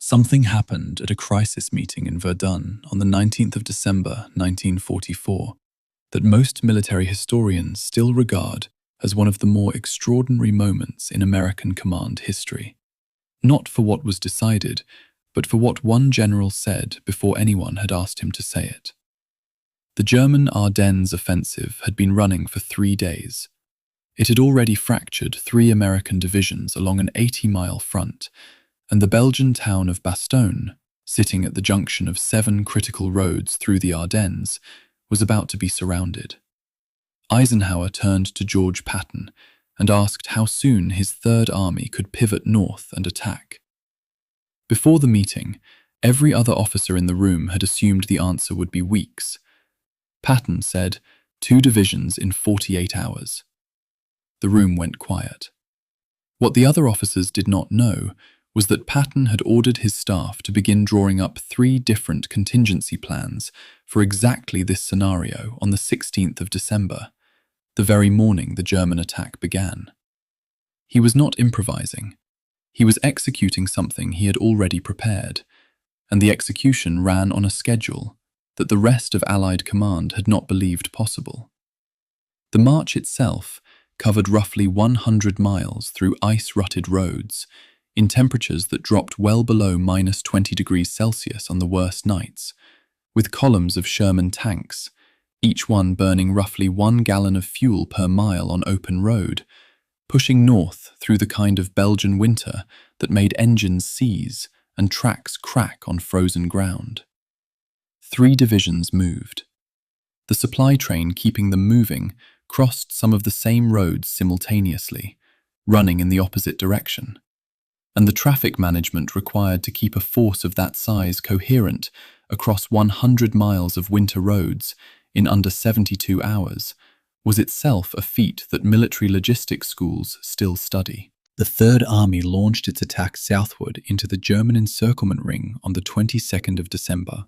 Something happened at a crisis meeting in Verdun on the 19th of December 1944 that most military historians still regard as one of the more extraordinary moments in American command history. Not for what was decided, but for what one general said before anyone had asked him to say it. The German Ardennes offensive had been running for 3 days. It had already fractured 3 American divisions along an 80-mile front, and the Belgian town of Bastogne, sitting at the junction of 7 critical roads through the Ardennes, was about to be surrounded. Eisenhower turned to George Patton and asked how soon his Third Army could pivot north and attack. Before the meeting, every other officer in the room had assumed the answer would be weeks. Patton said, 2 divisions in 48 hours. The room went quiet. What the other officers did not know was that Patton had ordered his staff to begin drawing up 3 different contingency plans for exactly this scenario on the 16th of December, the very morning the German attack began. He was not improvising. He was executing something he had already prepared, and the execution ran on a schedule that the rest of Allied command had not believed possible. The march itself covered roughly 100 miles through ice-rutted roads, in temperatures that dropped well below -20 degrees Celsius on the worst nights, with columns of Sherman tanks, each one burning roughly 1 gallon of fuel per mile on open road, pushing north through the kind of Belgian winter that made engines seize and tracks crack on frozen ground. 3 divisions moved. The supply train keeping them moving crossed some of the same roads simultaneously, running in the opposite direction. And the traffic management required to keep a force of that size coherent across 100 miles of winter roads in under 72 hours was itself a feat that military logistics schools still study. The Third Army launched its attack southward into the German encirclement ring on the 22nd of December,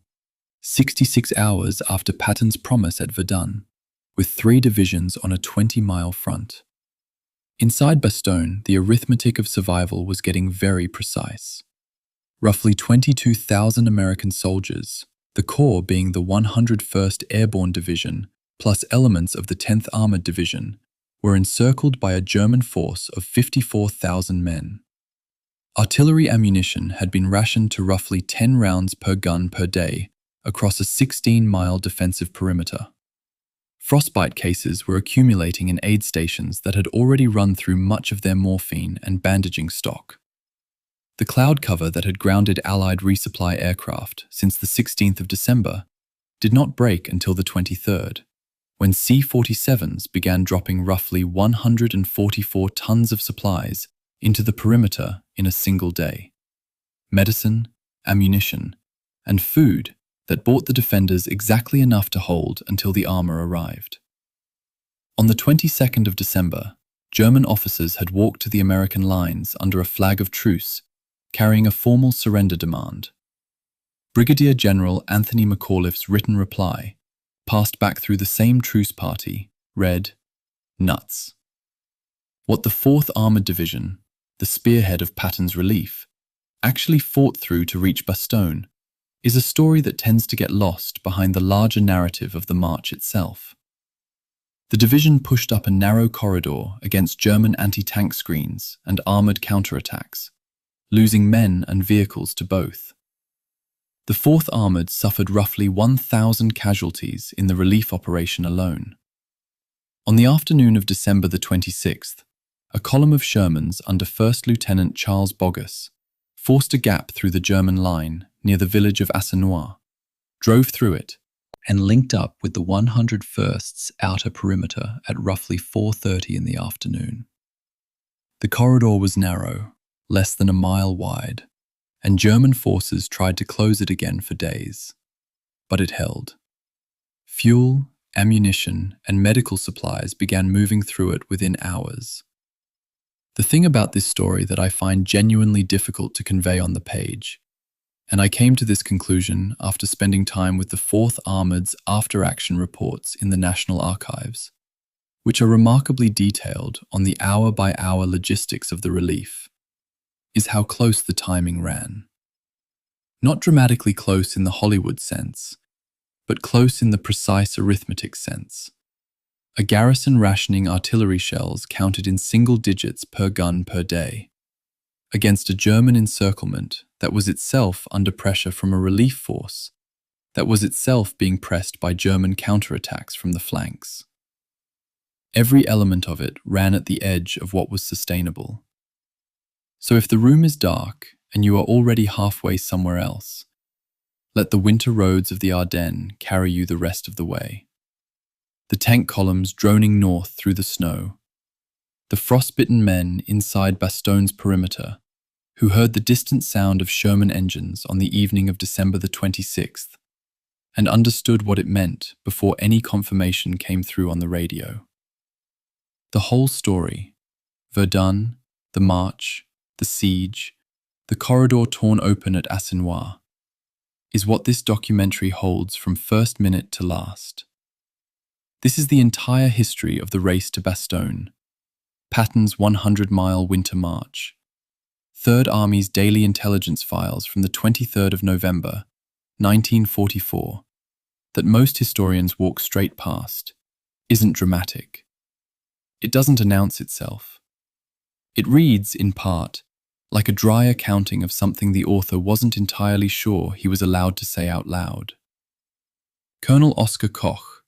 66 hours after Patton's promise at Verdun, with 3 divisions on a 20-mile front. Inside Bastogne, the arithmetic of survival was getting very precise. Roughly 22,000 American soldiers, the core being the 101st Airborne Division, plus elements of the 10th Armored Division, were encircled by a German force of 54,000 men. Artillery ammunition had been rationed to roughly 10 rounds per gun per day across a 16-mile defensive perimeter. Frostbite cases were accumulating in aid stations that had already run through much of their morphine and bandaging stock. The cloud cover that had grounded Allied resupply aircraft since the 16th of December did not break until the 23rd, when C-47s began dropping roughly 144 tons of supplies into the perimeter in a single day. Medicine, ammunition, and food that bought the defenders exactly enough to hold until the armor arrived. On the 22nd of December, German officers had walked to the American lines under a flag of truce, carrying a formal surrender demand. Brigadier General Anthony McAuliffe's written reply, passed back through the same truce party, read, "Nuts." What the 4th Armored Division, the spearhead of Patton's relief, actually fought through to reach Bastogne is a story that tends to get lost behind the larger narrative of the march itself. The division pushed up a narrow corridor against German anti-tank screens and armoured counterattacks, losing men and vehicles to both. The 4th Armoured suffered roughly 1,000 casualties in the relief operation alone. On the afternoon of December the 26th, a column of Shermans under 1st Lieutenant Charles Boggess forced a gap through the German line near the village of Assenois, drove through it, and linked up with the 101st's outer perimeter at roughly 4:30 in the afternoon. The corridor was narrow, less than a mile wide, and German forces tried to close it again for days. But it held. Fuel, ammunition, and medical supplies began moving through it within hours. The thing about this story that I find genuinely difficult to convey on the page, and I came to this conclusion after spending time with the 4th Armoured's after-action reports in the National Archives, which are remarkably detailed on the hour-by-hour logistics of the relief, is how close the timing ran. Not dramatically close in the Hollywood sense, but close in the precise arithmetic sense. A garrison rationing artillery shells counted in single digits per gun per day, against a German encirclement that was itself under pressure from a relief force that was itself being pressed by German counterattacks from the flanks. Every element of it ran at the edge of what was sustainable. So if the room is dark and you are already halfway somewhere else, let the winter roads of the Ardennes carry you the rest of the way. The tank columns droning north through the snow, the frostbitten men inside Bastogne's perimeter, who heard the distant sound of Sherman engines on the evening of December the 26th, and understood what it meant before any confirmation came through on the radio. The whole story, Verdun, the march, the siege, the corridor torn open at Assenois, is what this documentary holds from first minute to last. This is the entire history of the race to Bastogne, Patton's 100-mile winter march, Third Army's daily intelligence files from the 23rd of November, 1944, that most historians walk straight past, isn't dramatic. It doesn't announce itself. It reads, in part, like a dry accounting of something the author wasn't entirely sure he was allowed to say out loud. Colonel Oskar Koch,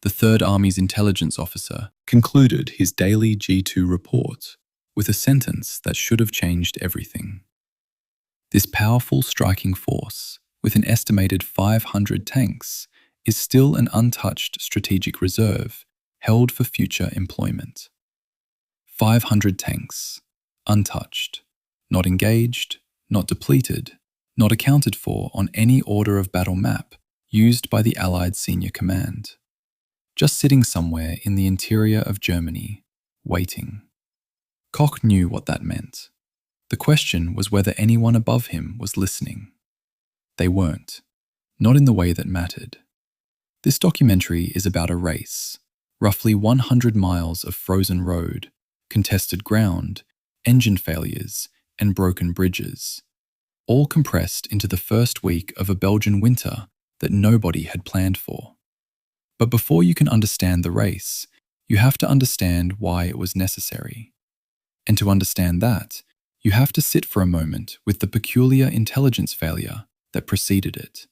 the Third Army's intelligence officer, concluded his daily G2 report with a sentence that should have changed everything. This powerful striking force, with an estimated 500 tanks, is still an untouched strategic reserve held for future employment. 500 tanks, untouched, not engaged, not depleted, not accounted for on any order of battle map used by the Allied senior command. Just sitting somewhere in the interior of Germany, waiting. Koch knew what that meant. The question was whether anyone above him was listening. They weren't, not in the way that mattered. This documentary is about a race, roughly 100 miles of frozen road, contested ground, engine failures, and broken bridges, all compressed into the first week of a Belgian winter that nobody had planned for. But before you can understand the race, you have to understand why it was necessary. And to understand that, you have to sit for a moment with the peculiar intelligence failure that preceded it.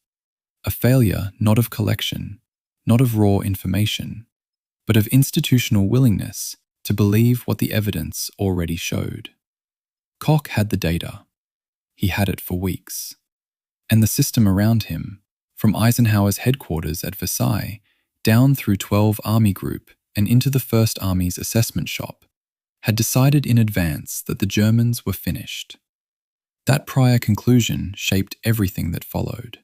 A failure not of collection, not of raw information, but of institutional willingness to believe what the evidence already showed. Koch had the data. He had it for weeks. And the system around him, from Eisenhower's headquarters at Versailles, down through 12 Army Group and into the First Army's assessment shop, had decided in advance that the Germans were finished. That prior conclusion shaped everything that followed.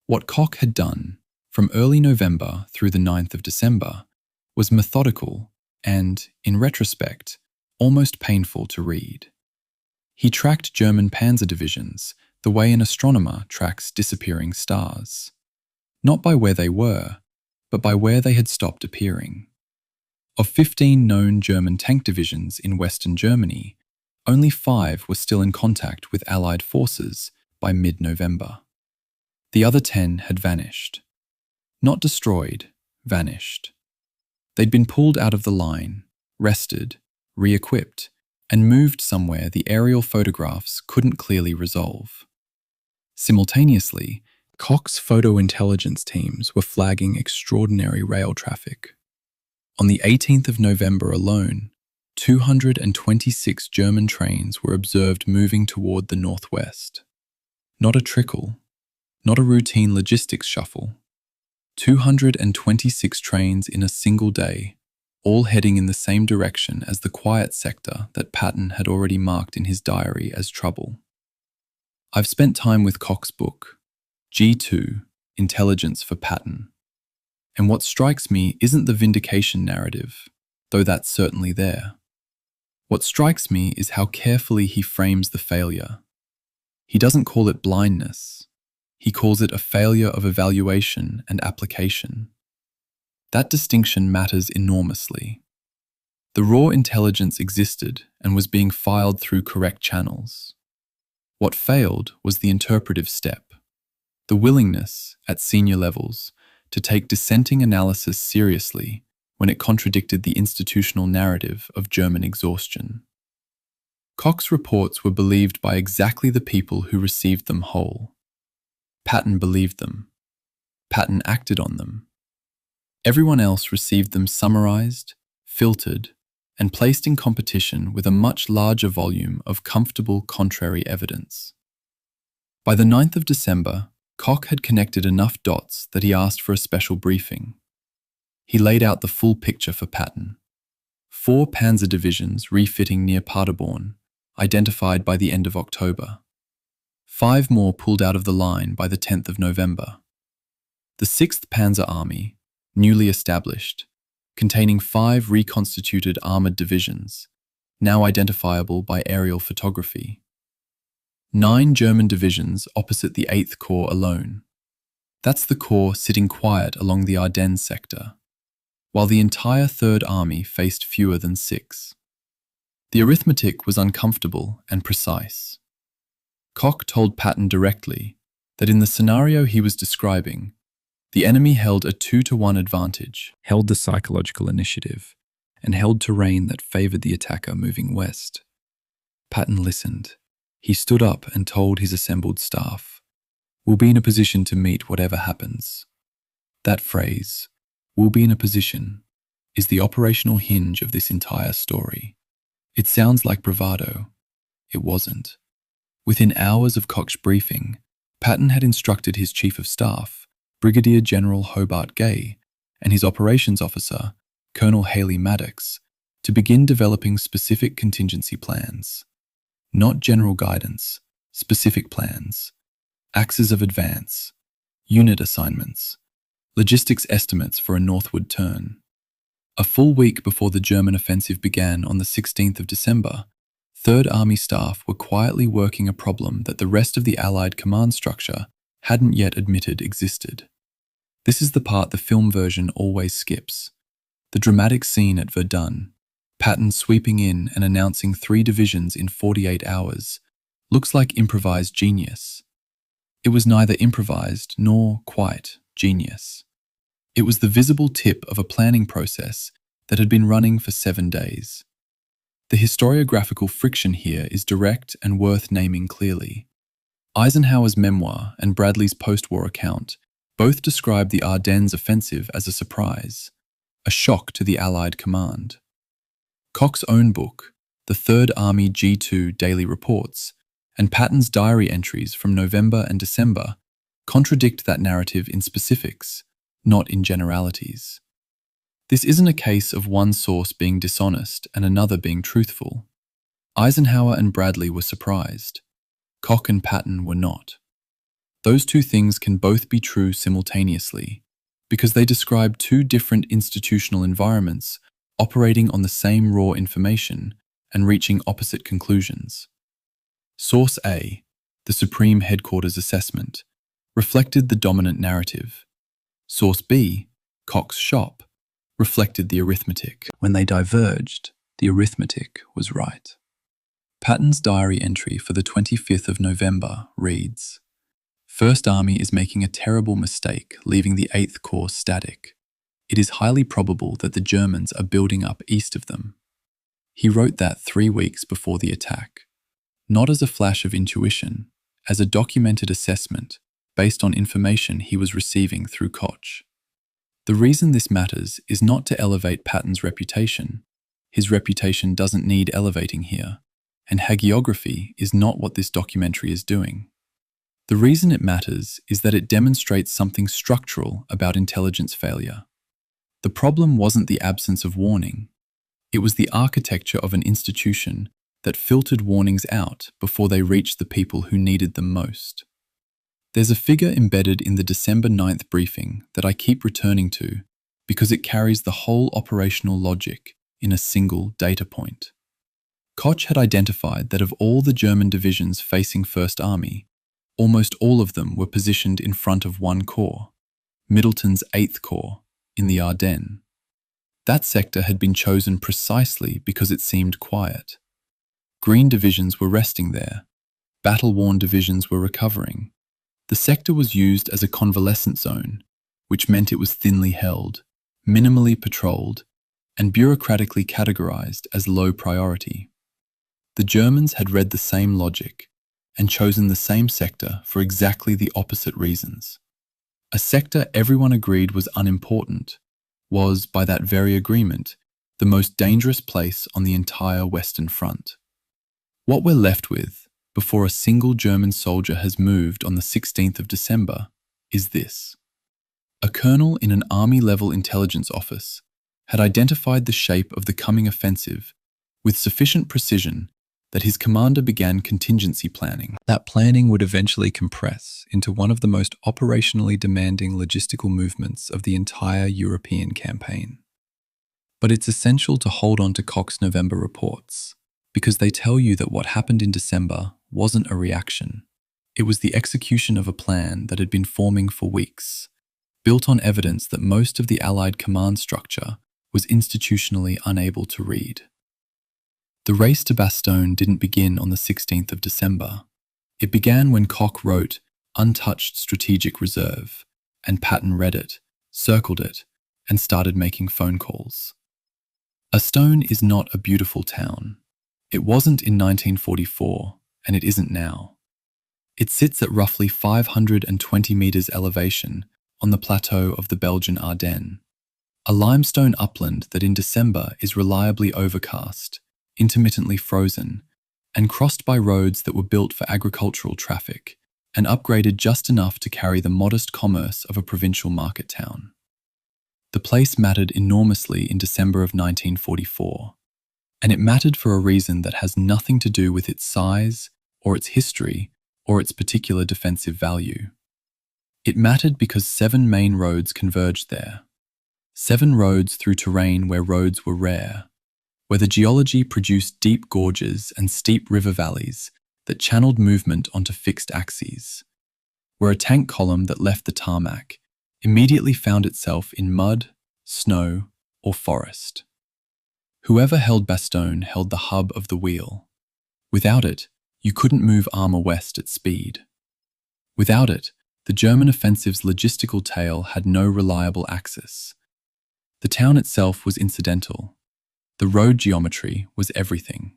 What Koch had done, from early November through the 9th of December, was methodical and, in retrospect, almost painful to read. He tracked German panzer divisions the way an astronomer tracks disappearing stars, not by where they were, but by where they had stopped appearing. Of 15 known German tank divisions in Western Germany, only 5 were still in contact with Allied forces by mid-November. The other 10 had vanished. Not destroyed, vanished. They'd been pulled out of the line, rested, re-equipped, and moved somewhere the aerial photographs couldn't clearly resolve. Simultaneously, Koch's photo intelligence teams were flagging extraordinary rail traffic. On the 18th of November alone, 226 German trains were observed moving toward the northwest. Not a trickle, not a routine logistics shuffle. 226 trains in a single day, all heading in the same direction as the quiet sector that Patton had already marked in his diary as trouble. I've spent time with Koch's book, G2, Intelligence for Patton. And what strikes me isn't the vindication narrative, though that's certainly there. What strikes me is how carefully he frames the failure. He doesn't call it blindness. He calls it a failure of evaluation and application. That distinction matters enormously. The raw intelligence existed and was being filed through correct channels. What failed was the interpretive step, the willingness, at senior levels, to take dissenting analysis seriously when it contradicted the institutional narrative of German exhaustion. Koch's reports were believed by exactly the people who received them whole. Patton believed them. Patton acted on them. Everyone else received them summarized, filtered, and placed in competition with a much larger volume of comfortable contrary evidence. By the 9th of December, Koch had connected enough dots that he asked for a special briefing. He laid out the full picture for Patton. 4 panzer divisions refitting near Paderborn, identified by the end of October. 5 more pulled out of the line by the 10th of November. The 6th Panzer Army, newly established, containing 5 reconstituted armoured divisions, now identifiable by aerial photography. 9 German divisions opposite the 8th Corps alone. That's the Corps sitting quiet along the Ardennes sector, while the entire Third Army faced fewer than 6. The arithmetic was uncomfortable and precise. Koch told Patton directly that in the scenario he was describing, the enemy held a 2-to-1 advantage, held the psychological initiative, and held terrain that favoured the attacker moving west. Patton listened. He stood up and told his assembled staff, "We'll be in a position to meet whatever happens." That phrase, "we'll be in a position," is the operational hinge of this entire story. It sounds like bravado. It wasn't. Within hours of Koch's briefing, Patton had instructed his Chief of Staff, Brigadier General Hobart Gay, and his operations officer, Colonel Haley Maddox, to begin developing specific contingency plans. Not general guidance, specific plans, axes of advance, unit assignments, logistics estimates for a northward turn. A full week before the German offensive began on the 16th of December, Third Army staff were quietly working a problem that the rest of the Allied command structure hadn't yet admitted existed. This is the part the film version always skips. The dramatic scene at Verdun, Patton sweeping in and announcing 3 divisions in 48 hours, looks like improvised genius. It was neither improvised nor quite genius. It was the visible tip of a planning process that had been running for 7 days. The historiographical friction here is direct and worth naming clearly. Eisenhower's memoir and Bradley's post-war account both describe the Ardennes offensive as a surprise, a shock to the Allied command. Koch's own book, the Third Army G2 Daily Reports, and Patton's diary entries from November and December contradict that narrative in specifics, not in generalities. This isn't a case of one source being dishonest and another being truthful. Eisenhower and Bradley were surprised. Koch and Patton were not. Those 2 things can both be true simultaneously, because they describe 2 different institutional environments operating on the same raw information and reaching opposite conclusions. Source A, the Supreme Headquarters Assessment, reflected the dominant narrative. Source B, Koch's shop, reflected the arithmetic. When they diverged, the arithmetic was right. Patton's diary entry for the 25th of November reads, "First Army is making a terrible mistake leaving the 8th Corps static. It is highly probable that the Germans are building up east of them." He wrote that 3 weeks before the attack, not as a flash of intuition, as a documented assessment based on information he was receiving through Koch. The reason this matters is not to elevate Patton's reputation. His reputation doesn't need elevating here, and hagiography is not what this documentary is doing. The reason it matters is that it demonstrates something structural about intelligence failure. The problem wasn't the absence of warning. It was the architecture of an institution that filtered warnings out before they reached the people who needed them most. There's a figure embedded in the December 9th briefing that I keep returning to because it carries the whole operational logic in a single data point. Koch had identified that of all the German divisions facing First Army, almost all of them were positioned in front of one corps, Middleton's 8th Corps, in the Ardennes. That sector had been chosen precisely because it seemed quiet. Green divisions were resting there. Battle-worn divisions were recovering. The sector was used as a convalescent zone, which meant it was thinly held, minimally patrolled, and bureaucratically categorized as low priority. The Germans had read the same logic and chosen the same sector for exactly the opposite reasons. A sector everyone agreed was unimportant was, by that very agreement, the most dangerous place on the entire Western Front. What we're left with, before a single German soldier has moved on the 16th of December, is this. A colonel in an army-level intelligence office had identified the shape of the coming offensive with sufficient precision that his commander began contingency planning. That planning would eventually compress into one of the most operationally demanding logistical movements of the entire European campaign. But it's essential to hold on to Koch's November reports, because they tell you that what happened in December wasn't a reaction. It was the execution of a plan that had been forming for weeks, built on evidence that most of the Allied command structure was institutionally unable to read. The race to Bastogne didn't begin on the 16th of December. It began when Koch wrote "Untouched Strategic Reserve," and Patton read it, circled it, and started making phone calls. Bastogne is not a beautiful town. It wasn't in 1944, and it isn't now. It sits at roughly 520 meters elevation on the plateau of the Belgian Ardennes, a limestone upland that in December is reliably overcast, intermittently frozen, and crossed by roads that were built for agricultural traffic and upgraded just enough to carry the modest commerce of a provincial market town. The place mattered enormously in December of 1944, and it mattered for a reason that has nothing to do with its size or its history or its particular defensive value. It mattered because 7 main roads converged there. 7 roads through terrain where roads were rare, where the geology produced deep gorges and steep river valleys that channeled movement onto fixed axes, where a tank column that left the tarmac immediately found itself in mud, snow, or forest. Whoever held Bastogne held the hub of the wheel. Without it, you couldn't move armor west at speed. Without it, the German offensive's logistical tail had no reliable axis. The town itself was incidental. The road geometry was everything.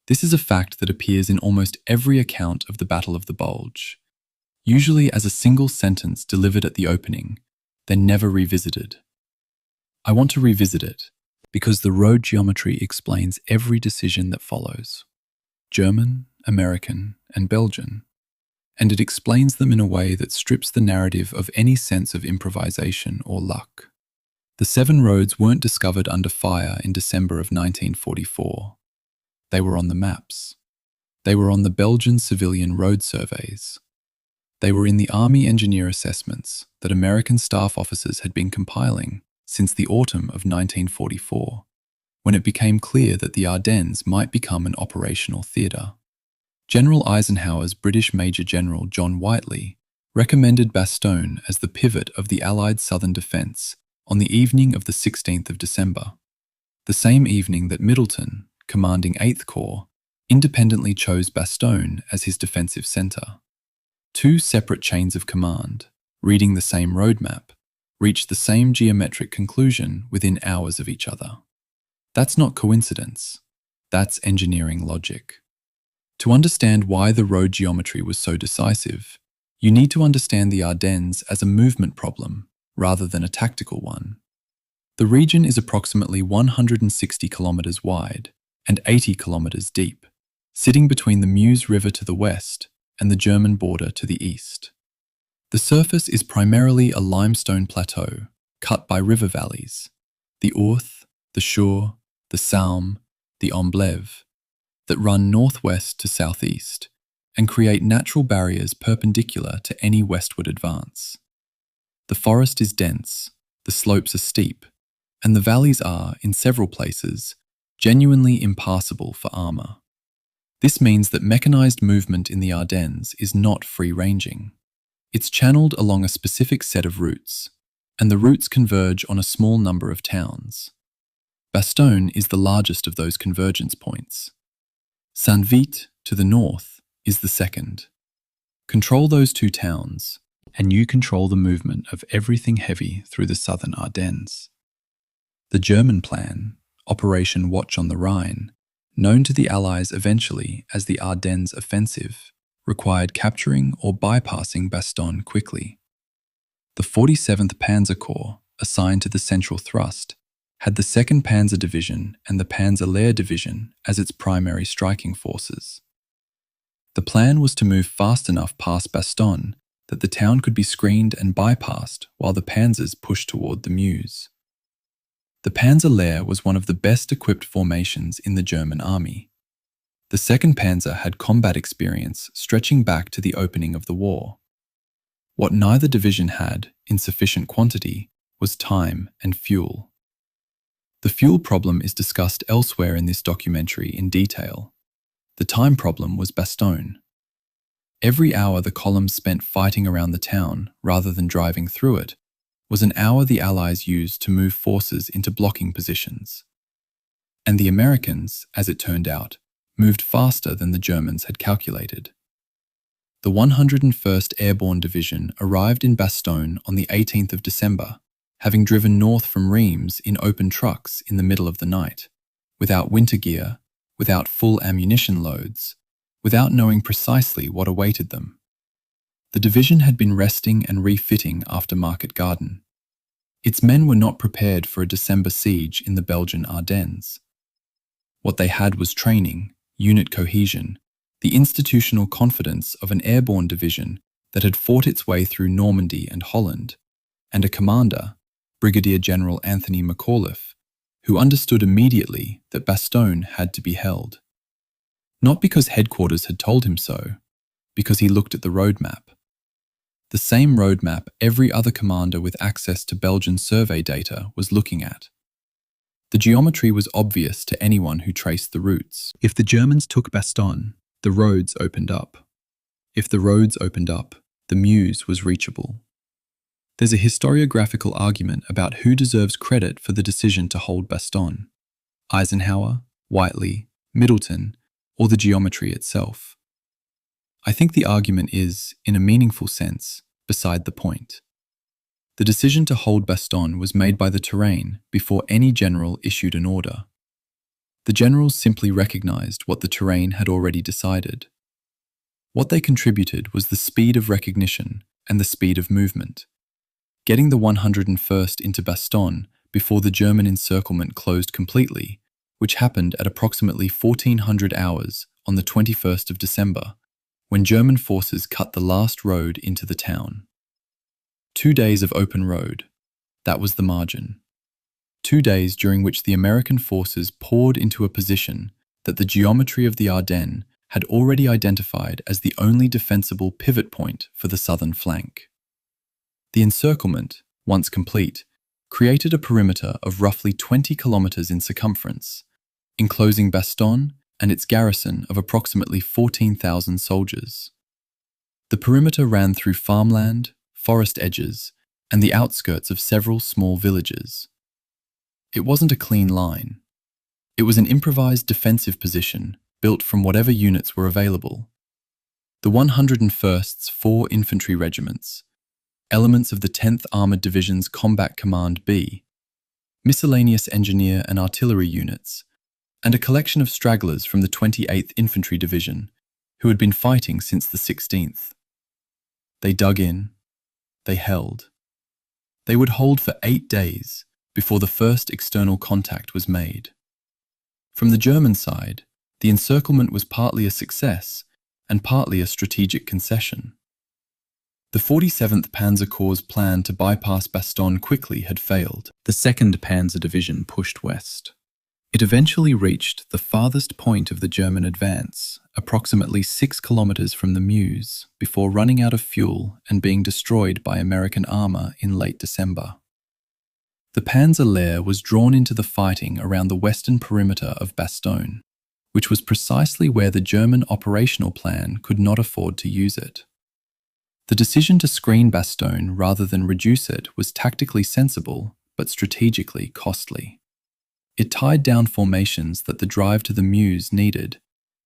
This is a fact that appears in almost every account of the Battle of the Bulge, usually as a single sentence delivered at the opening, then never revisited. I want to revisit it, because the road geometry explains every decision that follows. German, American, and Belgian. And it explains them in a way that strips the narrative of any sense of improvisation or luck. The 7 roads weren't discovered under fire in December of 1944. They were on the maps. They were on the Belgian civilian road surveys. They were in the Army engineer assessments that American staff officers had been compiling since the autumn of 1944, when it became clear that the Ardennes might become an operational theatre. General Eisenhower's British Major General John Whiteley recommended Bastogne as the pivot of the Allied southern defence on the evening of the 16th of December, the same evening that Middleton, commanding 8th Corps, independently chose Bastogne as his defensive centre. 2 separate chains of command, reading the same roadmap, reached the same geometric conclusion within hours of each other. That's not coincidence. That's engineering logic. To understand why the road geometry was so decisive, you need to understand the Ardennes as a movement problem rather than a tactical one. The region is approximately 160 kilometers wide and 80 kilometers deep, sitting between the Meuse River to the west and the German border to the east. The surface is primarily a limestone plateau cut by river valleys, the Ourthe, the Chour, the Salm, the Amblève, that run northwest to southeast and create natural barriers perpendicular to any westward advance. The forest is dense, the slopes are steep, and the valleys are, in several places, genuinely impassable for armour. This means that mechanized movement in the Ardennes is not free-ranging. It's channeled along a specific set of routes, and the routes converge on a small number of towns. Bastogne is the largest of those convergence points. Saint-Vite, to the north, is the second. Control those two towns, and you control the movement of everything heavy through the southern Ardennes. The German plan, Operation Watch on the Rhine, known to the Allies eventually as the Ardennes Offensive, required capturing or bypassing Bastogne quickly. The 47th Panzer Corps, assigned to the central thrust, had the 2nd Panzer Division and the Panzer Lehr Division as its primary striking forces. The plan was to move fast enough past Bastogne that the town could be screened and bypassed while the panzers pushed toward the Meuse. The Panzer Lehr was one of the best equipped formations in the German army. The 2nd Panzer had combat experience stretching back to the opening of the war. What neither division had, in sufficient quantity, was time and fuel. The fuel problem is discussed elsewhere in this documentary in detail. The time problem was Bastogne. Every hour the columns spent fighting around the town, rather than driving through it, was an hour the Allies used to move forces into blocking positions. And the Americans, as it turned out, moved faster than the Germans had calculated. The 101st Airborne Division arrived in Bastogne on the 18th of December, having driven north from Reims in open trucks in the middle of the night, without winter gear, without full ammunition loads, without knowing precisely what awaited them. The division had been resting and refitting after Market Garden. Its men were not prepared for a December siege in the Belgian Ardennes. What they had was training, unit cohesion, the institutional confidence of an airborne division that had fought its way through Normandy and Holland, and a commander, Brigadier General Anthony McAuliffe, who understood immediately that Bastogne had to be held. Not because headquarters had told him so, because he looked at the roadmap. The same roadmap every other commander with access to Belgian survey data was looking at. The geometry was obvious to anyone who traced the routes. If the Germans took Bastogne, the roads opened up. If the roads opened up, the Meuse was reachable. There's a historiographical argument about who deserves credit for the decision to hold Bastogne: Eisenhower, Whiteley, Middleton, or the geometry itself. I think the argument is, in a meaningful sense, beside the point. The decision to hold Bastogne was made by the terrain before any general issued an order. The generals simply recognized what the terrain had already decided. What they contributed was the speed of recognition and the speed of movement. Getting the 101st into Bastogne before the German encirclement closed completely, which happened at approximately 1400 hours on the 21st of December, when German forces cut the last road into the town. 2 days of open road, that was the margin. 2 days during which the American forces poured into a position that the geometry of the Ardennes had already identified as the only defensible pivot point for the southern flank. The encirclement, once complete, created a perimeter of roughly 20 kilometers in circumference, enclosing Bastogne and its garrison of approximately 14,000 soldiers. The perimeter ran through farmland, forest edges, and the outskirts of several small villages. It wasn't a clean line. It was an improvised defensive position built from whatever units were available. The 101st's 4 infantry regiments, elements of the 10th Armoured Division's Combat Command B, miscellaneous engineer and artillery units, and a collection of stragglers from the 28th Infantry Division, who had been fighting since the 16th. They dug in. They held. They would hold for 8 days before the first external contact was made. From the German side, the encirclement was partly a success and partly a strategic concession. The 47th Panzer Corps' plan to bypass Bastogne quickly had failed. The 2nd Panzer Division pushed west. It eventually reached the farthest point of the German advance, approximately 6 kilometers from the Meuse, before running out of fuel and being destroyed by American armor in late December. The Panzer Lehr was drawn into the fighting around the western perimeter of Bastogne, which was precisely where the German operational plan could not afford to use it. The decision to screen Bastogne rather than reduce it was tactically sensible, but strategically costly. It tied down formations that the drive to the Meuse needed,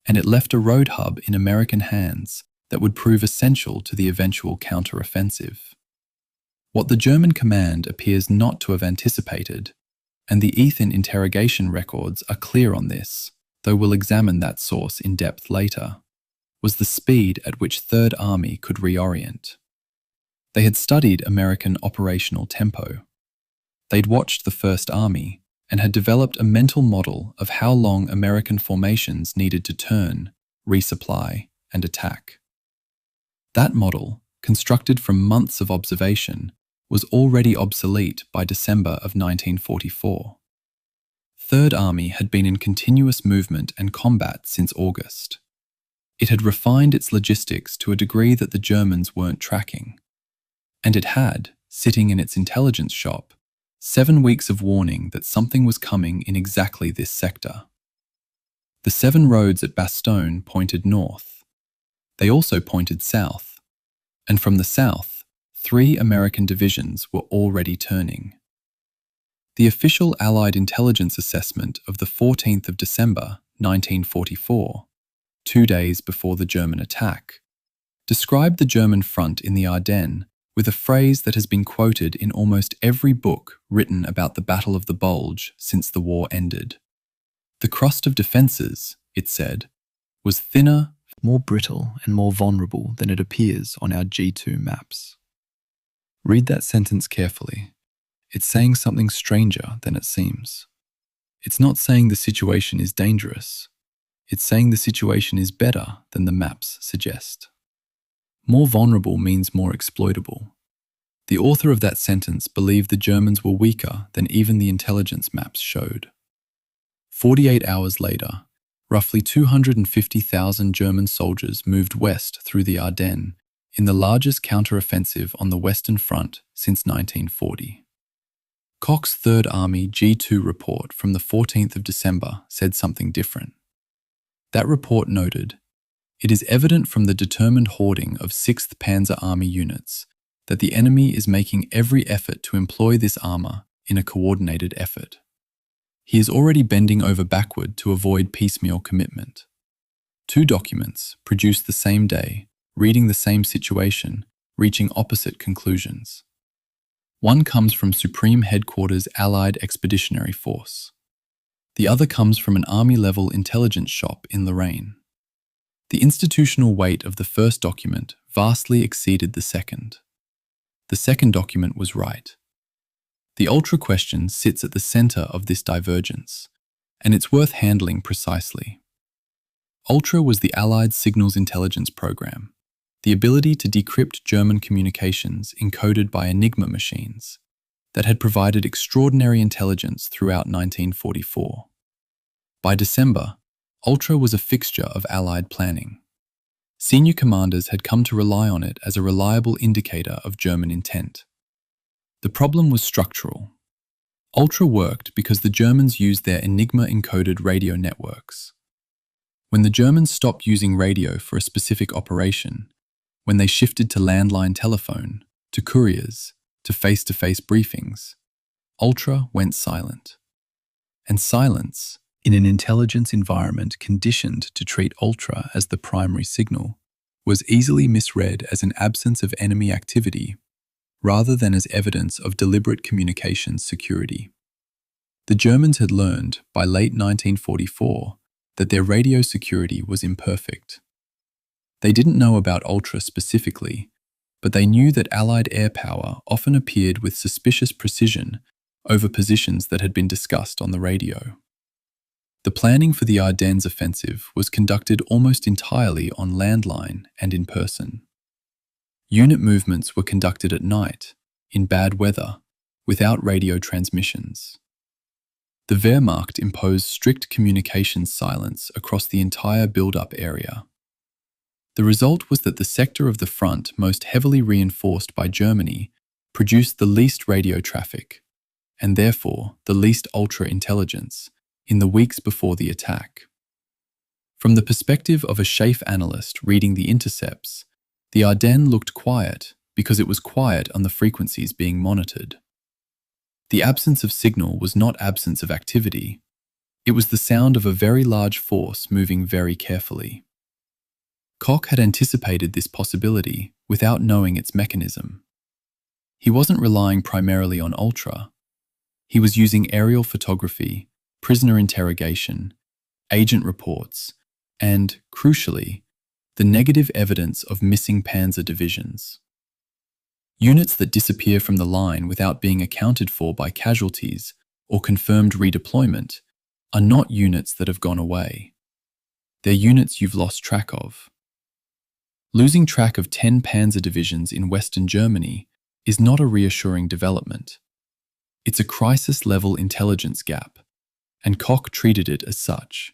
and it left a road hub in American hands that would prove essential to the eventual counteroffensive. What the German command appears not to have anticipated, and the Ethan interrogation records are clear on this, though we'll examine that source in depth later, was the speed at which Third Army could reorient. They had studied American operational tempo. They'd watched the First Army and had developed a mental model of how long American formations needed to turn, resupply, and attack. That model, constructed from months of observation, was already obsolete by December of 1944. Third Army had been in continuous movement and combat since August. It had refined its logistics to a degree that the Germans weren't tracking. And it had, sitting in its intelligence shop, 7 weeks of warning that something was coming in exactly this sector. The 7 roads at Bastogne pointed north. They also pointed south. And from the south, 3 American divisions were already turning. The official Allied intelligence assessment of the 14th of December, 1944, 2 days before the German attack, described the German front in the Ardennes with a phrase that has been quoted in almost every book written about the Battle of the Bulge since the war ended. The crust of defences, it said, was thinner, more brittle, and more vulnerable than it appears on our G2 maps. Read that sentence carefully. It's saying something stranger than it seems. It's not saying the situation is dangerous. It's saying the situation is better than the maps suggest. More vulnerable means more exploitable. The author of that sentence believed the Germans were weaker than even the intelligence maps showed. 48 hours later, roughly 250,000 German soldiers moved west through the Ardennes in the largest counteroffensive on the Western Front since 1940. Koch's Third Army G2 report from the 14th of December said something different. That report noted, "It is evident from the determined hoarding of 6th Panzer Army units that the enemy is making every effort to employ this armour in a coordinated effort. He is already bending over backward to avoid piecemeal commitment." 2 documents, produced the same day, reading the same situation, reaching opposite conclusions. One comes from Supreme Headquarters Allied Expeditionary Force. The other comes from an Army-level intelligence shop in Lorraine. The institutional weight of the first document vastly exceeded the second. The second document was right. The ultra question sits at the center of this divergence, and it's worth handling precisely. Ultra was the Allied signals intelligence program, the ability to decrypt German communications encoded by Enigma machines that had provided extraordinary intelligence throughout 1944. By December, Ultra was a fixture of Allied planning. Senior commanders had come to rely on it as a reliable indicator of German intent. The problem was structural. Ultra worked because the Germans used their Enigma-encoded radio networks. When the Germans stopped using radio for a specific operation, when they shifted to landline telephone, to couriers, to face-to-face briefings, Ultra went silent. And silence, in an intelligence environment conditioned to treat Ultra as the primary signal, was easily misread as an absence of enemy activity rather than as evidence of deliberate communications security. The Germans had learned, by late 1944, that their radio security was imperfect. They didn't know about Ultra specifically, but they knew that Allied air power often appeared with suspicious precision over positions that had been discussed on the radio. The planning for the Ardennes offensive was conducted almost entirely on landline and in person. Unit movements were conducted at night, in bad weather, without radio transmissions. The Wehrmacht imposed strict communications silence across the entire build-up area. The result was that the sector of the front most heavily reinforced by Germany produced the least radio traffic, and therefore the least ultra-intelligence, in the weeks before the attack. From the perspective of a SHAEF analyst reading the intercepts, the Ardennes looked quiet because it was quiet on the frequencies being monitored. The absence of signal was not absence of activity. It was the sound of a very large force moving very carefully. Koch had anticipated this possibility without knowing its mechanism. He wasn't relying primarily on ultra. He was using aerial photography, prisoner interrogation, agent reports, and, crucially, the negative evidence of missing panzer divisions. Units that disappear from the line without being accounted for by casualties or confirmed redeployment are not units that have gone away. They're units you've lost track of. Losing track of 10 panzer divisions in Western Germany is not a reassuring development. It's a crisis-level intelligence gap, and Koch treated it as such.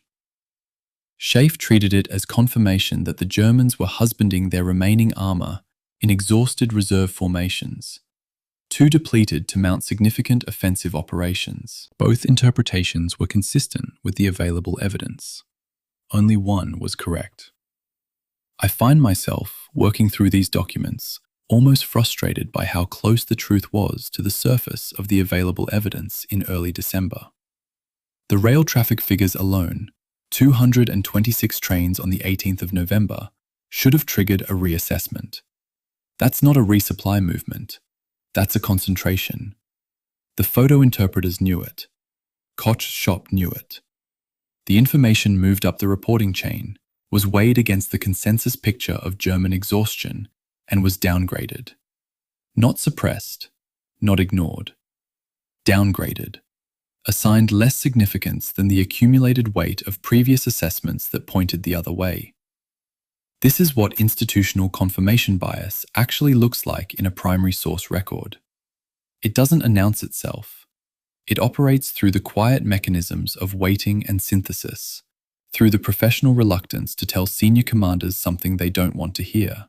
Schaeff treated it as confirmation that the Germans were husbanding their remaining armour in exhausted reserve formations, too depleted to mount significant offensive operations. Both interpretations were consistent with the available evidence. Only one was correct. I find myself, working through these documents, almost frustrated by how close the truth was to the surface of the available evidence in early December. The rail traffic figures alone, 226 trains on the 18th of November, should have triggered a reassessment. That's not a resupply movement. That's a concentration. The photo interpreters knew it. Koch's shop knew it. The information moved up the reporting chain, was weighed against the consensus picture of German exhaustion, and was downgraded. Not suppressed, not ignored. Downgraded. Assigned less significance than the accumulated weight of previous assessments that pointed the other way. This is what institutional confirmation bias actually looks like in a primary source record. It doesn't announce itself. It operates through the quiet mechanisms of weighting and synthesis, through the professional reluctance to tell senior commanders something they don't want to hear,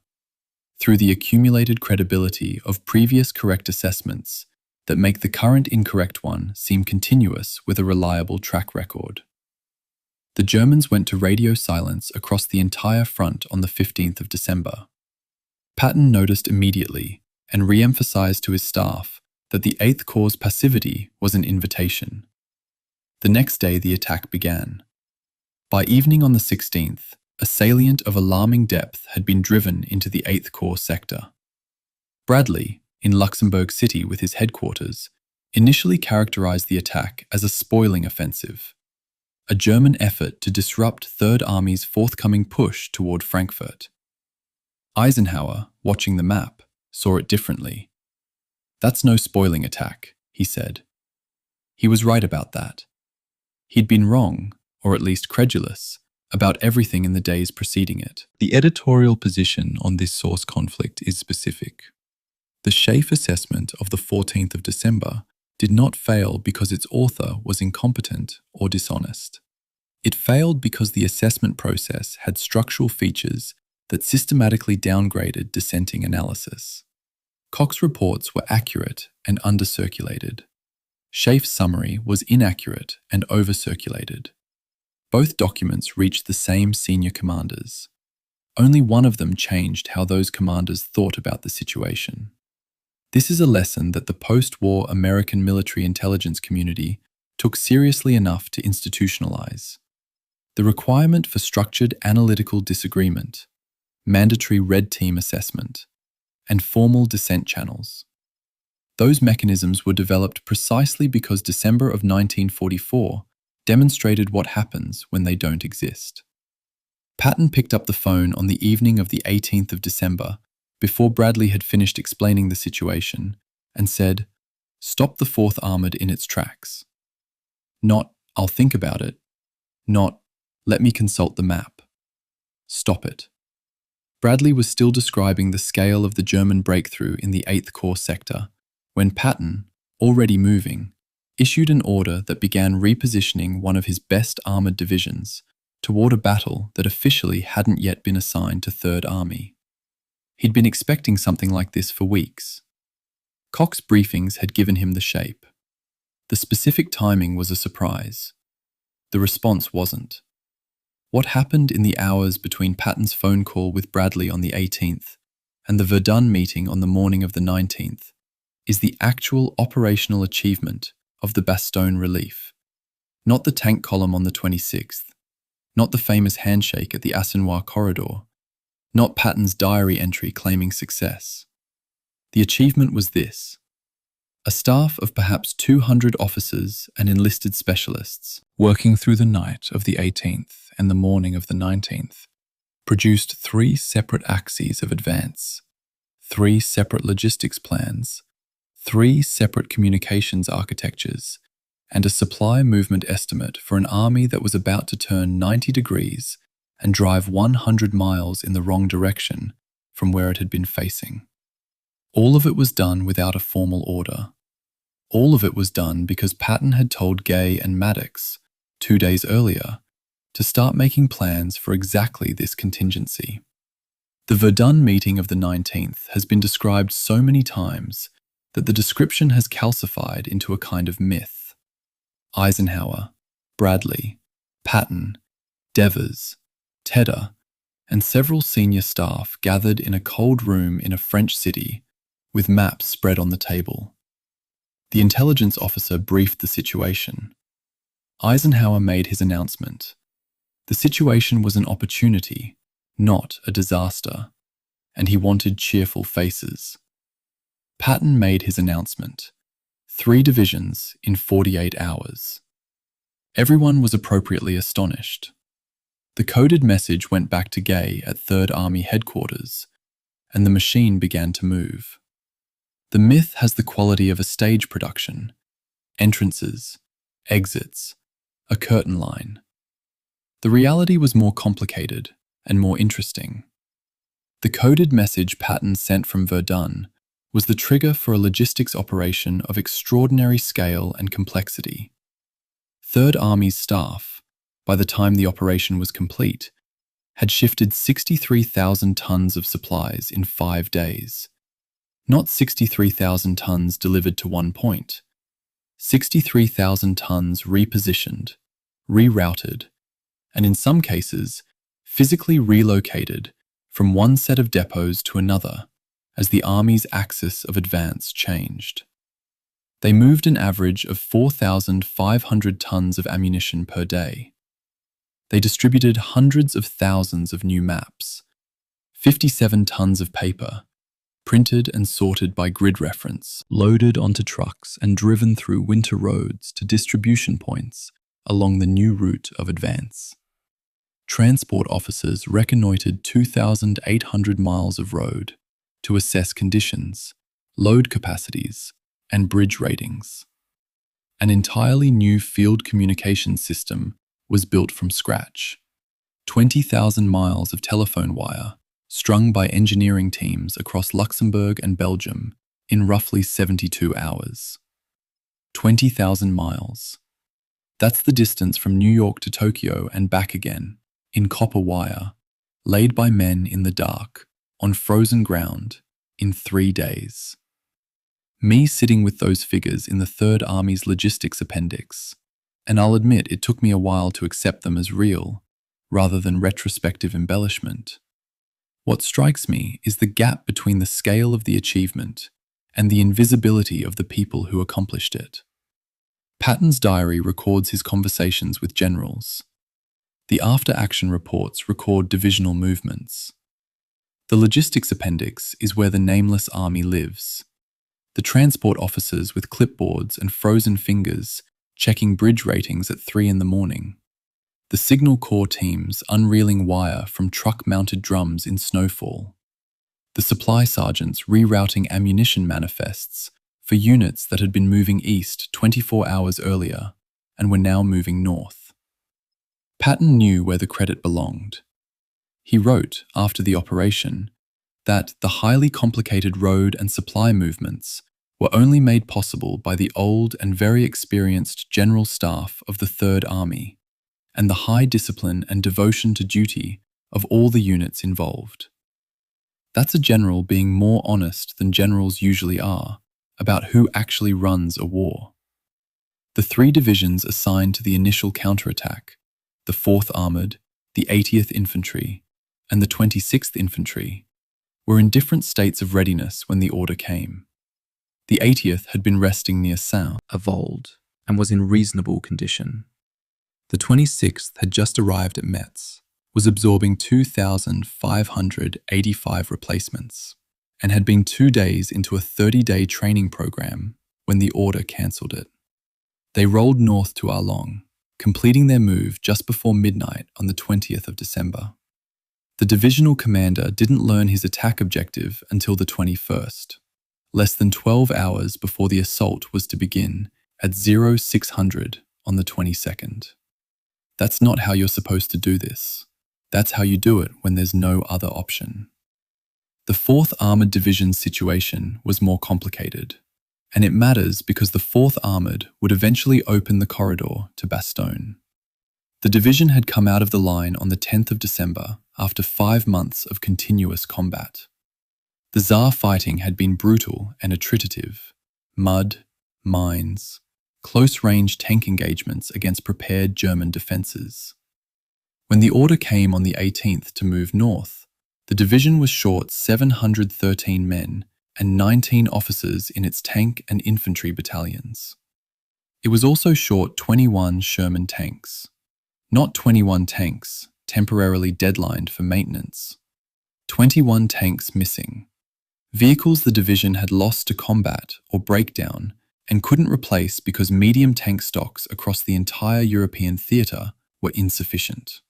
through the accumulated credibility of previous correct assessments that make the current incorrect one seem continuous with a reliable track record. The Germans went to radio silence across the entire front on the 15th of December. Patton noticed immediately and re-emphasized to his staff that the 8th Corps' passivity was an invitation. The next day the attack began. By evening on the 16th, a salient of alarming depth had been driven into the 8th Corps sector. Bradley, in Luxembourg City with his headquarters, initially characterized the attack as a spoiling offensive, a German effort to disrupt Third Army's forthcoming push toward Frankfurt. Eisenhower, watching the map, saw it differently. "That's no spoiling attack," he said. He was right about that. He'd been wrong, or at least credulous, about everything in the days preceding it. The editorial position on this source conflict is specific. The Schaeff assessment of the 14th of December did not fail because its author was incompetent or dishonest. It failed because the assessment process had structural features that systematically downgraded dissenting analysis. Koch's reports were accurate and undercirculated. Schaeff's summary was inaccurate and overcirculated. Both documents reached the same senior commanders. Only one of them changed how those commanders thought about the situation. This is a lesson that the post-war American military intelligence community took seriously enough to institutionalize. The requirement for structured analytical disagreement, mandatory red team assessment, and formal dissent channels. Those mechanisms were developed precisely because December of 1944 demonstrated what happens when they don't exist. Patton picked up the phone on the evening of the 18th of December before Bradley had finished explaining the situation and said, "Stop the 4th Armoured in its tracks." Not, "I'll think about it." Not, "Let me consult the map." Stop it. Bradley was still describing the scale of the German breakthrough in the 8th Corps sector when Patton, already moving, issued an order that began repositioning one of his best armoured divisions toward a battle that officially hadn't yet been assigned to Third Army. He'd been expecting something like this for weeks. Koch's briefings had given him the shape. The specific timing was a surprise. The response wasn't. What happened in the hours between Patton's phone call with Bradley on the 18th and the Verdun meeting on the morning of the 19th is the actual operational achievement of the Bastogne relief. Not the tank column on the 26th, not the famous handshake at the Assenois corridor, not Patton's diary entry claiming success. The achievement was this: a staff of perhaps 200 officers and enlisted specialists, working through the night of the 18th and the morning of the 19th, produced 3 separate axes of advance, 3 separate logistics plans, 3 separate communications architectures, and a supply movement estimate for an army that was about to turn 90 degrees and drive 100 miles in the wrong direction from where it had been facing. All of it was done without a formal order. All of it was done because Patton had told Gay and Maddox 2 days earlier to start making plans for exactly this contingency. The Verdun meeting of the 19th has been described so many times that the description has calcified into a kind of myth. Eisenhower, Bradley, Patton, Devers, Tedder, and several senior staff gathered in a cold room in a French city with maps spread on the table. The intelligence officer briefed the situation. Eisenhower made his announcement. The situation was an opportunity, not a disaster, and he wanted cheerful faces. Patton made his announcement. 3 divisions in 48 hours. Everyone was appropriately astonished. The coded message went back to Gay at 3rd Army headquarters, and the machine began to move. The myth has the quality of a stage production: entrances, exits, a curtain line. The reality was more complicated and more interesting. The coded message Patton sent from Verdun was the trigger for a logistics operation of extraordinary scale and complexity. 3rd Army's staff, by the time the operation was complete, had shifted 63,000 tons of supplies in 5 days. Not 63,000 tons delivered to one point. 63,000 tons repositioned, rerouted, and in some cases, physically relocated from one set of depots to another as the Army's axis of advance changed. They moved an average of 4,500 tons of ammunition per day. They distributed hundreds of thousands of new maps, 57 tons of paper, printed and sorted by grid reference, loaded onto trucks and driven through winter roads to distribution points along the new route of advance. Transport officers reconnoitered 2,800 miles of road to assess conditions, load capacities, and bridge ratings. An entirely new field communication system was built from scratch. 20,000 miles of telephone wire strung by engineering teams across Luxembourg and Belgium in roughly 72 hours. 20,000 miles. That's the distance from New York to Tokyo and back again, in copper wire, laid by men in the dark, on frozen ground, in 3 days. Me sitting with those figures in the 3rd Army's logistics appendix, and I'll admit it took me a while to accept them as real, rather than retrospective embellishment. What strikes me is the gap between the scale of the achievement and the invisibility of the people who accomplished it. Patton's diary records his conversations with generals. The after-action reports record divisional movements. The logistics appendix is where the nameless army lives. The transport officers with clipboards and frozen fingers checking bridge ratings at 3 in the morning. The signal corps teams unreeling wire from truck-mounted drums in snowfall. The supply sergeants rerouting ammunition manifests for units that had been moving east 24 hours earlier and were now moving north. Patton knew where the credit belonged. He wrote, after the operation, that the highly complicated road and supply movements were only made possible by the old and very experienced general staff of the 3rd Army and the high discipline and devotion to duty of all the units involved. That's a general being more honest than generals usually are about who actually runs a war. The 3 divisions assigned to the initial counterattack, the 4th Armoured, the 80th Infantry, and the 26th Infantry, were in different states of readiness when the order came. The 80th had been resting near Saint-Avold and was in reasonable condition. The 26th had just arrived at Metz, was absorbing 2,585 replacements, and had been 2 days into a 30-day training program when the order cancelled it. They rolled north to Arlon, completing their move just before midnight on the 20th of December. The divisional commander didn't learn his attack objective until the 21st, less than 12 hours before the assault was to begin at 0600 on the 22nd. That's not how you're supposed to do this. That's how you do it when there's no other option. The 4th Armoured Division's situation was more complicated, and it matters because the 4th Armoured would eventually open the corridor to Bastogne. The division had come out of the line on the 10th of December after 5 months of continuous combat. The Tsar fighting had been brutal and attritive: mud, mines, close-range tank engagements against prepared German defences. When the order came on the 18th to move north, the division was short 713 men and 19 officers in its tank and infantry battalions. It was also short 21 Sherman tanks. Not 21 tanks, temporarily deadlined for maintenance. 21 tanks missing. Vehicles the division had lost to combat or breakdown and couldn't replace because medium tank stocks across the entire European theatre were insufficient.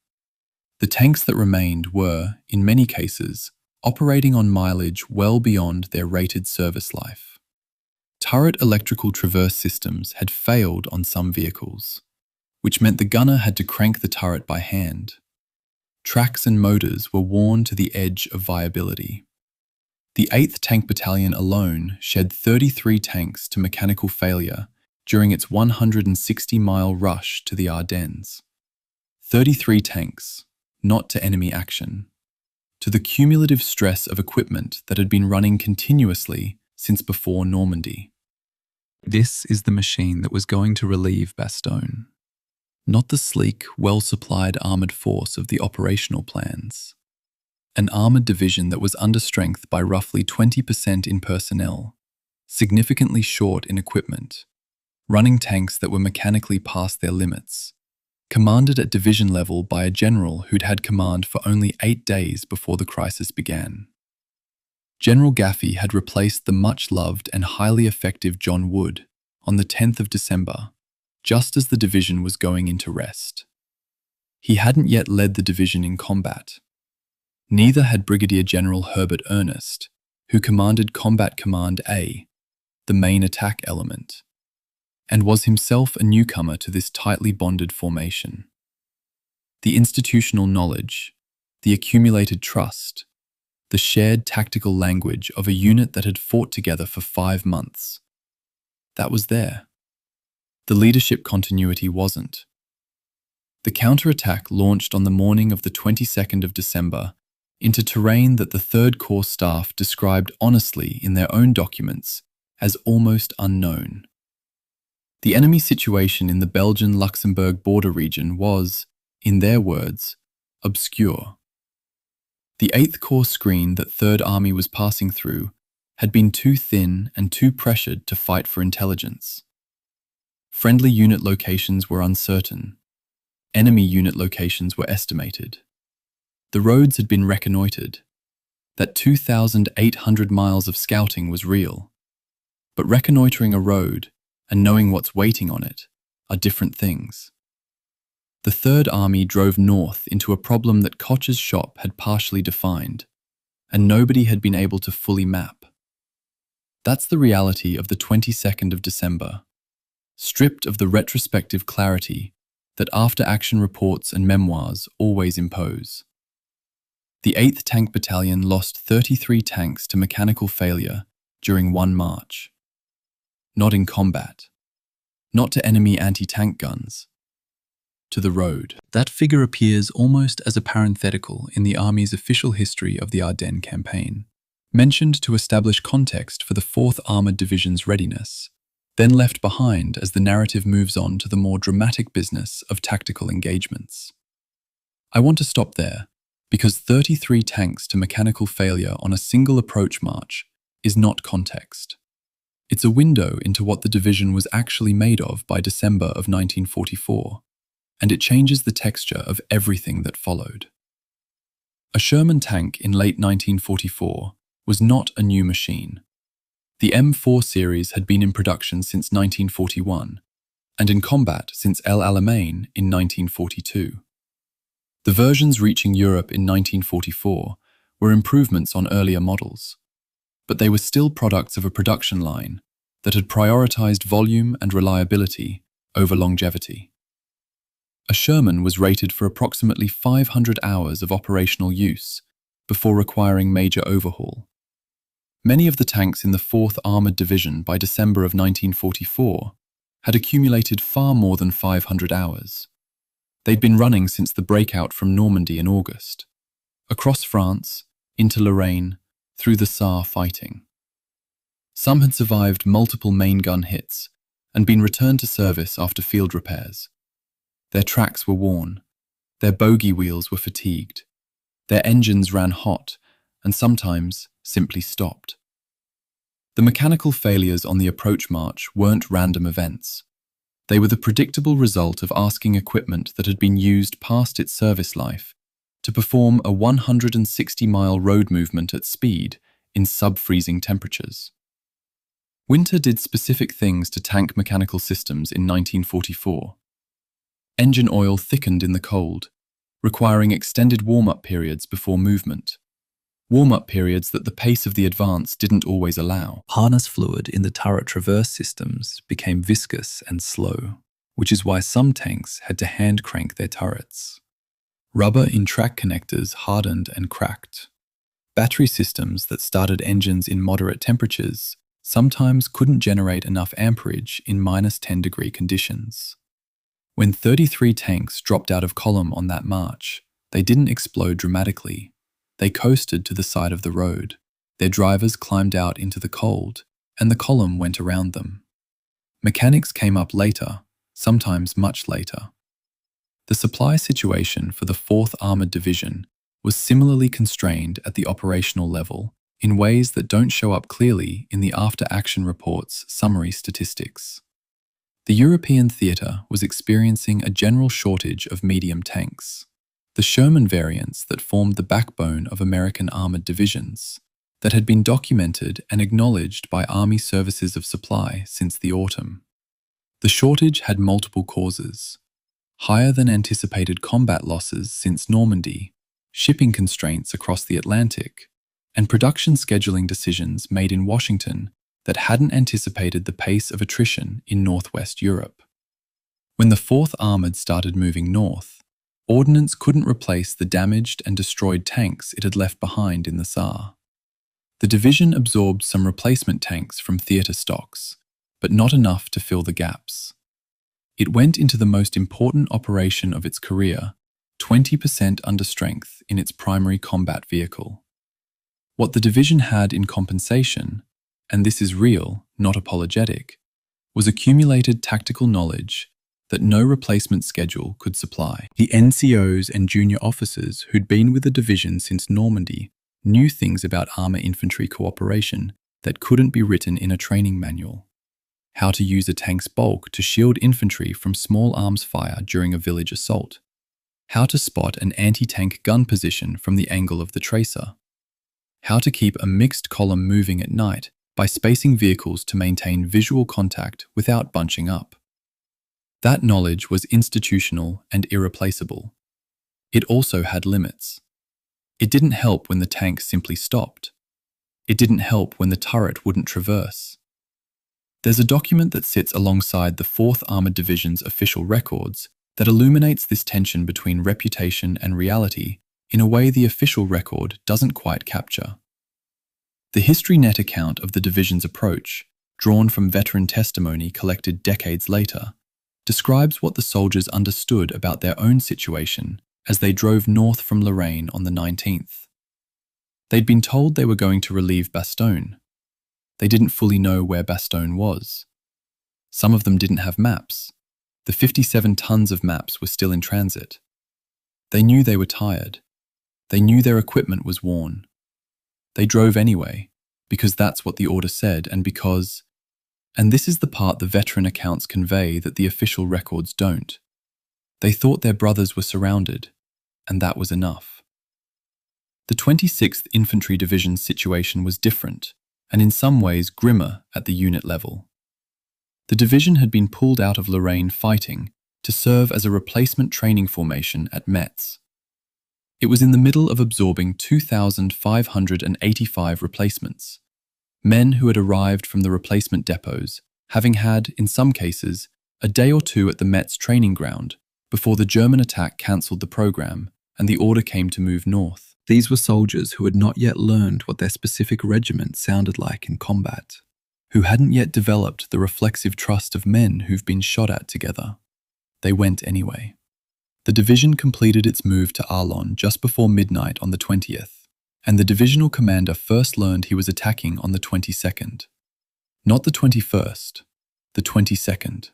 The tanks that remained were, in many cases, operating on mileage well beyond their rated service life. Turret electrical traverse systems had failed on some vehicles, which meant the gunner had to crank the turret by hand. Tracks and motors were worn to the edge of viability. The 8th Tank Battalion alone shed 33 tanks to mechanical failure during its 160-mile rush to the Ardennes. 33 tanks, not to enemy action, to the cumulative stress of equipment that had been running continuously since before Normandy. This is the machine that was going to relieve Bastogne, not the sleek, well-supplied armoured force of the operational plans. An armoured division that was under strength by roughly 20% in personnel, significantly short in equipment, running tanks that were mechanically past their limits, commanded at division level by a general who'd had command for only 8 days before the crisis began. General Gaffey had replaced the much-loved and highly effective John Wood on the 10th of December, just as the division was going into rest. He hadn't yet led the division in combat. Neither had Brigadier General Herbert Ernest, who commanded Combat Command A, the main attack element, and was himself a newcomer to this tightly bonded formation. The institutional knowledge, the accumulated trust, the shared tactical language of a unit that had fought together for 5 months, that was there. The leadership continuity wasn't. The counterattack launched on the morning of the 22nd of December into terrain that the 3rd Corps staff described honestly in their own documents as almost unknown. The enemy situation in the Belgian-Luxembourg border region was, in their words, obscure. The 8th Corps screen that 3rd Army was passing through had been too thin and too pressured to fight for intelligence. Friendly unit locations were uncertain. Enemy unit locations were estimated. The roads had been reconnoitred. That 2,800 miles of scouting was real. But reconnoitering a road and knowing what's waiting on it are different things. The 3rd Army drove north into a problem that Koch's shop had partially defined, and nobody had been able to fully map. That's the reality of the 22nd of December, stripped of the retrospective clarity that after-action reports and memoirs always impose. The 8th Tank Battalion lost 33 tanks to mechanical failure during one march. Not in combat. Not to enemy anti-tank guns. To the road. That figure appears almost as a parenthetical in the Army's official history of the Ardennes campaign, mentioned to establish context for the 4th Armoured Division's readiness, then left behind as the narrative moves on to the more dramatic business of tactical engagements. I want to stop there, because 33 tanks to mechanical failure on a single approach march is not context. It's a window into what the division was actually made of by December of 1944. and it changes the texture of everything that followed. A Sherman tank in late 1944 was not a new machine. The M4 series had been in production since 1941, and in combat since El Alamein in 1942. The versions reaching Europe in 1944 were improvements on earlier models, but they were still products of a production line that had prioritized volume and reliability over longevity. A Sherman was rated for approximately 500 hours of operational use before requiring major overhaul. Many of the tanks in the 4th Armoured Division by December of 1944 had accumulated far more than 500 hours. They'd been running since the breakout from Normandy in August, across France, into Lorraine, through the Saar fighting. Some had survived multiple main gun hits and been returned to service after field repairs. Their tracks were worn, their bogey wheels were fatigued, their engines ran hot and sometimes simply stopped. The mechanical failures on the approach march weren't random events. They were the predictable result of asking equipment that had been used past its service life to perform a 160-mile road movement at speed in sub-freezing temperatures. Winter did specific things to tank mechanical systems in 1944. Engine oil thickened in the cold, requiring extended warm-up periods before movement. Warm-up periods that the pace of the advance didn't always allow. Harness fluid in the turret traverse systems became viscous and slow, which is why some tanks had to hand crank their turrets. Rubber in track connectors hardened and cracked. Battery systems that started engines in moderate temperatures sometimes couldn't generate enough amperage in -10-degree conditions. When 33 tanks dropped out of column on that march, they didn't explode dramatically. They coasted to the side of the road. Their drivers climbed out into the cold, and the column went around them. Mechanics came up later, sometimes much later. The supply situation for the 4th Armoured Division was similarly constrained at the operational level in ways that don't show up clearly in the after-action report's summary statistics. The European theatre was experiencing a general shortage of medium tanks. The Sherman variants that formed the backbone of American armoured divisions, that had been documented and acknowledged by Army services of supply since the autumn. The shortage had multiple causes: higher than anticipated combat losses since Normandy, shipping constraints across the Atlantic, and production scheduling decisions made in Washington that hadn't anticipated the pace of attrition in Northwest Europe. When the 4th Armoured started moving north, ordnance couldn't replace the damaged and destroyed tanks it had left behind in the Saar. The division absorbed some replacement tanks from theatre stocks, but not enough to fill the gaps. It went into the most important operation of its career, 20% under strength in its primary combat vehicle. What the division had in compensation, and this is real, not apologetic, was accumulated tactical knowledge that no replacement schedule could supply. The NCOs and junior officers who'd been with the division since Normandy knew things about armour infantry cooperation that couldn't be written in a training manual. How to use a tank's bulk to shield infantry from small arms fire during a village assault. How to spot an anti-tank gun position from the angle of the tracer. How to keep a mixed column moving at night by spacing vehicles to maintain visual contact without bunching up. That knowledge was institutional and irreplaceable. It also had limits. It didn't help when the tank simply stopped. It didn't help when the turret wouldn't traverse. There's a document that sits alongside the 4th Armoured Division's official records that illuminates this tension between reputation and reality in a way the official record doesn't quite capture. The HistoryNet account of the division's approach, drawn from veteran testimony collected decades later, describes what the soldiers understood about their own situation as they drove north from Lorraine on the 19th. They'd been told they were going to relieve Bastogne. They didn't fully know where Bastogne was. Some of them didn't have maps. The 57 tons of maps were still in transit. They knew they were tired. They knew their equipment was worn. They drove anyway, because that's what the order said and because, and this is the part the veteran accounts convey that the official records don't, They thought their brothers were surrounded, and that was enough. The 26th Infantry Division's situation was different, and in some ways grimmer at the unit level. The division had been pulled out of Lorraine fighting to serve as a replacement training formation at Metz. It was in the middle of absorbing 2,585 replacements, men who had arrived from the replacement depots, having had, in some cases, a day or two at the Metz training ground before the German attack cancelled the program and the order came to move north. These were soldiers who had not yet learned what their specific regiment sounded like in combat, who hadn't yet developed the reflexive trust of men who've been shot at together. They went anyway. The division completed its move to Ardennes just before midnight on the 20th, and the divisional commander first learned he was attacking on the 22nd. Not the 21st, the 22nd,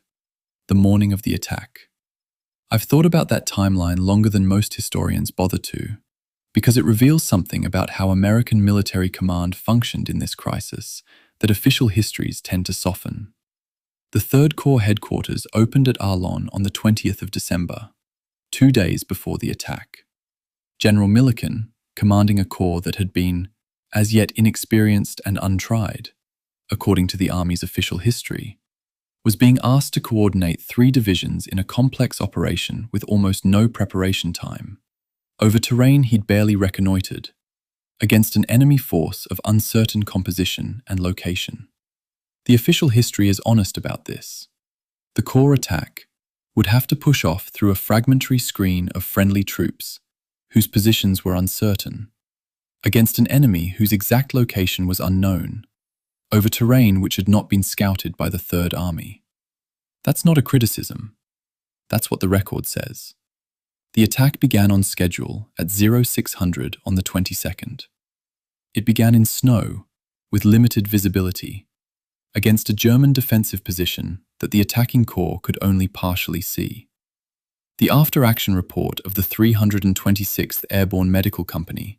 the morning of the attack. I've thought about that timeline longer than most historians bother to, because it reveals something about how American military command functioned in this crisis that official histories tend to soften. The 3rd Corps headquarters opened at Ardennes on the 20th of December, 2 days before the attack. General Milliken, commanding a corps that had been, as yet inexperienced and untried, according to the Army's official history, was being asked to coordinate 3 divisions in a complex operation with almost no preparation time, over terrain he'd barely reconnoitred, against an enemy force of uncertain composition and location. The official history is honest about this. The corps attack would have to push off through a fragmentary screen of friendly troops, whose positions were uncertain, against an enemy whose exact location was unknown, over terrain which had not been scouted by the Third Army. That's not a criticism. That's what the record says. The attack began on schedule at 0600 on the 22nd. It began in snow, with limited visibility, against a German defensive position that the attacking corps could only partially see. The after-action report of the 326th Airborne Medical Company,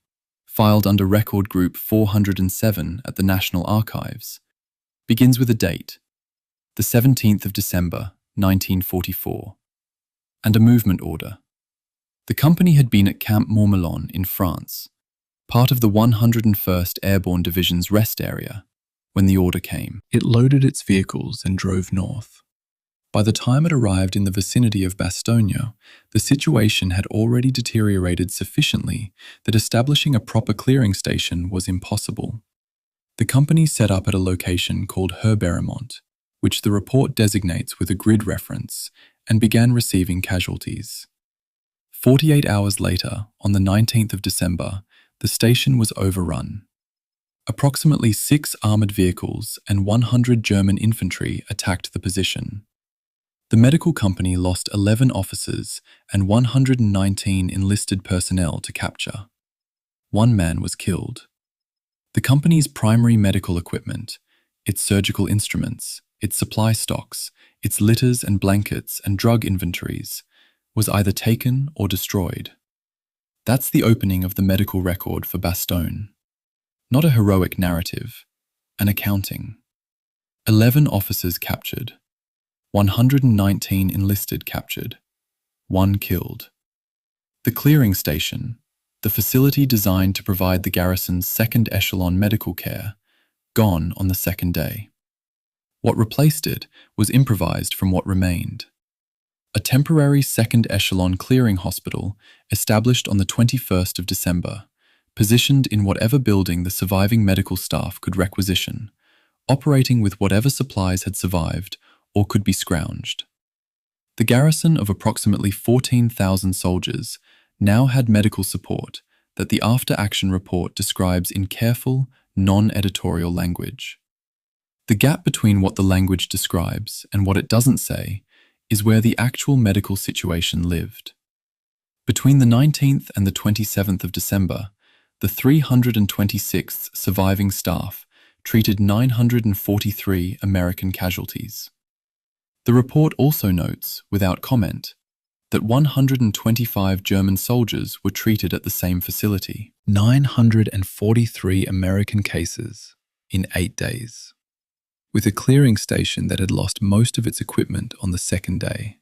filed under Record Group 407 at the National Archives, begins with a date, the 17th of December, 1944, and a movement order. The company had been at Camp Mourmelon in France, part of the 101st Airborne Division's rest area, when the order came. It loaded its vehicles and drove north. By the time it arrived in the vicinity of Bastogne, the situation had already deteriorated sufficiently that establishing a proper clearing station was impossible. The company set up at a location called Herberemont, which the report designates with a grid reference, and began receiving casualties. 48 hours later, on the 19th of December, the station was overrun. Approximately 6 armoured vehicles and 100 German infantry attacked the position. The medical company lost 11 officers and 119 enlisted personnel to capture. 1 man was killed. The company's primary medical equipment, its surgical instruments, its supply stocks, its litters and blankets and drug inventories, was either taken or destroyed. That's the opening of the medical record for Bastogne. Not a heroic narrative, an accounting. 11 officers captured, 119 enlisted captured, 1 killed. The clearing station, the facility designed to provide the garrison's second echelon medical care, gone on the 2nd day. What replaced it was improvised from what remained. A temporary second echelon clearing hospital established on the 21st of December, positioned in whatever building the surviving medical staff could requisition, operating with whatever supplies had survived or could be scrounged. The garrison of approximately 14,000 soldiers now had medical support that the after-action report describes in careful, non-editorial language. The gap between what the language describes and what it doesn't say is where the actual medical situation lived. Between the 19th and the 27th of December, the 326th surviving staff treated 943 American casualties. The report also notes, without comment, that 125 German soldiers were treated at the same facility. 943 American cases in 8 days, with a clearing station that had lost most of its equipment on the 2nd day.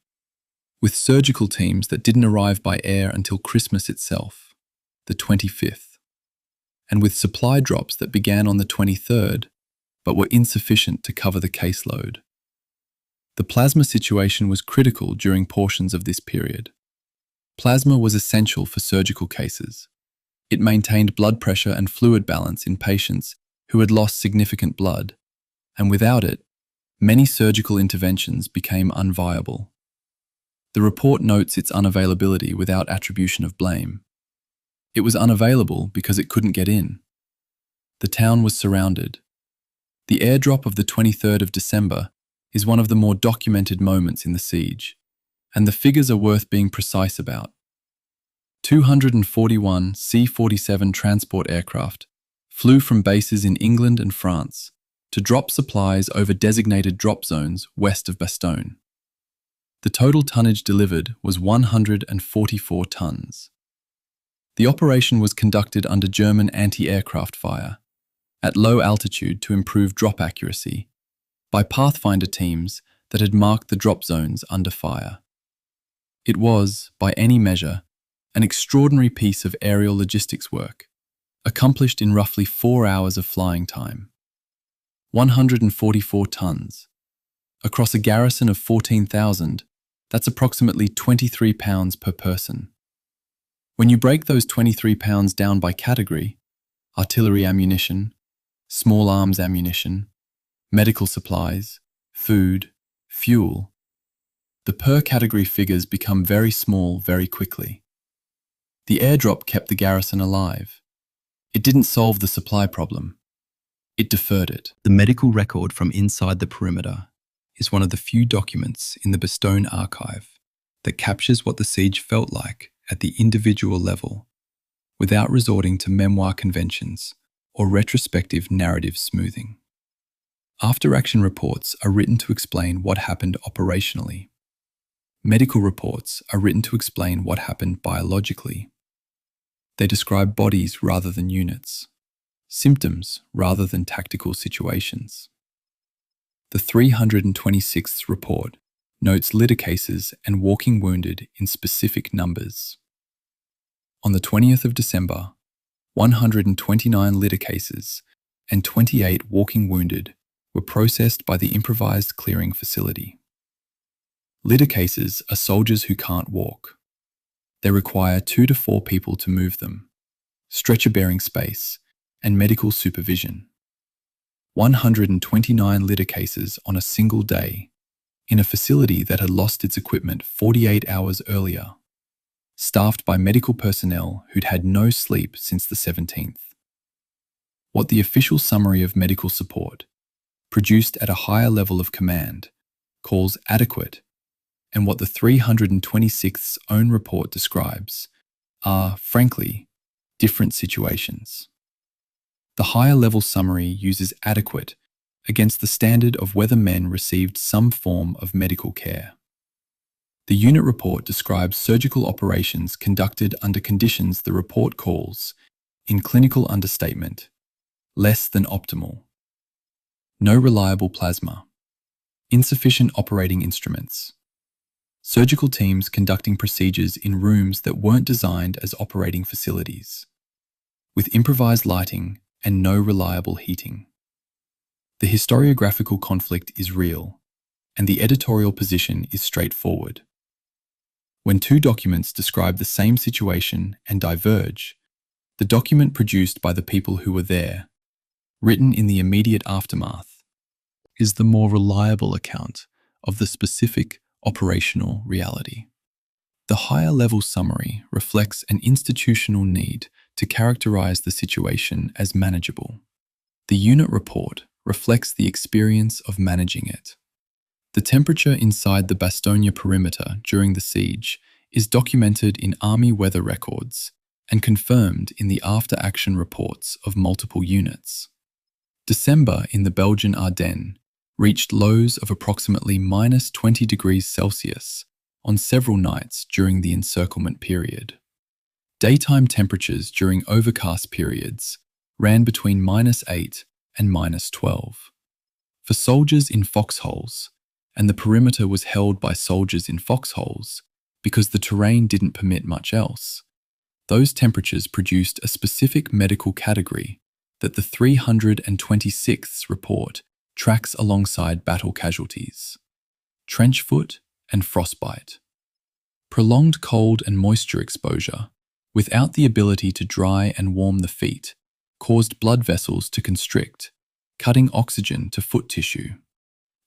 with surgical teams that didn't arrive by air until Christmas itself, the 25th, and with supply drops that began on the 23rd, but were insufficient to cover the caseload. The plasma situation was critical during portions of this period. Plasma was essential for surgical cases. It maintained blood pressure and fluid balance in patients who had lost significant blood, and without it, many surgical interventions became unviable. The report notes its unavailability without attribution of blame. It was unavailable because it couldn't get in. The town was surrounded. The airdrop of the 23rd of December is one of the more documented moments in the siege, and the figures are worth being precise about. 241 C-47 transport aircraft flew from bases in England and France to drop supplies over designated drop zones west of Bastogne. The total tonnage delivered was 144 tons. The operation was conducted under German anti-aircraft fire, at low altitude to improve drop accuracy, by Pathfinder teams that had marked the drop zones under fire. It was, by any measure, an extraordinary piece of aerial logistics work, accomplished in roughly 4 hours of flying time. 144 tons. Across a garrison of 14,000, that's approximately 23 pounds per person. When you break those 23 pounds down by category, artillery ammunition, small arms ammunition, medical supplies, food, fuel, the per-category figures become very small very quickly. The airdrop kept the garrison alive. It didn't solve the supply problem. It deferred it. The medical record from inside the perimeter is one of the few documents in the Bastogne archive that captures what the siege felt like at the individual level, without resorting to memoir conventions or retrospective narrative smoothing. After-action reports are written to explain what happened operationally. Medical reports are written to explain what happened biologically. They describe bodies rather than units, symptoms rather than tactical situations. The 326th report notes litter cases and walking wounded in specific numbers. On the 20th of December, 129 litter cases and 28 walking wounded were processed by the improvised clearing facility. Litter cases are soldiers who can't walk. They require 2 to 4 people to move them, stretcher-bearing space, and medical supervision. 129 litter cases on a single day, in a facility that had lost its equipment 48 hours earlier, staffed by medical personnel who'd had no sleep since the 17th. What the official summary of medical support, produced at a higher level of command, calls adequate, and what the 326th's own report describes are, frankly, different situations. The higher level summary uses adequate against the standard of whether men received some form of medical care. The unit report describes surgical operations conducted under conditions the report calls, in clinical understatement, less than optimal. No reliable plasma. Insufficient operating instruments. Surgical teams conducting procedures in rooms that weren't designed as operating facilities, with improvised lighting and no reliable heating. The historiographical conflict is real, and the editorial position is straightforward. When 2 documents describe the same situation and diverge, the document produced by the people who were there, written in the immediate aftermath, is the more reliable account of the specific operational reality. The higher level summary reflects an institutional need to characterize the situation as manageable. The unit report reflects the experience of managing it. The temperature inside the Bastogne perimeter during the siege is documented in Army weather records and confirmed in the after-action reports of multiple units. December in the Belgian Ardennes reached lows of approximately -20 degrees Celsius on several nights during the encirclement period. Daytime temperatures during overcast periods ran between -8 and -12. For soldiers in foxholes, and the perimeter was held by soldiers in foxholes, because the terrain didn't permit much else. Those temperatures produced a specific medical category that the 326th report tracks alongside battle casualties: trench foot and frostbite. Prolonged cold and moisture exposure, without the ability to dry and warm the feet, caused blood vessels to constrict, cutting oxygen to foot tissue.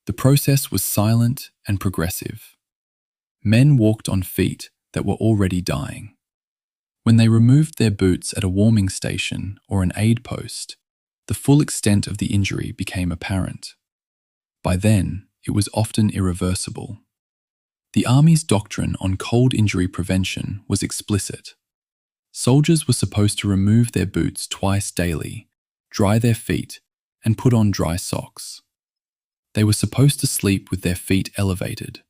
The process was silent and progressive. Men walked on feet that were already dying. When they removed their boots at a warming station or an aid post, the full extent of the injury became apparent. By then, it was often irreversible. The Army's doctrine on cold injury prevention was explicit. Soldiers were supposed to remove their boots twice daily, dry their feet, and put on dry socks. They were supposed to sleep with their feet elevated.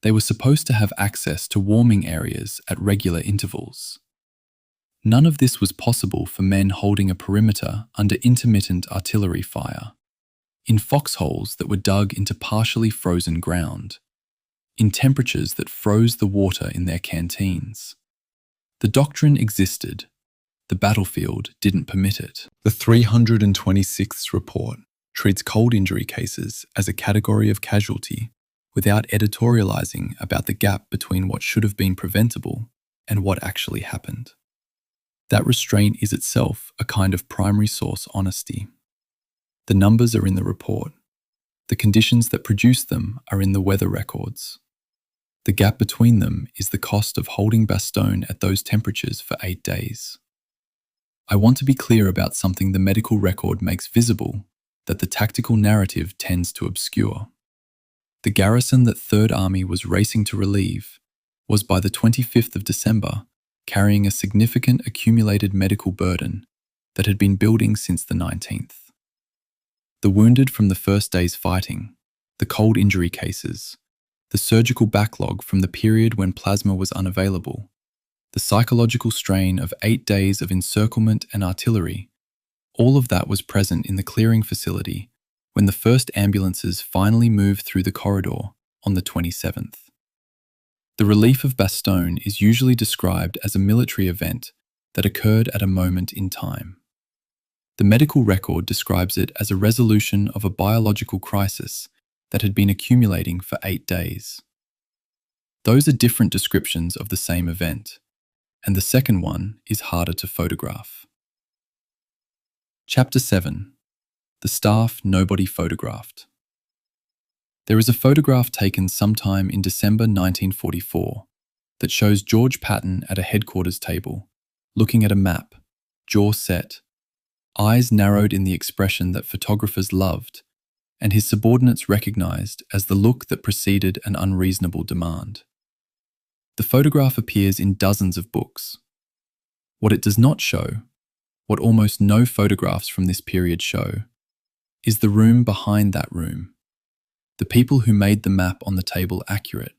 They were supposed to have access to warming areas at regular intervals. None of this was possible for men holding a perimeter under intermittent artillery fire, in foxholes that were dug into partially frozen ground, in temperatures that froze the water in their canteens. The doctrine existed. The battlefield didn't permit it. The 326th report treats cold injury cases as a category of casualty without editorializing about the gap between what should have been preventable and what actually happened. That restraint is itself a kind of primary source honesty. The numbers are in the report. The conditions that produce them are in the weather records. The gap between them is the cost of holding Bastogne at those temperatures for 8 days. I want to be clear about something the medical record makes visible that the tactical narrative tends to obscure. The garrison that Third Army was racing to relieve was by the 25th of December carrying a significant accumulated medical burden that had been building since the 19th. The wounded from the first day's fighting, the cold injury cases, the surgical backlog from the period when plasma was unavailable, the psychological strain of 8 days of encirclement and artillery, all of that was present in the clearing facility when the first ambulances finally moved through the corridor on the 27th. The relief of Bastogne is usually described as a military event that occurred at a moment in time. The medical record describes it as a resolution of a biological crisis that had been accumulating for 8 days. Those are different descriptions of the same event, and the second one is harder to photograph. Chapter 7. The Staff Nobody Photographed. There is a photograph taken sometime in December 1944 that shows George Patton at a headquarters table, looking at a map, jaw set, eyes narrowed in the expression that photographers loved, and his subordinates recognized as the look that preceded an unreasonable demand. The photograph appears in dozens of books. What it does not show, what almost no photographs from this period show, is the room behind that room, the people who made the map on the table accurate,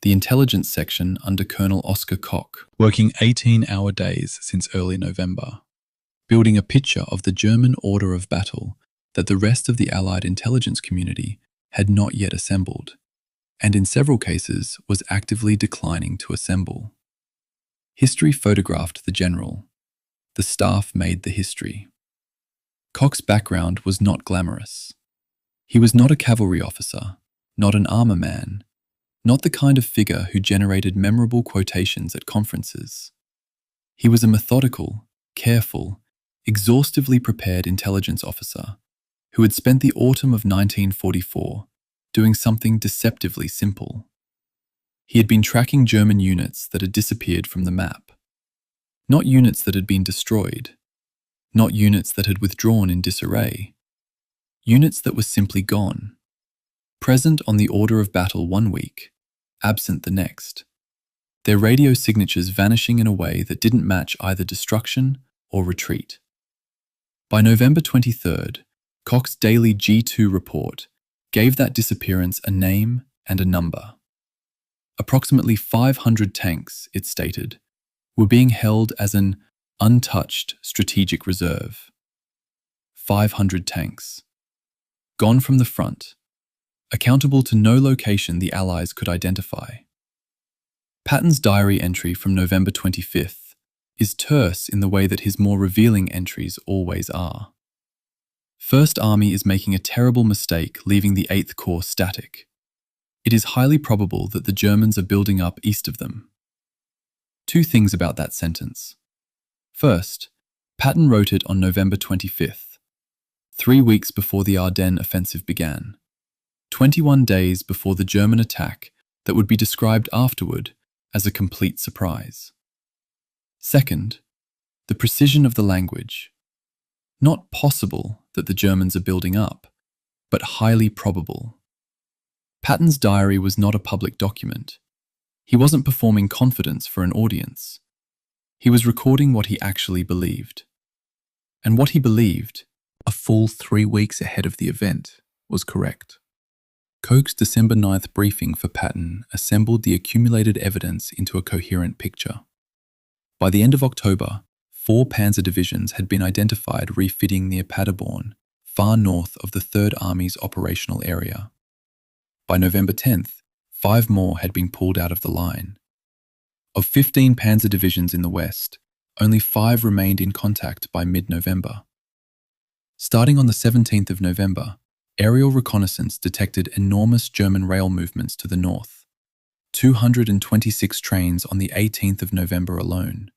the intelligence section under Colonel Oscar Koch, working 18-hour days since early November, building a picture of the German order of battle that the rest of the Allied intelligence community had not yet assembled, and in several cases was actively declining to assemble. History photographed the general. The staff made the history. Koch's background was not glamorous. He was not a cavalry officer, not an armor man, not the kind of figure who generated memorable quotations at conferences. He was a methodical, careful, exhaustively prepared intelligence officer who had spent the autumn of 1944 doing something deceptively simple. He had been tracking German units that had disappeared from the map. Not units that had been destroyed, not units that had withdrawn in disarray, units that were simply gone, present on the order of battle one week, absent the next, their radio signatures vanishing in a way that didn't match either destruction or retreat. By November 23rd, Koch's daily G2 report gave that disappearance a name and a number. Approximately 500 tanks, it stated, were being held as an untouched strategic reserve. 500 tanks. Gone from the front, accountable to no location the Allies could identify. Patton's diary entry from November 25th is terse in the way that his more revealing entries always are. First Army is making a terrible mistake leaving the 8th Corps static. It is highly probable that the Germans are building up east of them. Two things about that sentence. First, Patton wrote it on November 25th, 3 weeks before the Ardennes offensive began, 21 days before the German attack that would be described afterward as a complete surprise. Second, the precision of the language. Not possible that the Germans are building up, but highly probable. Patton's diary was not a public document. He wasn't performing confidence for an audience. He was recording what he actually believed. And what he believed, a full 3 weeks ahead of the event, was correct. Koch's December 9th briefing for Patton assembled the accumulated evidence into a coherent picture. By the end of October, 4 panzer divisions had been identified refitting near Paderborn, far north of the Third Army's operational area. By November 10th, 5 more had been pulled out of the line. Of 15 panzer divisions in the west, only 5 remained in contact by mid-November. Starting on the 17th of November, aerial reconnaissance detected enormous German rail movements to the north. 226 trains on the 18th of November alone.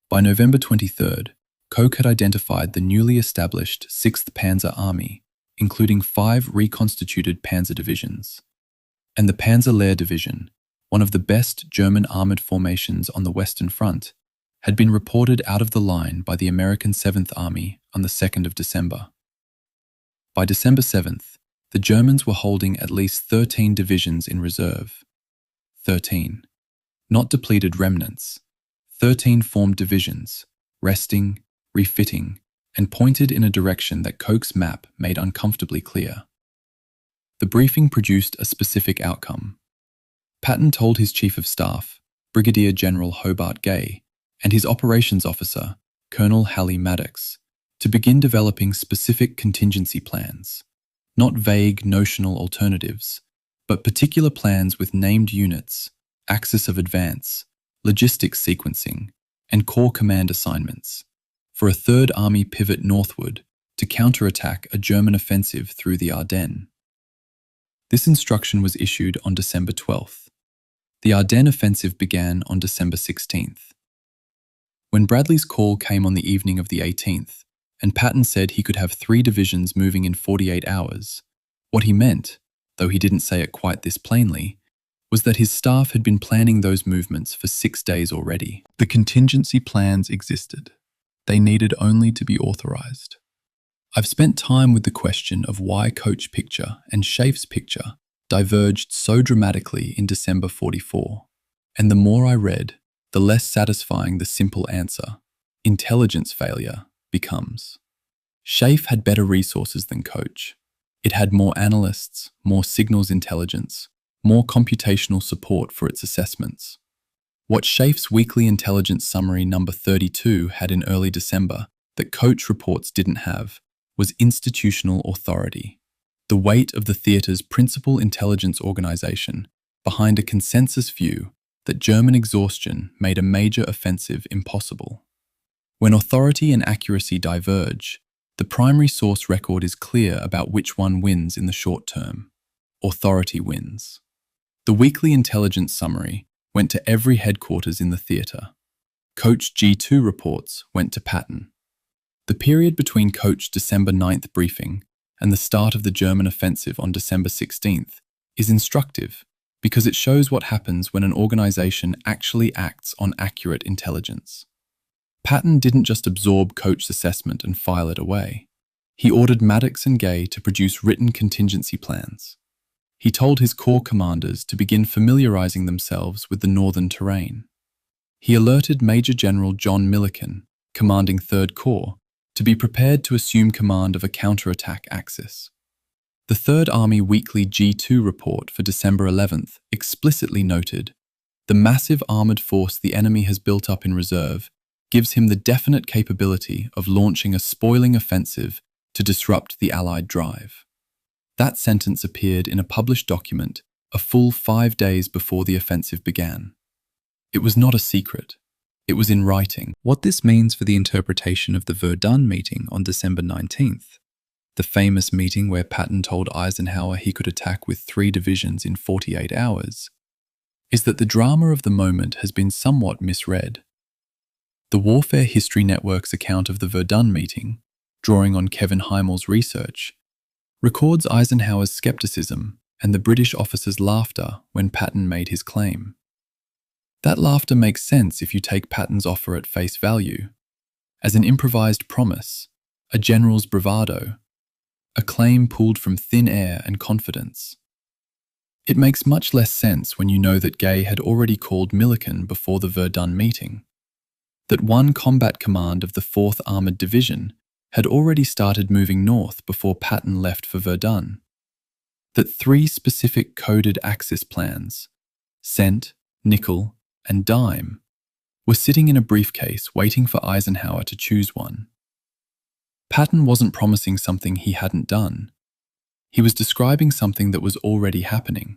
By November 23rd, Koch had identified the newly established 6th Panzer Army, including 5 reconstituted panzer divisions. And the Panzer-Lehr Division, one of the best German armoured formations on the Western Front, had been reported out of the line by the American 7th Army on the 2nd of December. By December 7th, the Germans were holding at least 13 divisions in reserve. 13. Not depleted remnants. 13 formed divisions, resting, refitting, and pointed in a direction that Koch's map made uncomfortably clear. The briefing produced a specific outcome. Patton told his Chief of Staff, Brigadier General Hobart Gay, and his operations officer, Colonel Halley Maddox, to begin developing specific contingency plans, not vague notional alternatives, but particular plans with named units, axis of advance, logistics sequencing, and corps command assignments, for a Third Army pivot northward to counterattack a German offensive through the Ardennes. This instruction was issued on December 12th. The Ardennes offensive began on December 16th. When Bradley's call came on the evening of the 18th, and Patton said he could have 3 divisions moving in 48 hours, what he meant, though he didn't say it quite this plainly, was that his staff had been planning those movements for 6 days already. The contingency plans existed. They needed only to be authorized. I've spent time with the question of why Koch's picture and Schaeff's picture diverged so dramatically in December 44, and the more I read, the less satisfying the simple answer, intelligence failure, becomes. Scharf had better resources than Koch. It had more analysts, more signals intelligence, more computational support for its assessments. What Schaeff's weekly intelligence summary number 32 had in early December that Koch reports didn't have was institutional authority, the weight of the theatre's principal intelligence organization behind a consensus view that German exhaustion made a major offensive impossible. When authority and accuracy diverge, the primary source record is clear about which one wins in the short term. Authority wins. The weekly intelligence summary went to every headquarters in the theatre. Koch G2 reports went to Patton. The period between Koch's December 9th briefing and the start of the German offensive on December 16th is instructive because it shows what happens when an organization actually acts on accurate intelligence. Patton didn't just absorb Koch's assessment and file it away. He ordered Maddox and Gay to produce written contingency plans. He told his corps commanders to begin familiarizing themselves with the northern terrain. He alerted Major General John Milliken, commanding 3rd Corps, to be prepared to assume command of a counterattack axis. The Third Army Weekly G2 report for December 11th explicitly noted, "The massive armoured force the enemy has built up in reserve gives him the definite capability of launching a spoiling offensive to disrupt the Allied drive." That sentence appeared in a published document a full 5 days before the offensive began. It was not a secret. It was in writing. What this means for the interpretation of the Verdun meeting on December 19th, the famous meeting where Patton told Eisenhower he could attack with 3 divisions in 48 hours, is that the drama of the moment has been somewhat misread. The Warfare History Network's account of the Verdun meeting, drawing on Kevin Heimel's research, records Eisenhower's skepticism and the British officer's laughter when Patton made his claim. That laughter makes sense if you take Patton's offer at face value, as an improvised promise, a general's bravado, a claim pulled from thin air and confidence. It makes much less sense when you know that Gay had already called Milliken before the Verdun meeting, that one combat command of the 4th Armoured Division had already started moving north before Patton left for Verdun, that 3 specific coded Axis plans, cent, nickel, and dime, were sitting in a briefcase waiting for Eisenhower to choose one. Patton wasn't promising something he hadn't done. He was describing something that was already happening.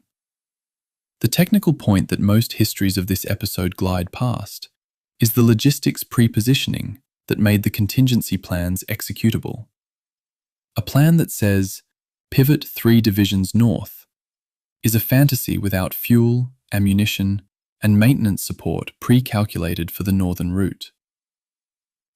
The technical point that most histories of this episode glide past is the logistics pre-positioning that made the contingency plans executable. A plan that says, pivot 3 divisions north, is a fantasy without fuel, ammunition, and maintenance support pre-calculated for the northern route.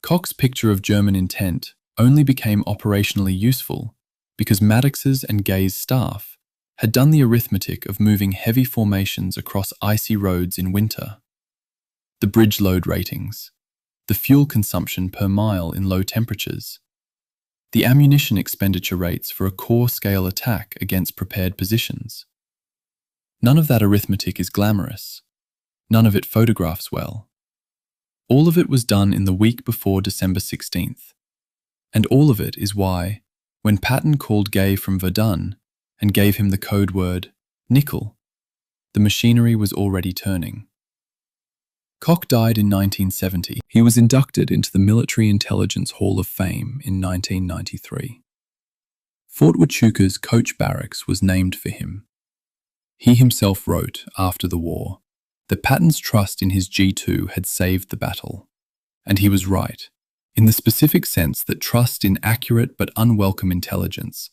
Koch's picture of German intent only became operationally useful because Maddox's and Gay's staff had done the arithmetic of moving heavy formations across icy roads in winter. The bridge load ratings, the fuel consumption per mile in low temperatures, the ammunition expenditure rates for a corps-scale attack against prepared positions. None of that arithmetic is glamorous. None of it photographs well. All of it was done in the week before December 16th. And all of it is why, when Patton called Gay from Verdun and gave him the code word, nickel, the machinery was already turning. Koch died in 1970. He was inducted into the Military Intelligence Hall of Fame in 1993. Fort Huachuca's Coach Barracks was named for him. He himself wrote, after the war, that Patton's trust in his G2 had saved the battle. And he was right, in the specific sense that trust in accurate but unwelcome intelligence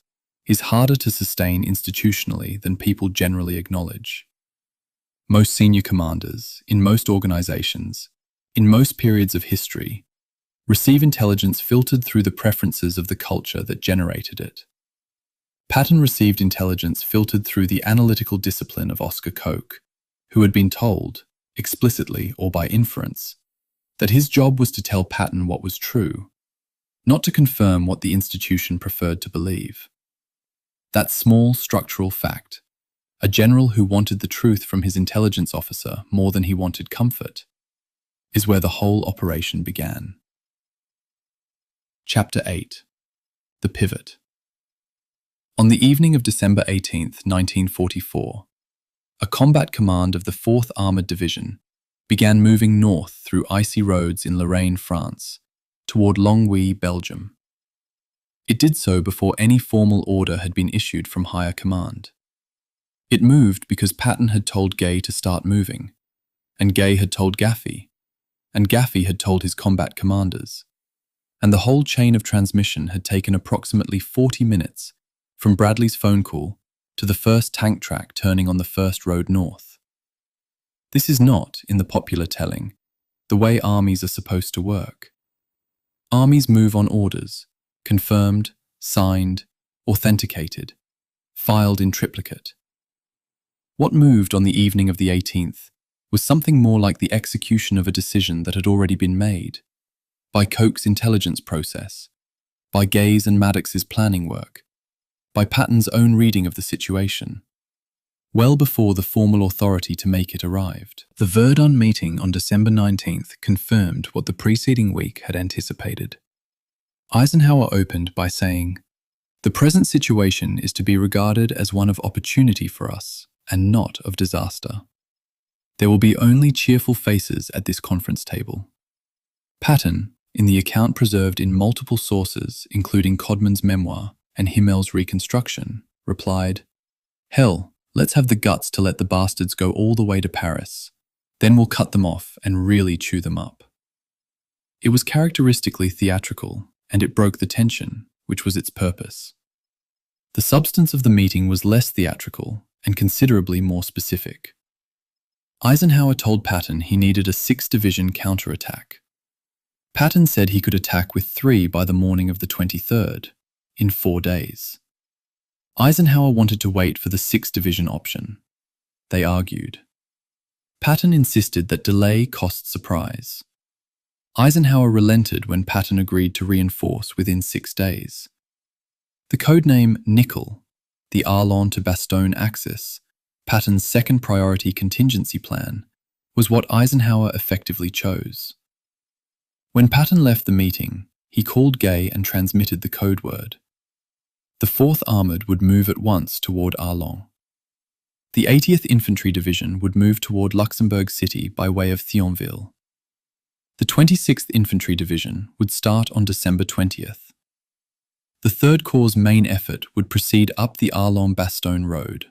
is harder to sustain institutionally than people generally acknowledge. Most senior commanders, in most organizations, in most periods of history, receive intelligence filtered through the preferences of the culture that generated it. Patton received intelligence filtered through the analytical discipline of Oscar Koch, who had been told, explicitly or by inference, that his job was to tell Patton what was true, not to confirm what the institution preferred to believe. That small structural fact, a general who wanted the truth from his intelligence officer more than he wanted comfort, is where the whole operation began. Chapter 8. The Pivot. On the evening of December 18th, 1944, a combat command of the 4th Armoured Division began moving north through icy roads in Lorraine, France, toward Longwy, Belgium. It did so before any formal order had been issued from higher command. It moved because Patton had told Gay to start moving, and Gay had told Gaffey, and Gaffey had told his combat commanders, and the whole chain of transmission had taken approximately 40 minutes from Bradley's phone call to the first tank track turning on the first road north. This is not, in the popular telling, the way armies are supposed to work. Armies move on orders, confirmed, signed, authenticated, filed in triplicate. What moved on the evening of the 18th was something more like the execution of a decision that had already been made, by Koch's intelligence process, by Gay's and Maddox's planning work, by Patton's own reading of the situation, well before the formal authority to make it arrived. The Verdun meeting on December 19th confirmed what the preceding week had anticipated. Eisenhower opened by saying, "The present situation is to be regarded as one of opportunity for us, and not of disaster. There will be only cheerful faces at this conference table." Patton, in the account preserved in multiple sources, including Codman's memoir and Himmel's reconstruction, replied, "Hell, let's have the guts to let the bastards go all the way to Paris. Then we'll cut them off and really chew them up. It was characteristically theatrical, and it broke the tension, which was its purpose. The substance of the meeting was less theatrical and considerably more specific. Eisenhower told Patton he needed a 6-division counterattack. Patton said he could attack with 3 by the morning of the 23rd, in 4 days. Eisenhower wanted to wait for the 6-division option. They argued. Patton insisted that delay cost surprise. Eisenhower relented when Patton agreed to reinforce within 6 days. The codename Nickel, the Ardennes to Bastogne axis, Patton's second priority contingency plan, was what Eisenhower effectively chose. When Patton left the meeting, he called Gay and transmitted the code word. The 4th Armoured would move at once toward Ardennes. The 80th Infantry Division would move toward Luxembourg City by way of Thionville. The 26th Infantry Division would start on December 20th. The 3rd Corps' main effort would proceed up the Ardennes-Bastogne road.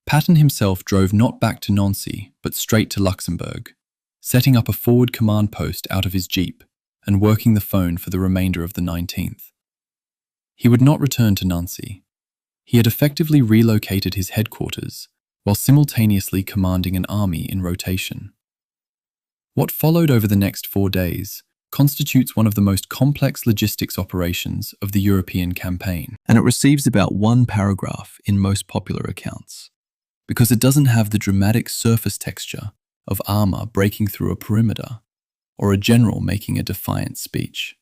Patton himself drove not back to Nancy, but straight to Luxembourg, setting up a forward command post out of his jeep and working the phone for the remainder of the 19th. He would not return to Nancy. He had effectively relocated his headquarters while simultaneously commanding an army in rotation. What followed over the next 4 days constitutes one of the most complex logistics operations of the European campaign, and it receives about 1 paragraph in most popular accounts, because it doesn't have the dramatic surface texture of armor breaking through a perimeter or a general making a defiant speech.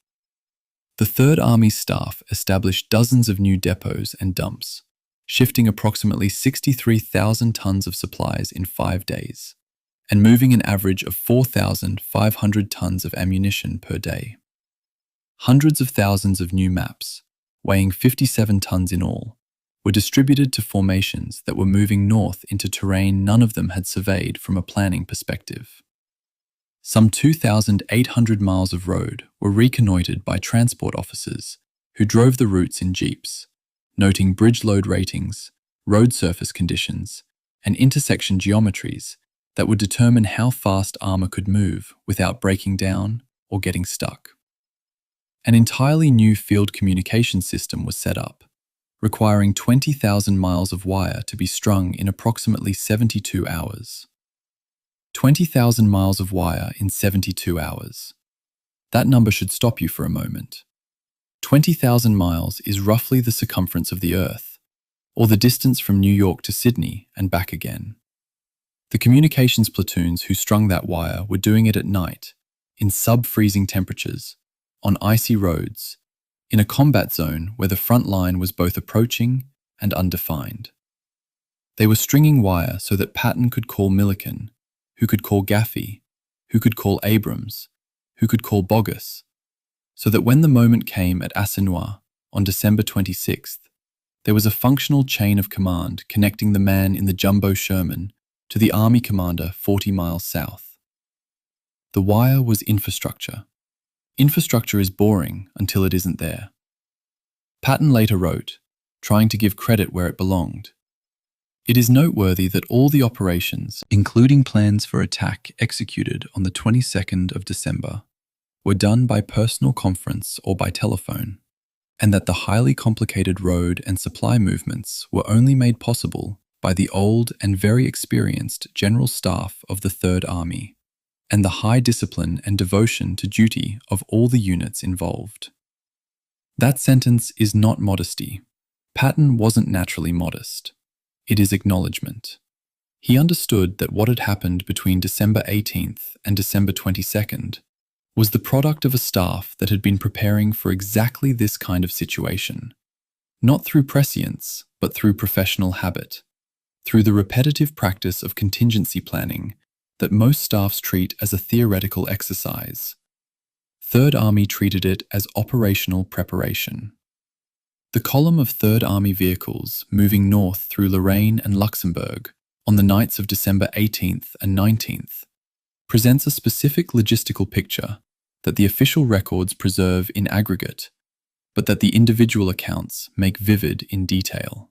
The Third Army's staff established dozens of new depots and dumps, shifting approximately 63,000 tons of supplies in 5 days, and moving an average of 4,500 tons of ammunition per day. Hundreds of thousands of new maps, weighing 57 tons in all, were distributed to formations that were moving north into terrain none of them had surveyed from a planning perspective. Some 2,800 miles of road were reconnoitred by transport officers who drove the routes in jeeps, noting bridge load ratings, road surface conditions, and intersection geometries that would determine how fast armor could move without breaking down or getting stuck. An entirely new field communication system was set up, requiring 20,000 miles of wire to be strung in approximately 72 hours. 20,000 miles of wire in 72 hours. That number should stop you for a moment. 20,000 miles is roughly the circumference of the Earth, or the distance from New York to Sydney and back again. The communications platoons who strung that wire were doing it at night, in sub-freezing temperatures, on icy roads, in a combat zone where the front line was both approaching and undefined. They were stringing wire so that Patton could call Milliken, who could call Gaffey, who could call Abrams, who could call Bogus, so that when the moment came at Assenois on December 26th, there was a functional chain of command connecting the man in the jumbo Sherman to the army commander 40 miles south. The wire was infrastructure. Infrastructure is boring until it isn't there. Patton later wrote, trying to give credit where it belonged. It is noteworthy that all the operations, including plans for attack executed on the 22nd of December, were done by personal conference or by telephone, and that the highly complicated road and supply movements were only made possible by the old and very experienced general staff of the Third Army, and the high discipline and devotion to duty of all the units involved. That sentence is not modesty. Patton wasn't naturally modest. It is acknowledgement. He understood that what had happened between December 18th and December 22nd was the product of a staff that had been preparing for exactly this kind of situation, not through prescience, but through professional habit, through the repetitive practice of contingency planning that most staffs treat as a theoretical exercise. Third Army treated it as operational preparation. The column of Third Army vehicles moving north through Lorraine and Luxembourg on the nights of December 18th and 19th presents a specific logistical picture that the official records preserve in aggregate, but that the individual accounts make vivid in detail.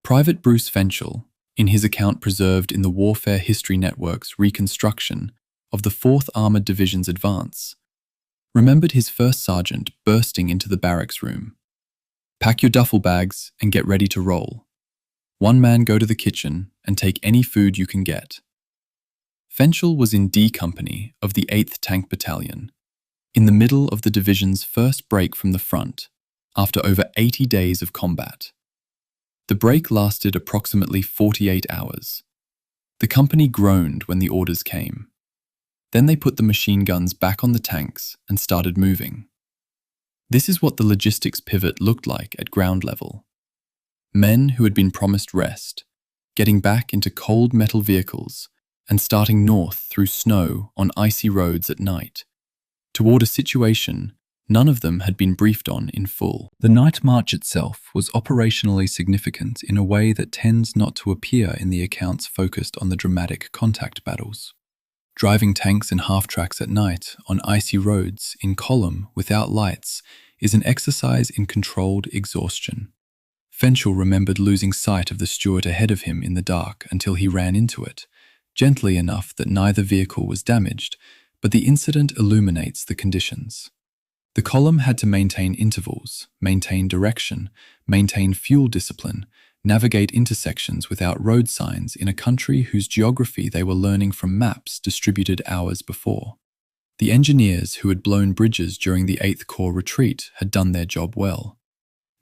Private Bruce Fenchel, in his account preserved in the Warfare History Network's reconstruction of the 4th Armoured Division's advance, remembered his first sergeant bursting into the barracks room. "Pack your duffel bags and get ready to roll. One man go to the kitchen and take any food you can get." Fenchel was in D Company of the 8th Tank Battalion, in the middle of the division's first break from the front, after over 80 days of combat. The break lasted approximately 48 hours. The company groaned when the orders came. Then they put the machine guns back on the tanks and started moving. This is what the logistics pivot looked like at ground level. Men who had been promised rest, getting back into cold metal vehicles and starting north through snow on icy roads at night, toward a situation none of them had been briefed on in full. The night march itself was operationally significant in a way that tends not to appear in the accounts focused on the dramatic contact battles. Driving tanks in half-tracks at night on icy roads in column without lights is an exercise in controlled exhaustion. Fenchel remembered losing sight of the Stuart ahead of him in the dark until he ran into it, gently enough that neither vehicle was damaged, but the incident illuminates the conditions. The column had to maintain intervals, maintain direction, maintain fuel discipline, navigate intersections without road signs in a country whose geography they were learning from maps distributed hours before. The engineers who had blown bridges during the 8th Corps retreat had done their job well.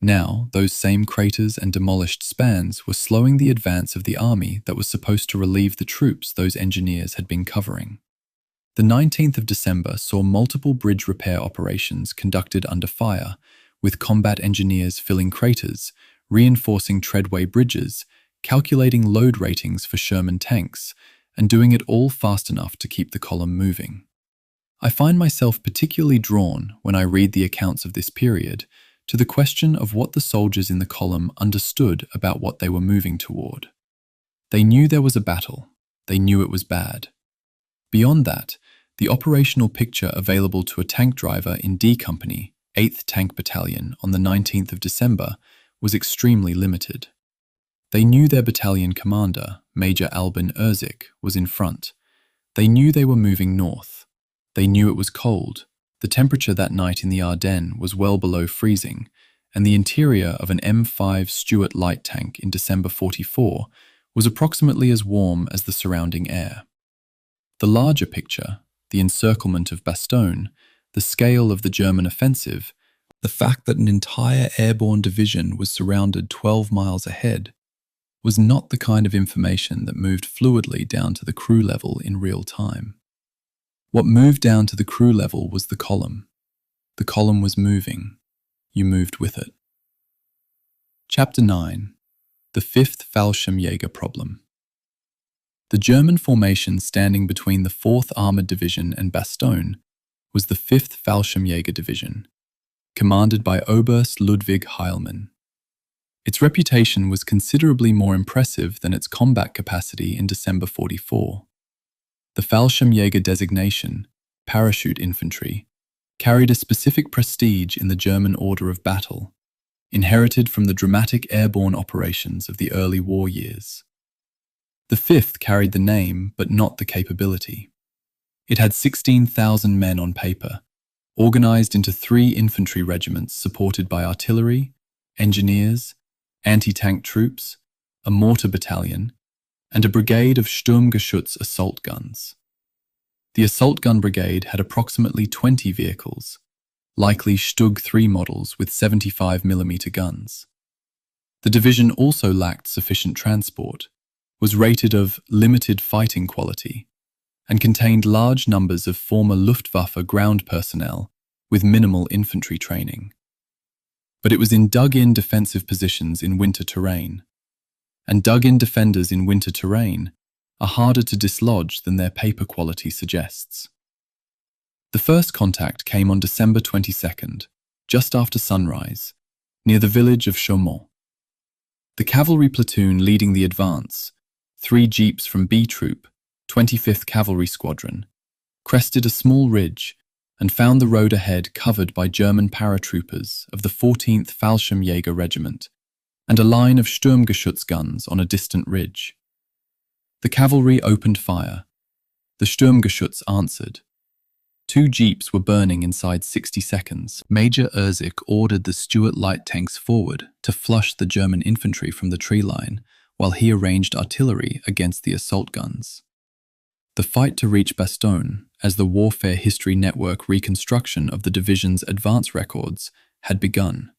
Now, those same craters and demolished spans were slowing the advance of the army that was supposed to relieve the troops those engineers had been covering. The 19th of December saw multiple bridge repair operations conducted under fire, with combat engineers filling craters, reinforcing treadway bridges, calculating load ratings for Sherman tanks, and doing it all fast enough to keep the column moving. I find myself particularly drawn, when I read the accounts of this period, to the question of what the soldiers in the column understood about what they were moving toward. They knew there was a battle. They knew it was bad. Beyond that, the operational picture available to a tank driver in D Company, 8th Tank Battalion on the 19th of December, was extremely limited. They knew their battalion commander, Major Albin Erzik, was in front. They knew they were moving north. They knew it was cold. The temperature that night in the Ardennes was well below freezing, and the interior of an M5 Stuart light tank in December 44 was approximately as warm as the surrounding air. The larger picture, the encirclement of Bastogne, the scale of the German offensive, the fact that an entire airborne division was surrounded 12 miles ahead, was not the kind of information that moved fluidly down to the crew level in real time. What moved down to the crew level was the column. The column was moving. You moved with it. Chapter 9. The 5th Fallschirmjäger Problem. The German formation standing between the 4th Armoured Division and Bastogne was the 5th Fallschirmjäger Division, commanded by Oberst Ludwig Heilmann. Its reputation was considerably more impressive than its combat capacity in December 44. The Fallschirmjäger designation, parachute infantry, carried a specific prestige in the German order of battle, inherited from the dramatic airborne operations of the early war years. The 5th carried the name, but not the capability. It had 16,000 men on paper, organized into 3 infantry regiments supported by artillery, engineers, anti-tank troops, a mortar battalion, and a brigade of Sturmgeschütz assault guns. The assault gun brigade had approximately 20 vehicles, likely Stug 3 models with 75mm guns. The division also lacked sufficient transport, was rated of limited fighting quality, and contained large numbers of former Luftwaffe ground personnel with minimal infantry training. But it was in dug-in defensive positions in winter terrain, and dug-in defenders in winter terrain are harder to dislodge than their paper quality suggests. The first contact came on December 22nd, just after sunrise, near the village of Chaumont. The cavalry platoon leading the advance, 3 jeeps from B Troop, 25th Cavalry Squadron, crested a small ridge and found the road ahead covered by German paratroopers of the 14th Fallschirmjäger Regiment and a line of Sturmgeschütz guns on a distant ridge. The cavalry opened fire. The Sturmgeschütz answered. 2 jeeps were burning inside 60 seconds. Major Erzig ordered the Stuart light tanks forward to flush the German infantry from the tree line, while he arranged artillery against the assault guns. The fight to reach Bastogne, as the Warfare History Network reconstruction of the division's advance records, had begun,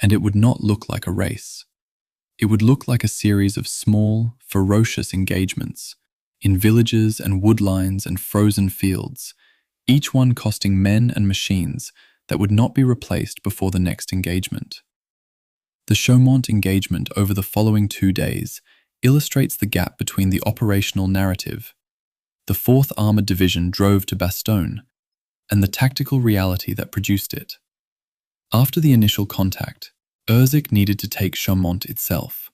and it would not look like a race. It would look like a series of small, ferocious engagements in villages and woodlines and frozen fields, each one costing men and machines that would not be replaced before the next engagement. The Chaumont engagement over the following 2 days illustrates the gap between the operational narrative the 4th Armoured Division drove to Bastogne and the tactical reality that produced it. After the initial contact, Erzig needed to take Chaumont itself,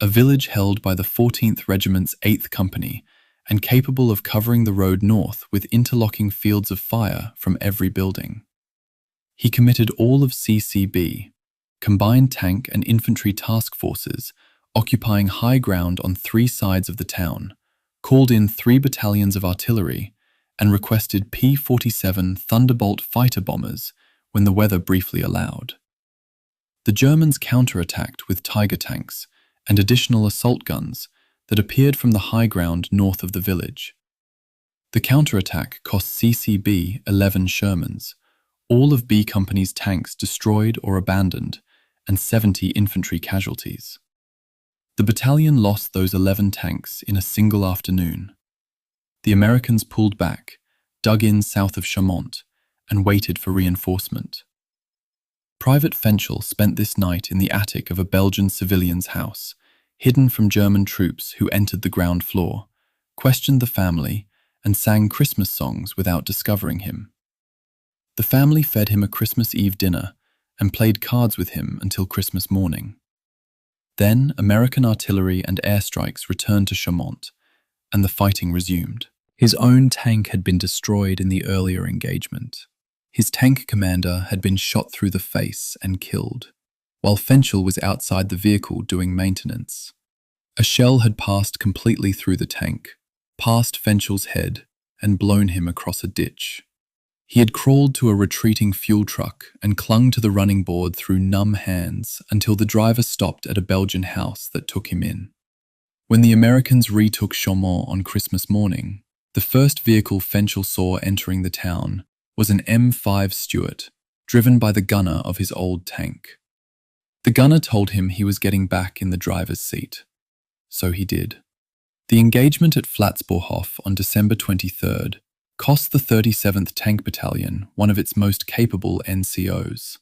a village held by the 14th Regiment's 8th Company and capable of covering the road north with interlocking fields of fire from every building. He committed all of CCB, combined tank and infantry task forces, occupying high ground on 3 sides of the town, called in 3 battalions of artillery, and requested P-47 Thunderbolt fighter bombers when the weather briefly allowed. The Germans counterattacked with Tiger tanks and additional assault guns that appeared from the high ground north of the village. The counterattack cost CCB 11 Shermans, all of B Company's tanks destroyed or abandoned, and 70 infantry casualties. The battalion lost those 11 tanks in a single afternoon. The Americans pulled back, dug in south of Chaumont, and waited for reinforcement. Private Fenchel spent this night in the attic of a Belgian civilian's house, hidden from German troops who entered the ground floor, questioned the family, and sang Christmas songs without discovering him. The family fed him a Christmas Eve dinner and played cards with him until Christmas morning. Then American artillery and airstrikes returned to Chaumont, and the fighting resumed. His own tank had been destroyed in the earlier engagement. His tank commander had been shot through the face and killed, while Fenchel was outside the vehicle doing maintenance. A shell had passed completely through the tank, past Fenchel's head, and blown him across a ditch. He had crawled to a retreating fuel truck and clung to the running board through numb hands until the driver stopped at a Belgian house that took him in. When the Americans retook Chaumont on Christmas morning, the first vehicle Fenchel saw entering the town was an M5 Stuart, driven by the gunner of his old tank. The gunner told him he was getting back in the driver's seat. So he did. The engagement at Flatzbohrhof on December 23rd cost the 37th Tank Battalion one of its most capable NCOs.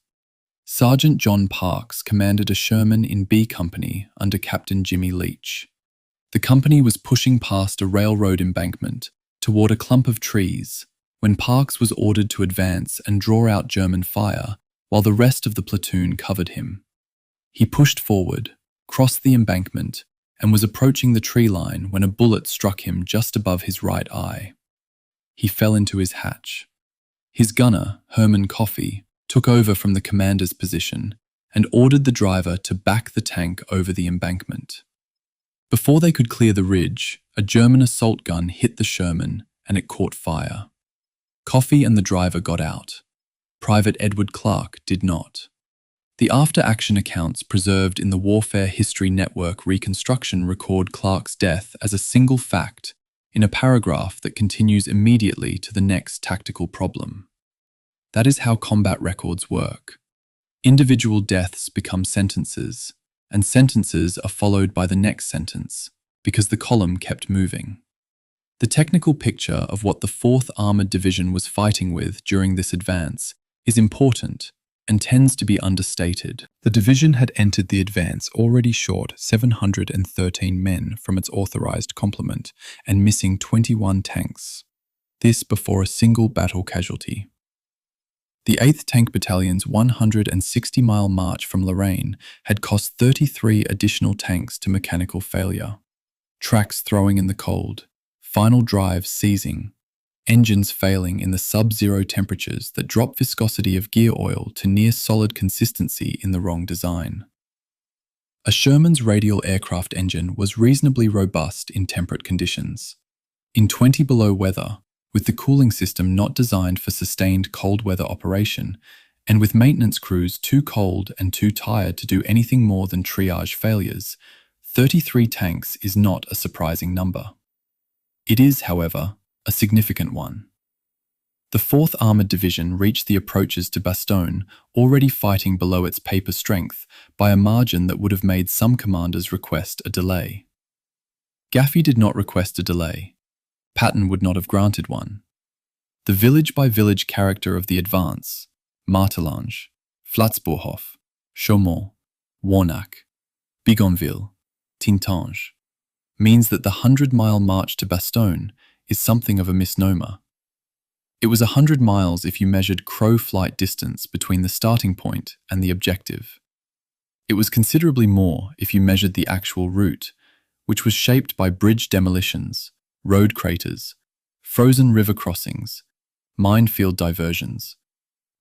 Sergeant John Parks commanded a Sherman in B Company under Captain Jimmy Leach. The company was pushing past a railroad embankment toward a clump of trees when Parks was ordered to advance and draw out German fire while the rest of the platoon covered him. He pushed forward, crossed the embankment, and was approaching the tree line when a bullet struck him just above his right eye. He fell into his hatch. His gunner, Herman Coffey, took over from the commander's position and ordered the driver to back the tank over the embankment. Before they could clear the ridge, a German assault gun hit the Sherman and it caught fire. Coffey and the driver got out. Private Edward Clark did not. The after-action accounts preserved in the Warfare History Network reconstruction record Clark's death as a single fact in a paragraph that continues immediately to the next tactical problem. That is how combat records work. Individual deaths become sentences, and sentences are followed by the next sentence, because the column kept moving. The technical picture of what the 4th Armoured Division was fighting with during this advance is important and tends to be understated. The division had entered the advance already short 713 men from its authorized complement and missing 21 tanks. This before a single battle casualty. The 8th Tank Battalion's 160-mile march from Lorraine had cost 33 additional tanks to mechanical failure. Tracks throwing in the cold, final drives seizing, engines failing in the sub-zero temperatures that drop viscosity of gear oil to near solid consistency in the wrong design. A Sherman's radial aircraft engine was reasonably robust in temperate conditions. In 20 below weather, with the cooling system not designed for sustained cold weather operation, and with maintenance crews too cold and too tired to do anything more than triage failures, 33 tanks is not a surprising number. It is, however, a significant one. The 4th Armoured Division reached the approaches to Bastogne already fighting below its paper strength by a margin that would have made some commanders request a delay. Gaffey did not request a delay. Patton would not have granted one. The village-by-village character of the advance, Martelange, Flatzbourhof, Chaumont, Warnac, Bigonville, Tintange, means that the 100-mile march to Bastogne is something of a misnomer. It was 100 miles if you measured crow flight distance between the starting point and the objective. It was considerably more if you measured the actual route, which was shaped by bridge demolitions, road craters, frozen river crossings, minefield diversions,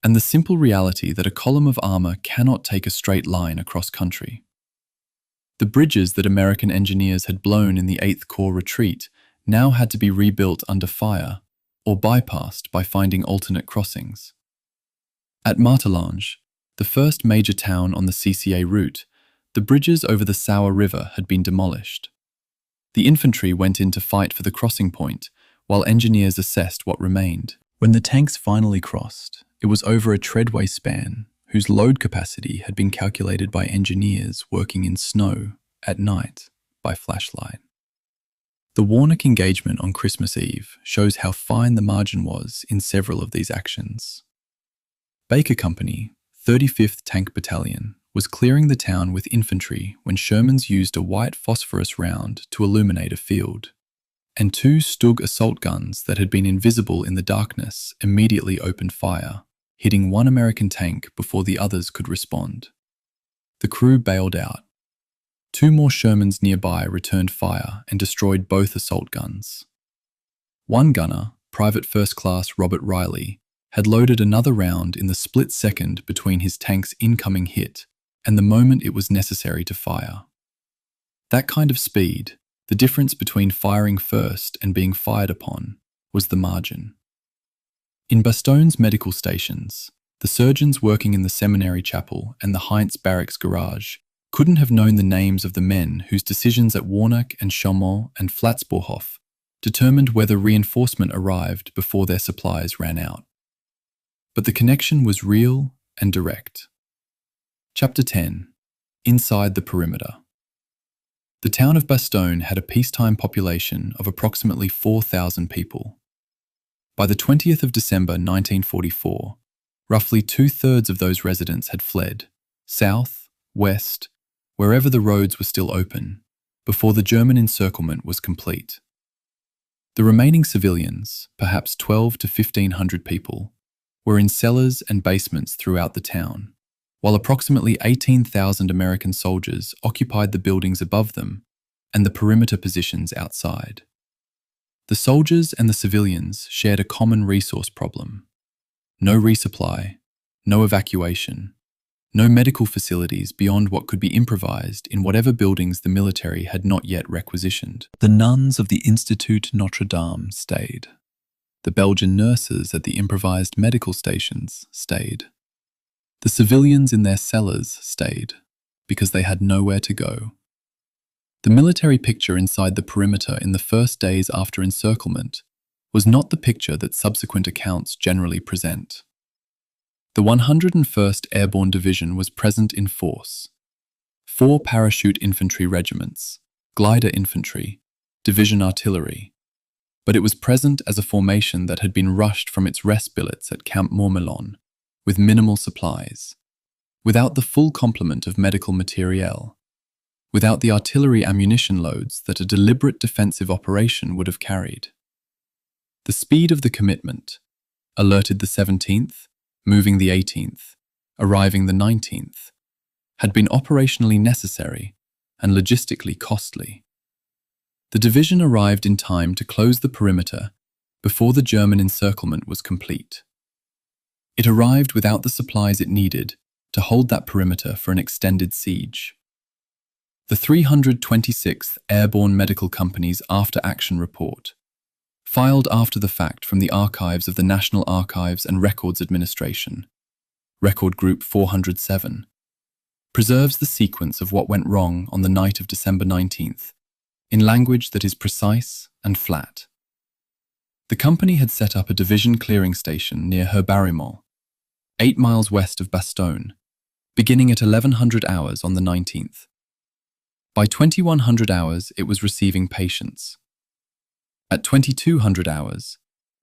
and the simple reality that a column of armor cannot take a straight line across country. The bridges that American engineers had blown in the 8th Corps retreat now had to be rebuilt under fire or bypassed by finding alternate crossings. At Martelange, the first major town on the CCA route, the bridges over the Sauer River had been demolished. The infantry went in to fight for the crossing point, while engineers assessed what remained. When the tanks finally crossed, it was over a treadway span whose load capacity had been calculated by engineers working in snow at night by flashlight. The Warnac engagement on Christmas Eve shows how fine the margin was in several of these actions. Baker Company, 35th Tank Battalion, was clearing the town with infantry when Shermans used a white phosphorus round to illuminate a field, and 2 Stug assault guns that had been invisible in the darkness immediately opened fire, hitting 1 American tank before the others could respond. The crew bailed out. 2 more Shermans nearby returned fire and destroyed both assault guns. 1 gunner, Private First Class Robert Riley, had loaded another round in the split second between his tank's incoming hit and the moment it was necessary to fire. That kind of speed, the difference between firing first and being fired upon, was the margin. In Bastogne's medical stations, the surgeons working in the seminary chapel and the Heinz barracks garage couldn't have known the names of the men whose decisions at Warnac and Chaumont and Flatzbourhof determined whether reinforcement arrived before their supplies ran out. But the connection was real and direct. Chapter 10. Inside the Perimeter. The town of Bastogne had a peacetime population of approximately 4,000 people. By the 20th of December 1944, roughly 2/3 of those residents had fled, south, west, wherever the roads were still open, before the German encirclement was complete. The remaining civilians, perhaps 12 to 1,500 people, were in cellars and basements throughout the town, while approximately 18,000 American soldiers occupied the buildings above them and the perimeter positions outside. The soldiers and the civilians shared a common resource problem. No resupply, no evacuation, no medical facilities beyond what could be improvised in whatever buildings the military had not yet requisitioned. The nuns of the Institut Notre Dame stayed. The Belgian nurses at the improvised medical stations stayed. The civilians in their cellars stayed, because they had nowhere to go. The military picture inside the perimeter in the first days after encirclement was not the picture that subsequent accounts generally present. The 101st Airborne Division was present in force. 4 parachute infantry regiments, glider infantry, division artillery, but it was present as a formation that had been rushed from its rest billets at Camp Mourmelon, with minimal supplies, without the full complement of medical materiel, without the artillery ammunition loads that a deliberate defensive operation would have carried. The speed of the commitment, alerted the 17th, moving the 18th, arriving the 19th, had been operationally necessary and logistically costly. The division arrived in time to close the perimeter before the German encirclement was complete. It arrived without the supplies it needed to hold that perimeter for an extended siege. The 326th Airborne Medical Company's after-action report, filed after the fact from the archives of the National Archives and Records Administration, Record Group 407, preserves the sequence of what went wrong on the night of December 19th, in language that is precise and flat. The company had set up a division clearing station near Herbarrimont, 8 miles west of Bastogne, beginning at 1100 hours on the 19th. By 2100 hours, it was receiving patients. At 2200 hours,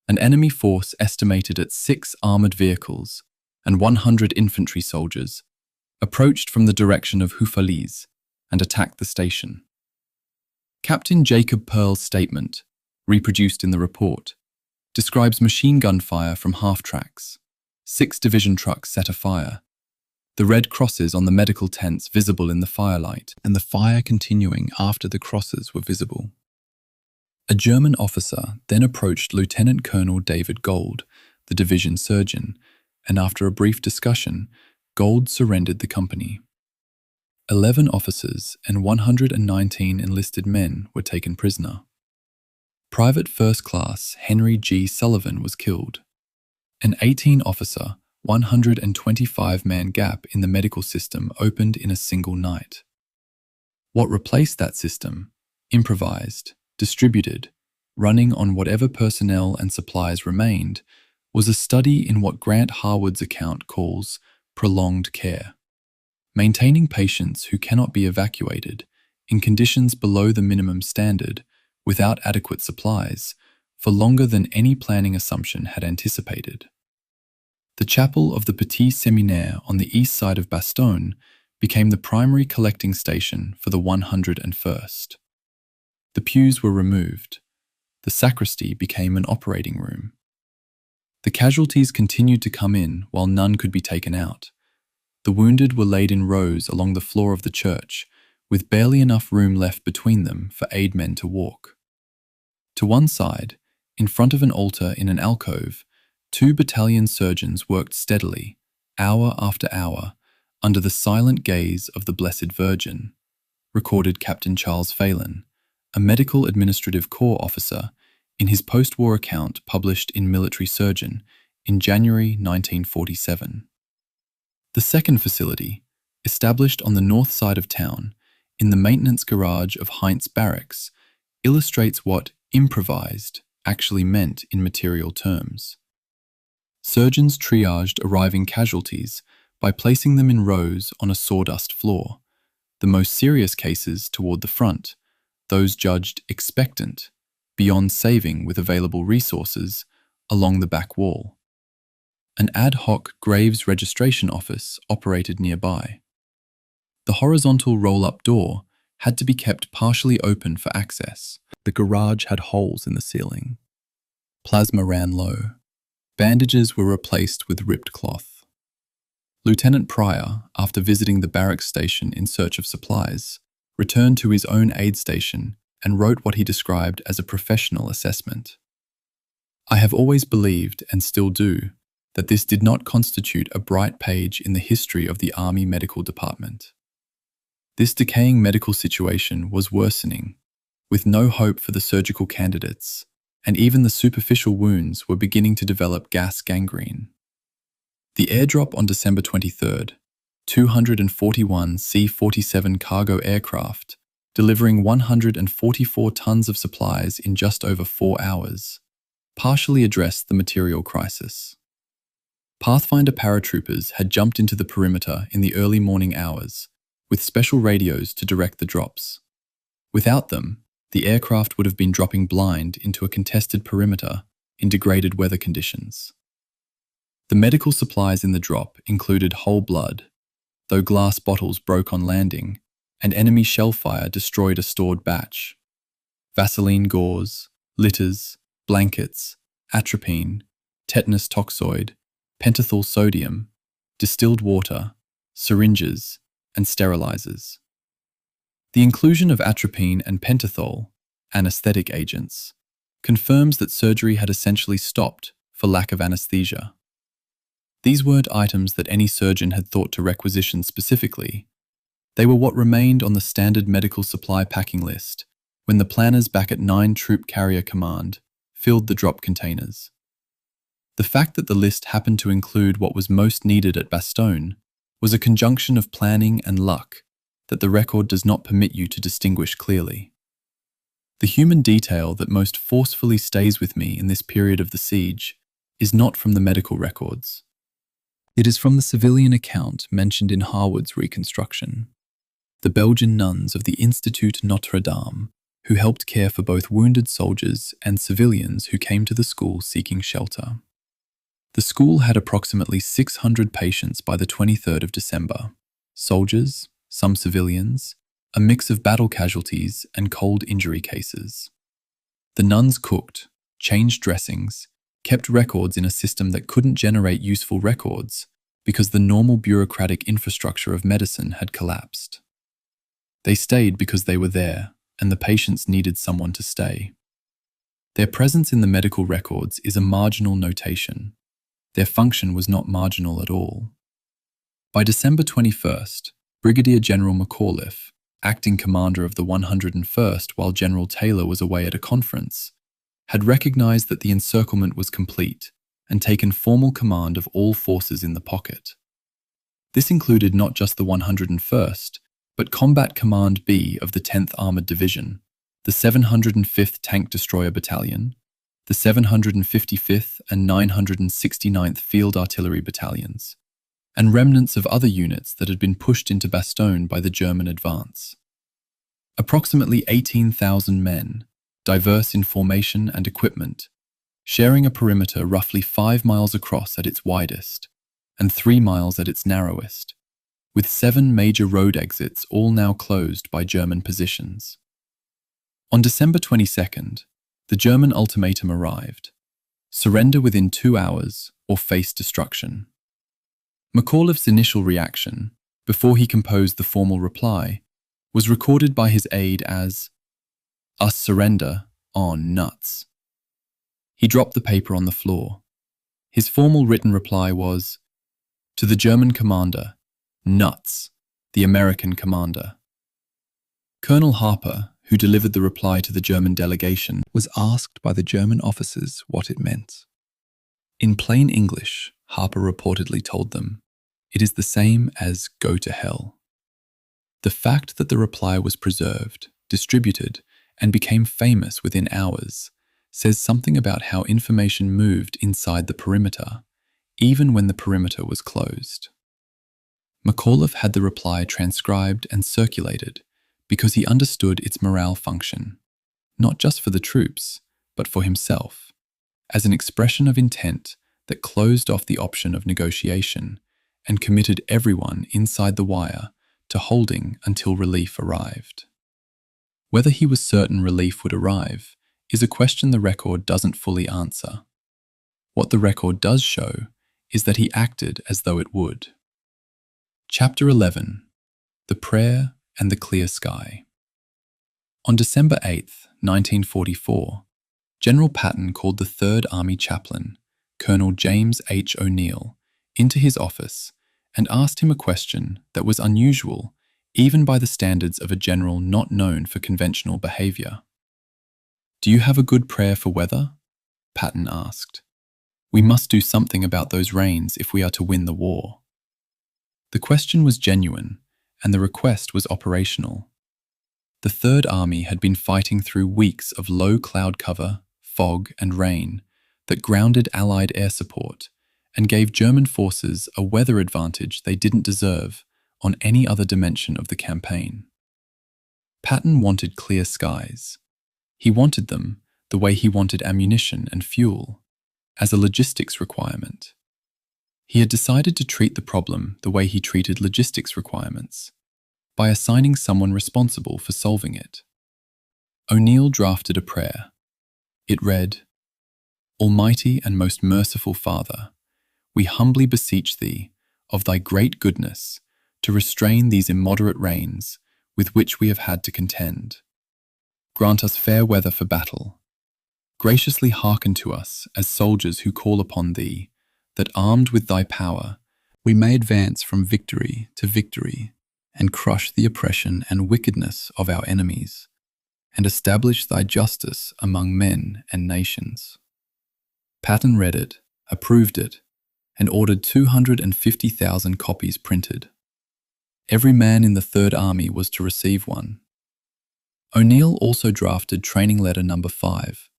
an enemy force estimated at 6 armoured vehicles and 100 infantry soldiers approached from the direction of Houffalize and attacked the station. Captain Jacob Pearl's statement, reproduced in the report, describes machine gun fire from half-tracks, 6 division trucks set afire, the red crosses on the medical tents visible in the firelight, and the fire continuing after the crosses were visible. A German officer then approached Lieutenant Colonel David Gold, the division surgeon, and after a brief discussion, Gold surrendered the company. 11 officers and 119 enlisted men were taken prisoner. Private First Class Henry G. Sullivan was killed. An 18-officer, 125-man gap in the medical system opened in a single night. What replaced that system, improvised, distributed, running on whatever personnel and supplies remained, was a study in what Grant Harwood's account calls prolonged care. Maintaining patients who cannot be evacuated in conditions below the minimum standard without adequate supplies for longer than any planning assumption had anticipated. The chapel of the Petit Séminaire on the east side of Bastogne became the primary collecting station for the 101st. The pews were removed. The sacristy became an operating room. The casualties continued to come in while none could be taken out. The wounded were laid in rows along the floor of the church, with barely enough room left between them for aid men to walk. To one side, in front of an altar in an alcove, 2 battalion surgeons worked steadily, hour after hour, under the silent gaze of the Blessed Virgin, recorded Captain Charles Phelan, a medical administrative corps officer, in his post-war account published in Military Surgeon in January 1947. The second facility, established on the north side of town, in the maintenance garage of Heinz Barracks, illustrates what improvised actually meant in material terms. Surgeons triaged arriving casualties by placing them in rows on a sawdust floor, the most serious cases toward the front, those judged expectant, beyond saving with available resources, along the back wall. An ad hoc graves registration office operated nearby. The horizontal roll-up door had to be kept partially open for access. The garage had holes in the ceiling. Plasma ran low. Bandages were replaced with ripped cloth. Lieutenant Pryor, after visiting the barracks station in search of supplies, returned to his own aid station and wrote what he described as a professional assessment. I have always believed, and still do, that this did not constitute a bright page in the history of the Army Medical Department. This decaying medical situation was worsening, with no hope for the surgical candidates, and even the superficial wounds were beginning to develop gas gangrene. The airdrop on December 23rd, 241 C-47 cargo aircraft, delivering 144 tons of supplies in just over 4 hours, partially addressed the material crisis. Pathfinder paratroopers had jumped into the perimeter in the early morning hours, with special radios to direct the drops. Without them, the aircraft would have been dropping blind into a contested perimeter in degraded weather conditions. The medical supplies in the drop included whole blood, though glass bottles broke on landing, and enemy shell fire destroyed a stored batch. Vaseline gauze, litters, blankets, atropine, tetanus toxoid, pentothal sodium, distilled water, syringes, and sterilizers. The inclusion of atropine and pentothal, anesthetic agents, confirms that surgery had essentially stopped for lack of anesthesia. These weren't items that any surgeon had thought to requisition specifically, They were what remained on the standard medical supply packing list when the planners back at 9 Troop Carrier Command filled the drop containers. The fact that the list happened to include what was most needed at Bastogne was a conjunction of planning and luck that the record does not permit you to distinguish clearly. The human detail that most forcefully stays with me in this period of the siege is not from the medical records. It is from the civilian account mentioned in Harwood's reconstruction. The Belgian nuns of the Institut Notre Dame, who helped care for both wounded soldiers and civilians who came to the school seeking shelter. The school had approximately 600 patients by the 23rd of December. Soldiers, some civilians, a mix of battle casualties and cold injury cases. The nuns cooked, changed dressings, kept records in a system that couldn't generate useful records because the normal bureaucratic infrastructure of medicine had collapsed. They stayed because they were there, and the patients needed someone to stay. Their presence in the medical records is a marginal notation. Their function was not marginal at all. By December 21st, Brigadier General McAuliffe, acting commander of the 101st while General Taylor was away at a conference, had recognized that the encirclement was complete and taken formal command of all forces in the pocket. This included not just the 101st, but Combat Command B of the 10th Armored Division, the 705th Tank Destroyer Battalion, the 755th and 969th Field Artillery Battalions, and remnants of other units that had been pushed into Bastogne by the German advance. Approximately 18,000 men, diverse in formation and equipment, sharing a perimeter roughly 5 miles across at its widest and 3 miles at its narrowest, with 7 major road exits all now closed by German positions. On December 22nd, the German ultimatum arrived: surrender within 2 hours or face destruction. McAuliffe's initial reaction, before he composed the formal reply, was recorded by his aide as, "Us surrender on nuts." He dropped the paper on the floor. His formal written reply was, "To the German commander, nuts, the American commander." Colonel Harper, who delivered the reply to the German delegation, was asked by the German officers what it meant. In plain English, Harper reportedly told them, "It is the same as go to hell." The fact that the reply was preserved, distributed, and became famous within hours says something about how information moved inside the perimeter, even when the perimeter was closed. McAuliffe had the reply transcribed and circulated because he understood its morale function, not just for the troops, but for himself, as an expression of intent that closed off the option of negotiation and committed everyone inside the wire to holding until relief arrived. Whether he was certain relief would arrive is a question the record doesn't fully answer. What the record does show is that he acted as though it would. Chapter 11: The Prayer and the Clear Sky. On December 8th, 1944, General Patton called the 3rd Army chaplain, Colonel James H. O'Neill, into his office and asked him a question that was unusual even by the standards of a general not known for conventional behavior. "Do you have a good prayer for weather?" Patton asked. "We must do something about those rains if we are to win the war." The question was genuine, and the request was operational. The Third Army had been fighting through weeks of low cloud cover, fog, and rain that grounded Allied air support and gave German forces a weather advantage they didn't deserve on any other dimension of the campaign. Patton wanted clear skies. He wanted them the way he wanted ammunition and fuel, as a logistics requirement. He had decided to treat the problem the way he treated logistics requirements, by assigning someone responsible for solving it. O'Neill drafted a prayer. It read, "Almighty and most merciful Father, we humbly beseech Thee, of Thy great goodness, to restrain these immoderate rains with which we have had to contend. Grant us fair weather for battle. Graciously hearken to us as soldiers who call upon Thee, that armed with Thy power, we may advance from victory to victory, and crush the oppression and wickedness of our enemies, and establish thy justice among men and nations. Patton read it, approved it, and ordered 250,000 copies printed. Every man in the Third Army was to receive one. O'Neill also drafted Training Letter No. 5,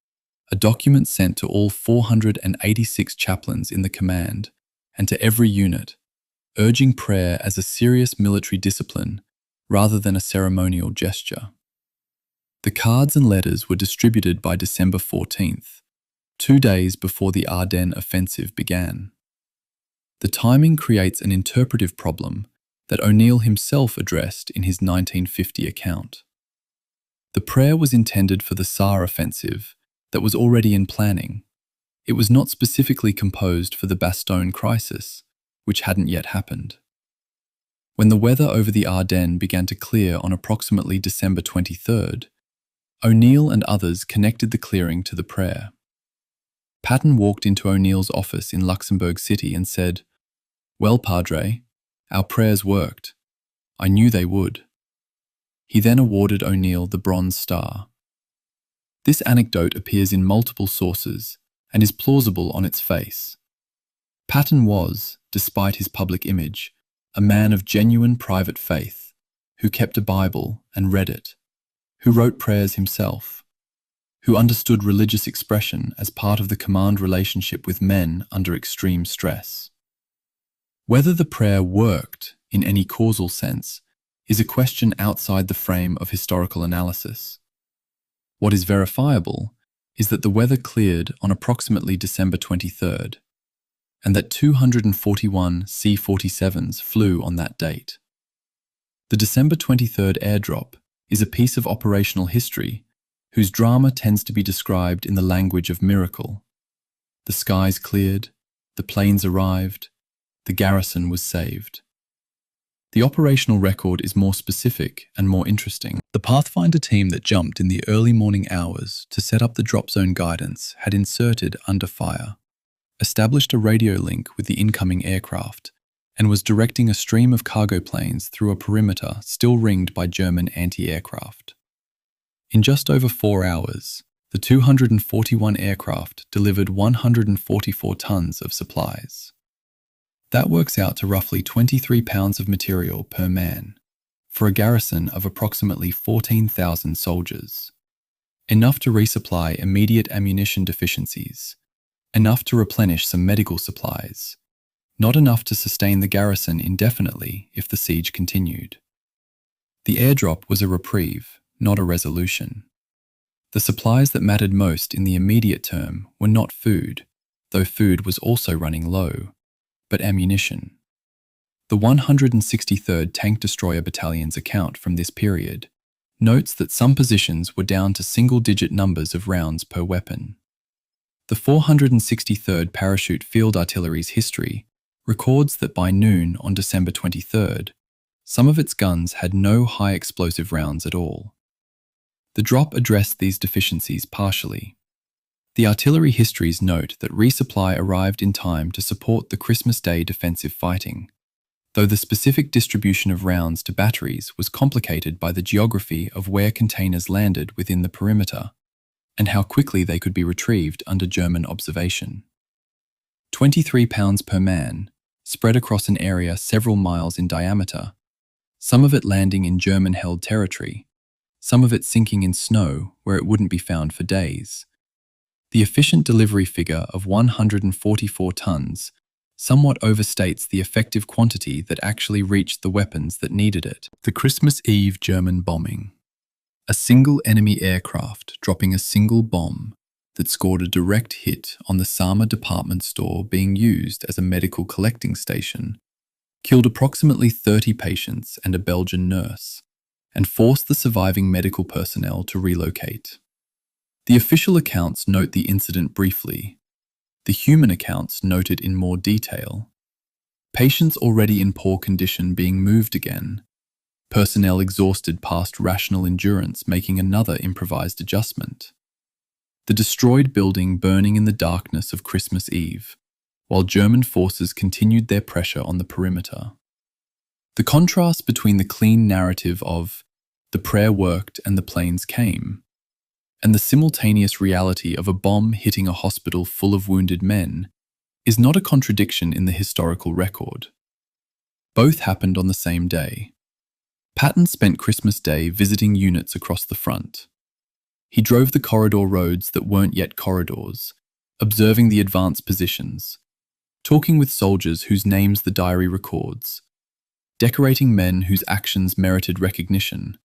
a document sent to all 486 chaplains in the command and to every unit, urging prayer as a serious military discipline rather than a ceremonial gesture. The cards and letters were distributed by December 14th, 2 days before the Ardennes offensive began. The timing creates an interpretive problem that O'Neill himself addressed in his 1950 account. The prayer was intended for the Saar offensive that was already in planning. It was not specifically composed for the Bastogne crisis, which hadn't yet happened. When the weather over the Ardennes began to clear on approximately December 23rd, O'Neill and others connected the clearing to the prayer. Patton walked into O'Neill's office in Luxembourg City and said, "Well, Padre, our prayers worked. I knew they would." He then awarded O'Neill the Bronze Star. This anecdote appears in multiple sources and is plausible on its face. Patton was, despite his public image, a man of genuine private faith, who kept a Bible and read it, who wrote prayers himself, who understood religious expression as part of the command relationship with men under extreme stress. Whether the prayer worked in any causal sense is a question outside the frame of historical analysis. What is verifiable is that the weather cleared on approximately December 23rd, and that 241 C-47s flew on that date. The December 23rd airdrop is a piece of operational history whose drama tends to be described in the language of miracle. The skies cleared, the planes arrived, the garrison was saved. The operational record is more specific and more interesting. The Pathfinder team that jumped in the early morning hours to set up the drop zone guidance had inserted under fire, established a radio link with the incoming aircraft, and was directing a stream of cargo planes through a perimeter still ringed by German anti-aircraft. In just over 4 hours, the 241 aircraft delivered 144 tons of supplies. That works out to roughly 23 pounds of material per man, for a garrison of approximately 14,000 soldiers. Enough to resupply immediate ammunition deficiencies, enough to replenish some medical supplies, not enough to sustain the garrison indefinitely if the siege continued. The airdrop was a reprieve, not a resolution. The supplies that mattered most in the immediate term were not food, though food was also running low, but ammunition. The 163rd Tank Destroyer Battalion's account from this period notes that some positions were down to single-digit numbers of rounds per weapon. The 463rd Parachute Field Artillery's history records that by noon on December 23rd, some of its guns had no high explosive rounds at all. The drop addressed these deficiencies partially. The artillery histories note that resupply arrived in time to support the Christmas Day defensive fighting, though the specific distribution of rounds to batteries was complicated by the geography of where containers landed within the perimeter and how quickly they could be retrieved under German observation. 23 pounds per man, spread across an area several miles in diameter, some of it landing in German-held territory, some of it sinking in snow where it wouldn't be found for days. The efficient delivery figure of 144 tons somewhat overstates the effective quantity that actually reached the weapons that needed it. The Christmas Eve German bombing. A single enemy aircraft dropping a single bomb that scored a direct hit on the Sama department store being used as a medical collecting station killed approximately 30 patients and a Belgian nurse, and forced the surviving medical personnel to relocate. The official accounts note the incident briefly. The human accounts note it in more detail. Patients already in poor condition being moved again. Personnel exhausted past rational endurance making another improvised adjustment. The destroyed building burning in the darkness of Christmas Eve, while German forces continued their pressure on the perimeter. The contrast between the clean narrative of "the prayer worked and the planes came" and the simultaneous reality of a bomb hitting a hospital full of wounded men is not a contradiction in the historical record. Both happened on the same day. Patton spent Christmas Day visiting units across the front. He drove the corridor roads that weren't yet corridors, observing the advanced positions, talking with soldiers whose names the diary records, decorating men whose actions merited recognition,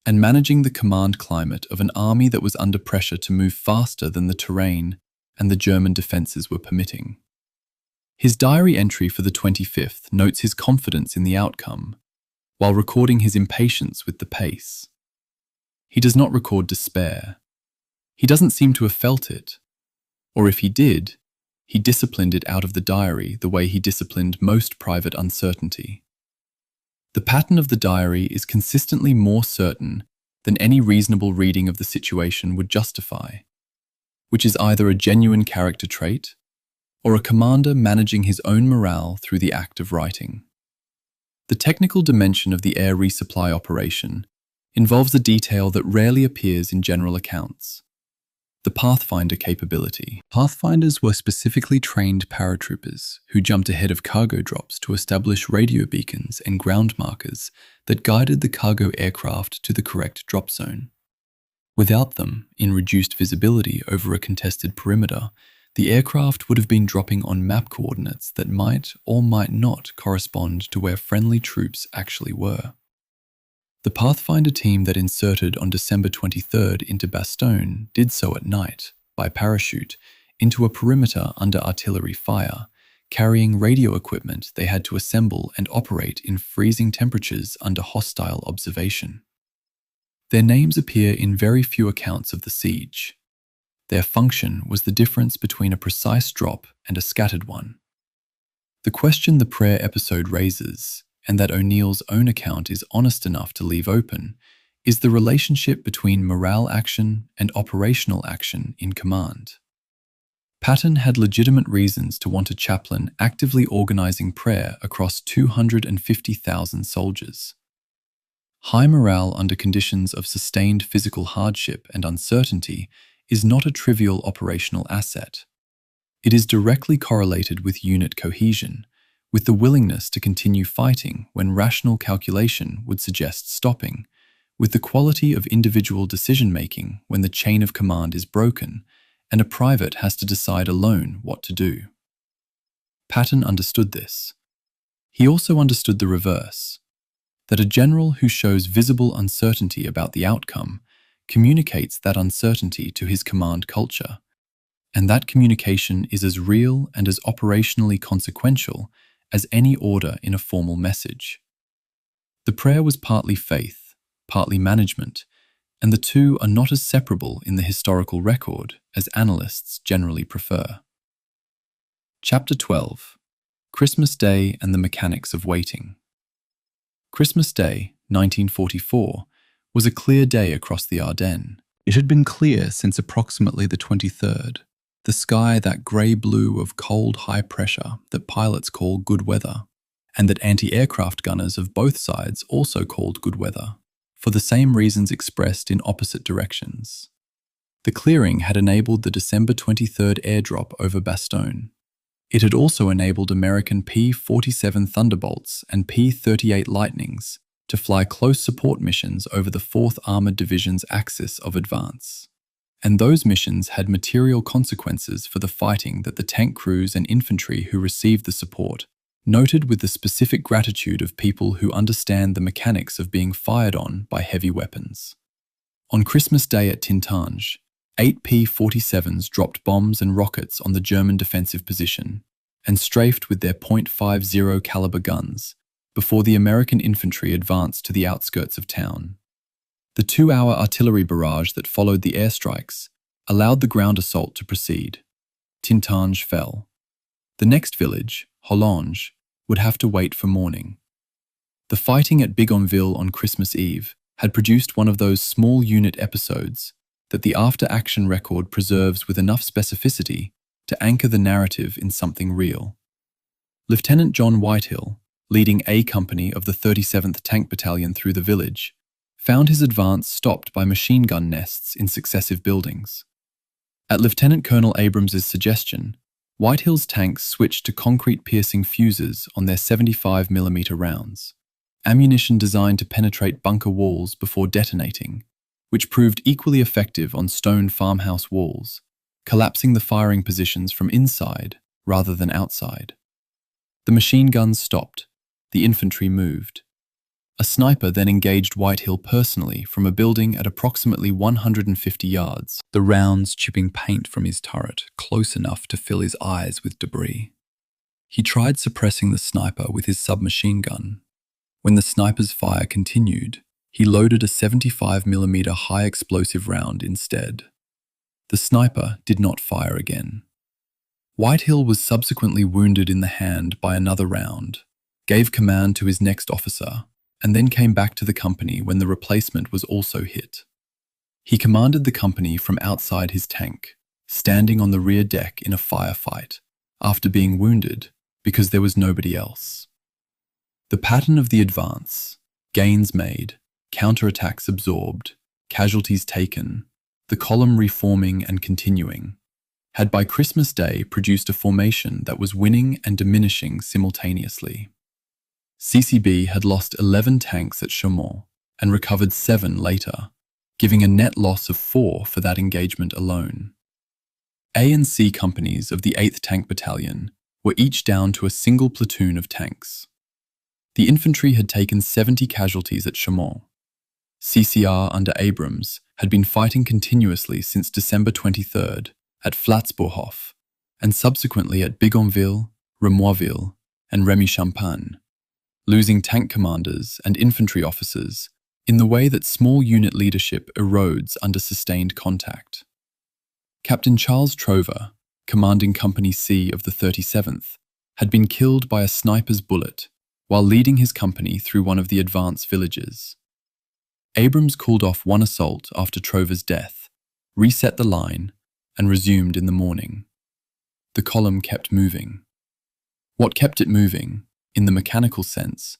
and managing the command climate of an army that was under pressure to move faster than the terrain and the German defences were permitting. His diary entry for the 25th notes his confidence in the outcome, while recording his impatience with the pace. He does not record despair. He doesn't seem to have felt it. Or if he did, he disciplined it out of the diary the way he disciplined most private uncertainty. The pattern of the diary is consistently more certain than any reasonable reading of the situation would justify, which is either a genuine character trait or a commander managing his own morale through the act of writing. The technical dimension of the air resupply operation involves a detail that rarely appears in general accounts: the Pathfinder capability. Pathfinders were specifically trained paratroopers who jumped ahead of cargo drops to establish radio beacons and ground markers that guided the cargo aircraft to the correct drop zone. Without them, in reduced visibility over a contested perimeter, the aircraft would have been dropping on map coordinates that might or might not correspond to where friendly troops actually were. The Pathfinder team that inserted on December 23rd into Bastogne did so at night, by parachute, into a perimeter under artillery fire, carrying radio equipment they had to assemble and operate in freezing temperatures under hostile observation. Their names appear in very few accounts of the siege. Their function was the difference between a precise drop and a scattered one. The question the prayer episode raises, and that O'Neill's own account is honest enough to leave open, is the relationship between morale action and operational action in command. Patton had legitimate reasons to want a chaplain actively organizing prayer across 250,000 soldiers. High morale under conditions of sustained physical hardship and uncertainty is not a trivial operational asset. It is directly correlated with unit cohesion, with the willingness to continue fighting when rational calculation would suggest stopping, with the quality of individual decision-making when the chain of command is broken and a private has to decide alone what to do. Patton understood this. He also understood the reverse, that a general who shows visible uncertainty about the outcome communicates that uncertainty to his command culture, and that communication is as real and as operationally consequential as any order in a formal message. The prayer was partly faith, partly management, and the two are not as separable in the historical record as analysts generally prefer. Chapter 12: Christmas Day and the Mechanics of Waiting. Christmas Day, 1944, was a clear day across the Ardennes. It had been clear since approximately the 23rd. The sky that grey-blue of cold high pressure that pilots call good weather, and that anti-aircraft gunners of both sides also called good weather, for the same reasons expressed in opposite directions. The clearing had enabled the December 23rd airdrop over Bastogne. It had also enabled American P-47 Thunderbolts and P-38 Lightnings to fly close support missions over the 4th Armored Division's axis of advance. And those missions had material consequences for the fighting that the tank crews and infantry who received the support noted with the specific gratitude of people who understand the mechanics of being fired on by heavy weapons. On Christmas Day at Tintange, 8 P-47s dropped bombs and rockets on the German defensive position and strafed with their .50 caliber guns before the American infantry advanced to the outskirts of town. The 2-hour artillery barrage that followed the airstrikes allowed the ground assault to proceed. Tintange fell. The next village, Hollange, would have to wait for morning. The fighting at Bigonville on Christmas Eve had produced one of those small unit episodes that the after-action record preserves with enough specificity to anchor the narrative in something real. Lieutenant John Whitehill, leading A Company of the 37th Tank Battalion through the village, found his advance stopped by machine gun nests in successive buildings. At Lieutenant Colonel Abrams's suggestion, Whitehill's tanks switched to concrete-piercing fuses on their 75mm rounds, ammunition designed to penetrate bunker walls before detonating, which proved equally effective on stone farmhouse walls, collapsing the firing positions from inside rather than outside. The machine guns stopped. The infantry moved. A sniper then engaged Whitehill personally from a building at approximately 150 yards, the rounds chipping paint from his turret close enough to fill his eyes with debris. He tried suppressing the sniper with his submachine gun. When the sniper's fire continued, he loaded a 75mm high explosive round instead. The sniper did not fire again. Whitehill was subsequently wounded in the hand by another round, gave command to his next officer, and then came back to the company when the replacement was also hit. He commanded the company from outside his tank, standing on the rear deck in a firefight, after being wounded because there was nobody else. The pattern of the advance, gains made, counterattacks absorbed, casualties taken, the column reforming and continuing, had by Christmas Day produced a formation that was winning and diminishing simultaneously. CCB had lost 11 tanks at Chaumont and recovered 7 later, giving a net loss of 4 for that engagement alone. A and C companies of the 8th Tank Battalion were each down to a single platoon of tanks. The infantry had taken 70 casualties at Chaumont. CCR under Abrams had been fighting continuously since December 23rd at Flatsbourghof and subsequently at Bigonville, Remoisville, and Remy-Champagne, losing tank commanders and infantry officers in the way that small unit leadership erodes under sustained contact. Captain Charles Trover, commanding Company C of the 37th, had been killed by a sniper's bullet while leading his company through one of the advance villages. Abrams called off one assault after Trover's death, reset the line, and resumed in the morning. The column kept moving. What kept it moving, in the mechanical sense,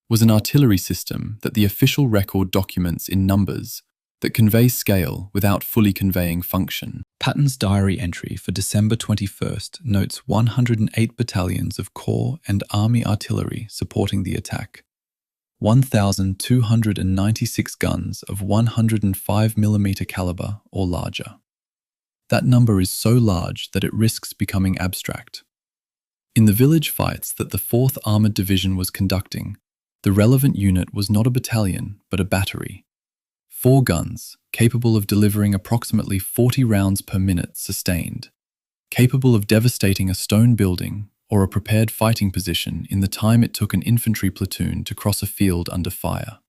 was an artillery system that the official record documents in numbers that convey scale without fully conveying function. Patton's diary entry for December 21st notes 108 battalions of Corps and Army artillery supporting the attack, 1,296 guns of 105mm caliber or larger. That number is so large that it risks becoming abstract. In the village fights that the 4th Armoured Division was conducting, the relevant unit was not a battalion, but a battery. 4 guns, capable of delivering approximately 40 rounds per minute sustained, capable of devastating a stone building or a prepared fighting position in the time it took an infantry platoon to cross a field under fire.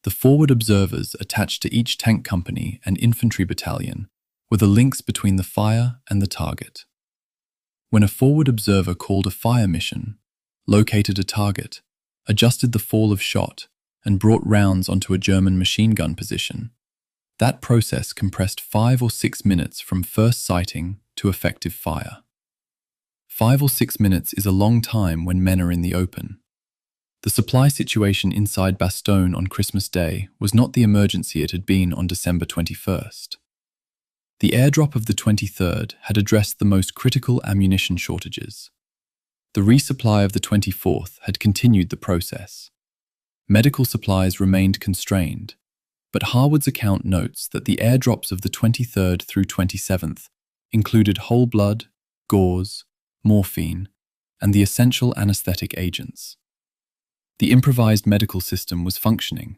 The forward observers attached to each tank company and infantry battalion were the links between the fire and the target. When a forward observer called a fire mission, located a target, adjusted the fall of shot, and brought rounds onto a German machine gun position, that process compressed 5 or 6 minutes from first sighting to effective fire. 5 or 6 minutes is a long time when men are in the open. The supply situation inside Bastogne on Christmas Day was not the emergency it had been on December 21st. The airdrop of the 23rd had addressed the most critical ammunition shortages. The resupply of the 24th had continued the process. Medical supplies remained constrained, but Harwood's account notes that the airdrops of the 23rd through 27th included whole blood, gauze, morphine, and the essential anesthetic agents. The improvised medical system was functioning,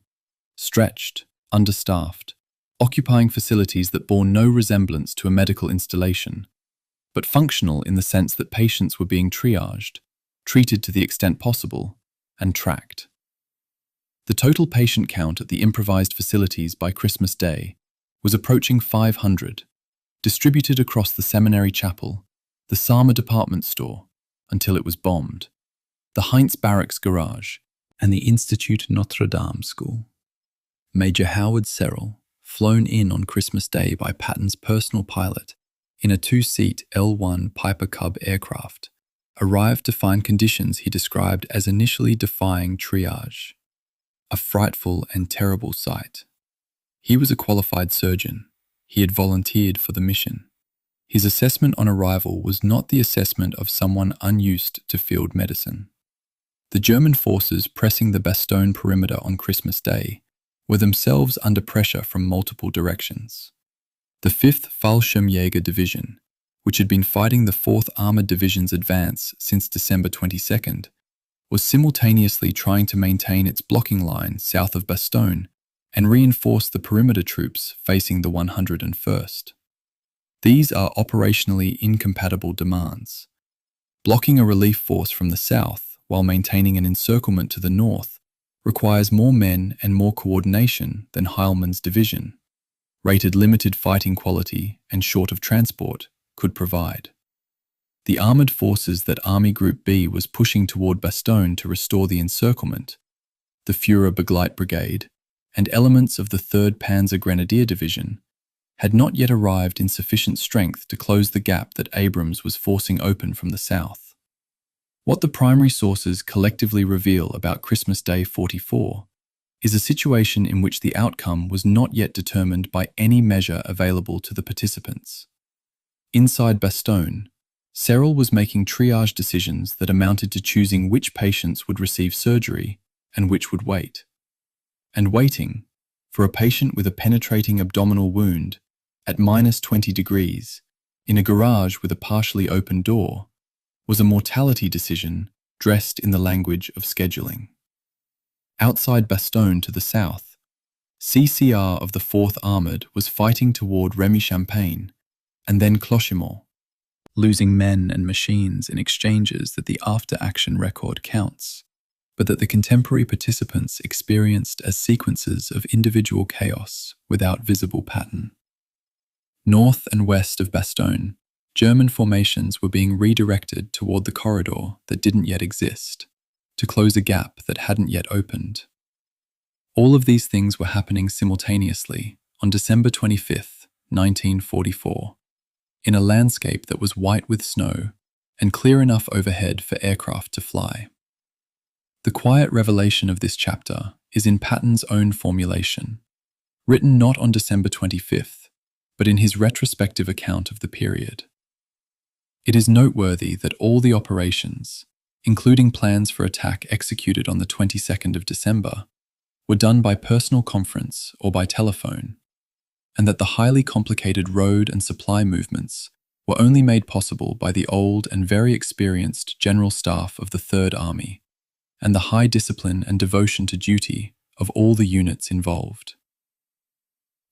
stretched, understaffed, occupying facilities that bore no resemblance to a medical installation, but functional in the sense that patients were being triaged, treated to the extent possible, and tracked. The total patient count at the improvised facilities by Christmas Day was approaching 500, distributed across the seminary chapel, the Sama department store, until it was bombed, the Heinz Barracks garage, and the Institut Notre Dame school. Major Howard Serrell, flown in on Christmas Day by Patton's personal pilot in a 2-seat L-1 Piper Cub aircraft, arrived to find conditions he described as initially defying triage, a frightful and terrible sight. He was a qualified surgeon. He had volunteered for the mission. His assessment on arrival was not the assessment of someone unused to field medicine. The German forces pressing the Bastogne perimeter on Christmas Day were themselves under pressure from multiple directions. The 5th Fallschirmjäger Division, which had been fighting the 4th Armoured Division's advance since December 22nd, was simultaneously trying to maintain its blocking line south of Bastogne and reinforce the perimeter troops facing the 101st. These are operationally incompatible demands. Blocking a relief force from the south while maintaining an encirclement to the north requires more men and more coordination than Heilmann's division, rated limited fighting quality and short of transport, could provide. The armoured forces that Army Group B was pushing toward Bastogne to restore the encirclement, the Führer-Begleit Brigade, and elements of the 3rd Panzer Grenadier Division, had not yet arrived in sufficient strength to close the gap that Abrams was forcing open from the south. What the primary sources collectively reveal about Christmas Day 44 is a situation in which the outcome was not yet determined by any measure available to the participants. Inside Bastogne, Cyril was making triage decisions that amounted to choosing which patients would receive surgery and which would wait. And waiting, for a patient with a penetrating abdominal wound at -20 degrees, in a garage with a partially open door, was a mortality decision dressed in the language of scheduling. Outside Bastogne to the south, CCR of the 4th Armoured was fighting toward Remy-Champagne and then Clochemont, losing men and machines in exchanges that the after-action record counts, but that the contemporary participants experienced as sequences of individual chaos without visible pattern. North and west of Bastogne, German formations were being redirected toward the corridor that didn't yet exist, to close a gap that hadn't yet opened. All of these things were happening simultaneously on December 25th, 1944, in a landscape that was white with snow and clear enough overhead for aircraft to fly. The quiet revelation of this chapter is in Patton's own formulation, written not on December 25th, but in his retrospective account of the period. It is noteworthy that all the operations, including plans for attack executed on the 22nd of December, were done by personal conference or by telephone, and that the highly complicated road and supply movements were only made possible by the old and very experienced general staff of the 3rd Army, and the high discipline and devotion to duty of all the units involved.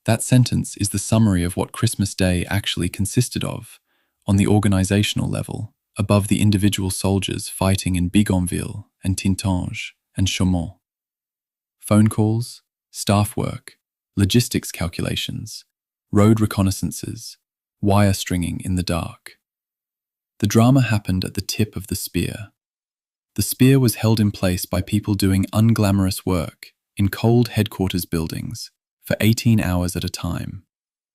That sentence is the summary of what Christmas Day actually consisted of, on the organizational level, above the individual soldiers fighting in Bigonville and Tintange and Chaumont. Phone calls, staff work, logistics calculations, road reconnaissances, wire stringing in the dark. The drama happened at the tip of the spear. The spear was held in place by people doing unglamorous work in cold headquarters buildings for 18 hours at a time,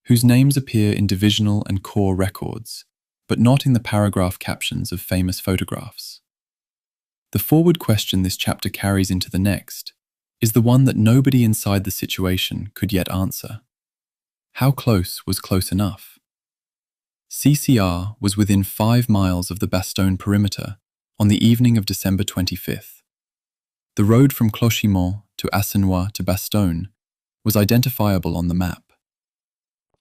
whose names appear in divisional and corps records, but not in the paragraph captions of famous photographs. The forward question this chapter carries into the next is the one that nobody inside the situation could yet answer. How close was close enough? CCR was within 5 miles of the Bastogne perimeter on the evening of December 25th. The road from Clochemont to Assenois to Bastogne was identifiable on the map.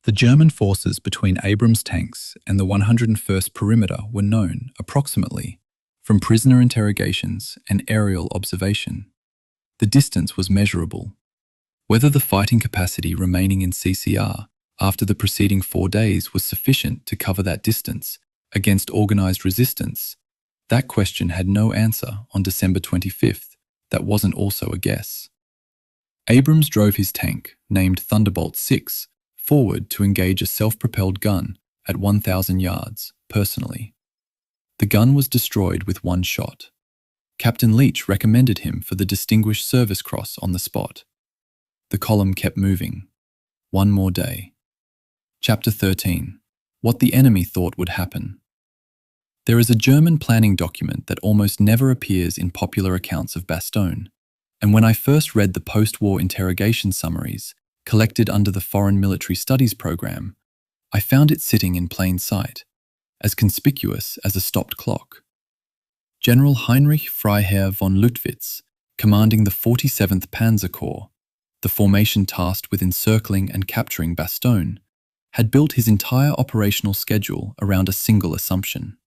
The German forces between Abrams tanks and the 101st perimeter were known, approximately, from prisoner interrogations and aerial observation. The distance was measurable. Whether the fighting capacity remaining in CCR after the preceding 4 days was sufficient to cover that distance against organized resistance, that question had no answer on December 25th that wasn't also a guess. Abrams drove his tank, named Thunderbolt 6, forward to engage a self-propelled gun at 1,000 yards, personally. The gun was destroyed with 1 shot. Captain Leach recommended him for the Distinguished Service Cross on the spot. The column kept moving. 1 more day. Chapter 13. What the enemy thought would happen. There is a German planning document that almost never appears in popular accounts of Bastogne, and when I first read the post-war interrogation summaries collected under the Foreign Military Studies program, I found it sitting in plain sight, as conspicuous as a stopped clock. General Heinrich Freiherr von Luttwitz, commanding the 47th Panzer Corps, the formation tasked with encircling and capturing Bastogne, had built his entire operational schedule around a single assumption.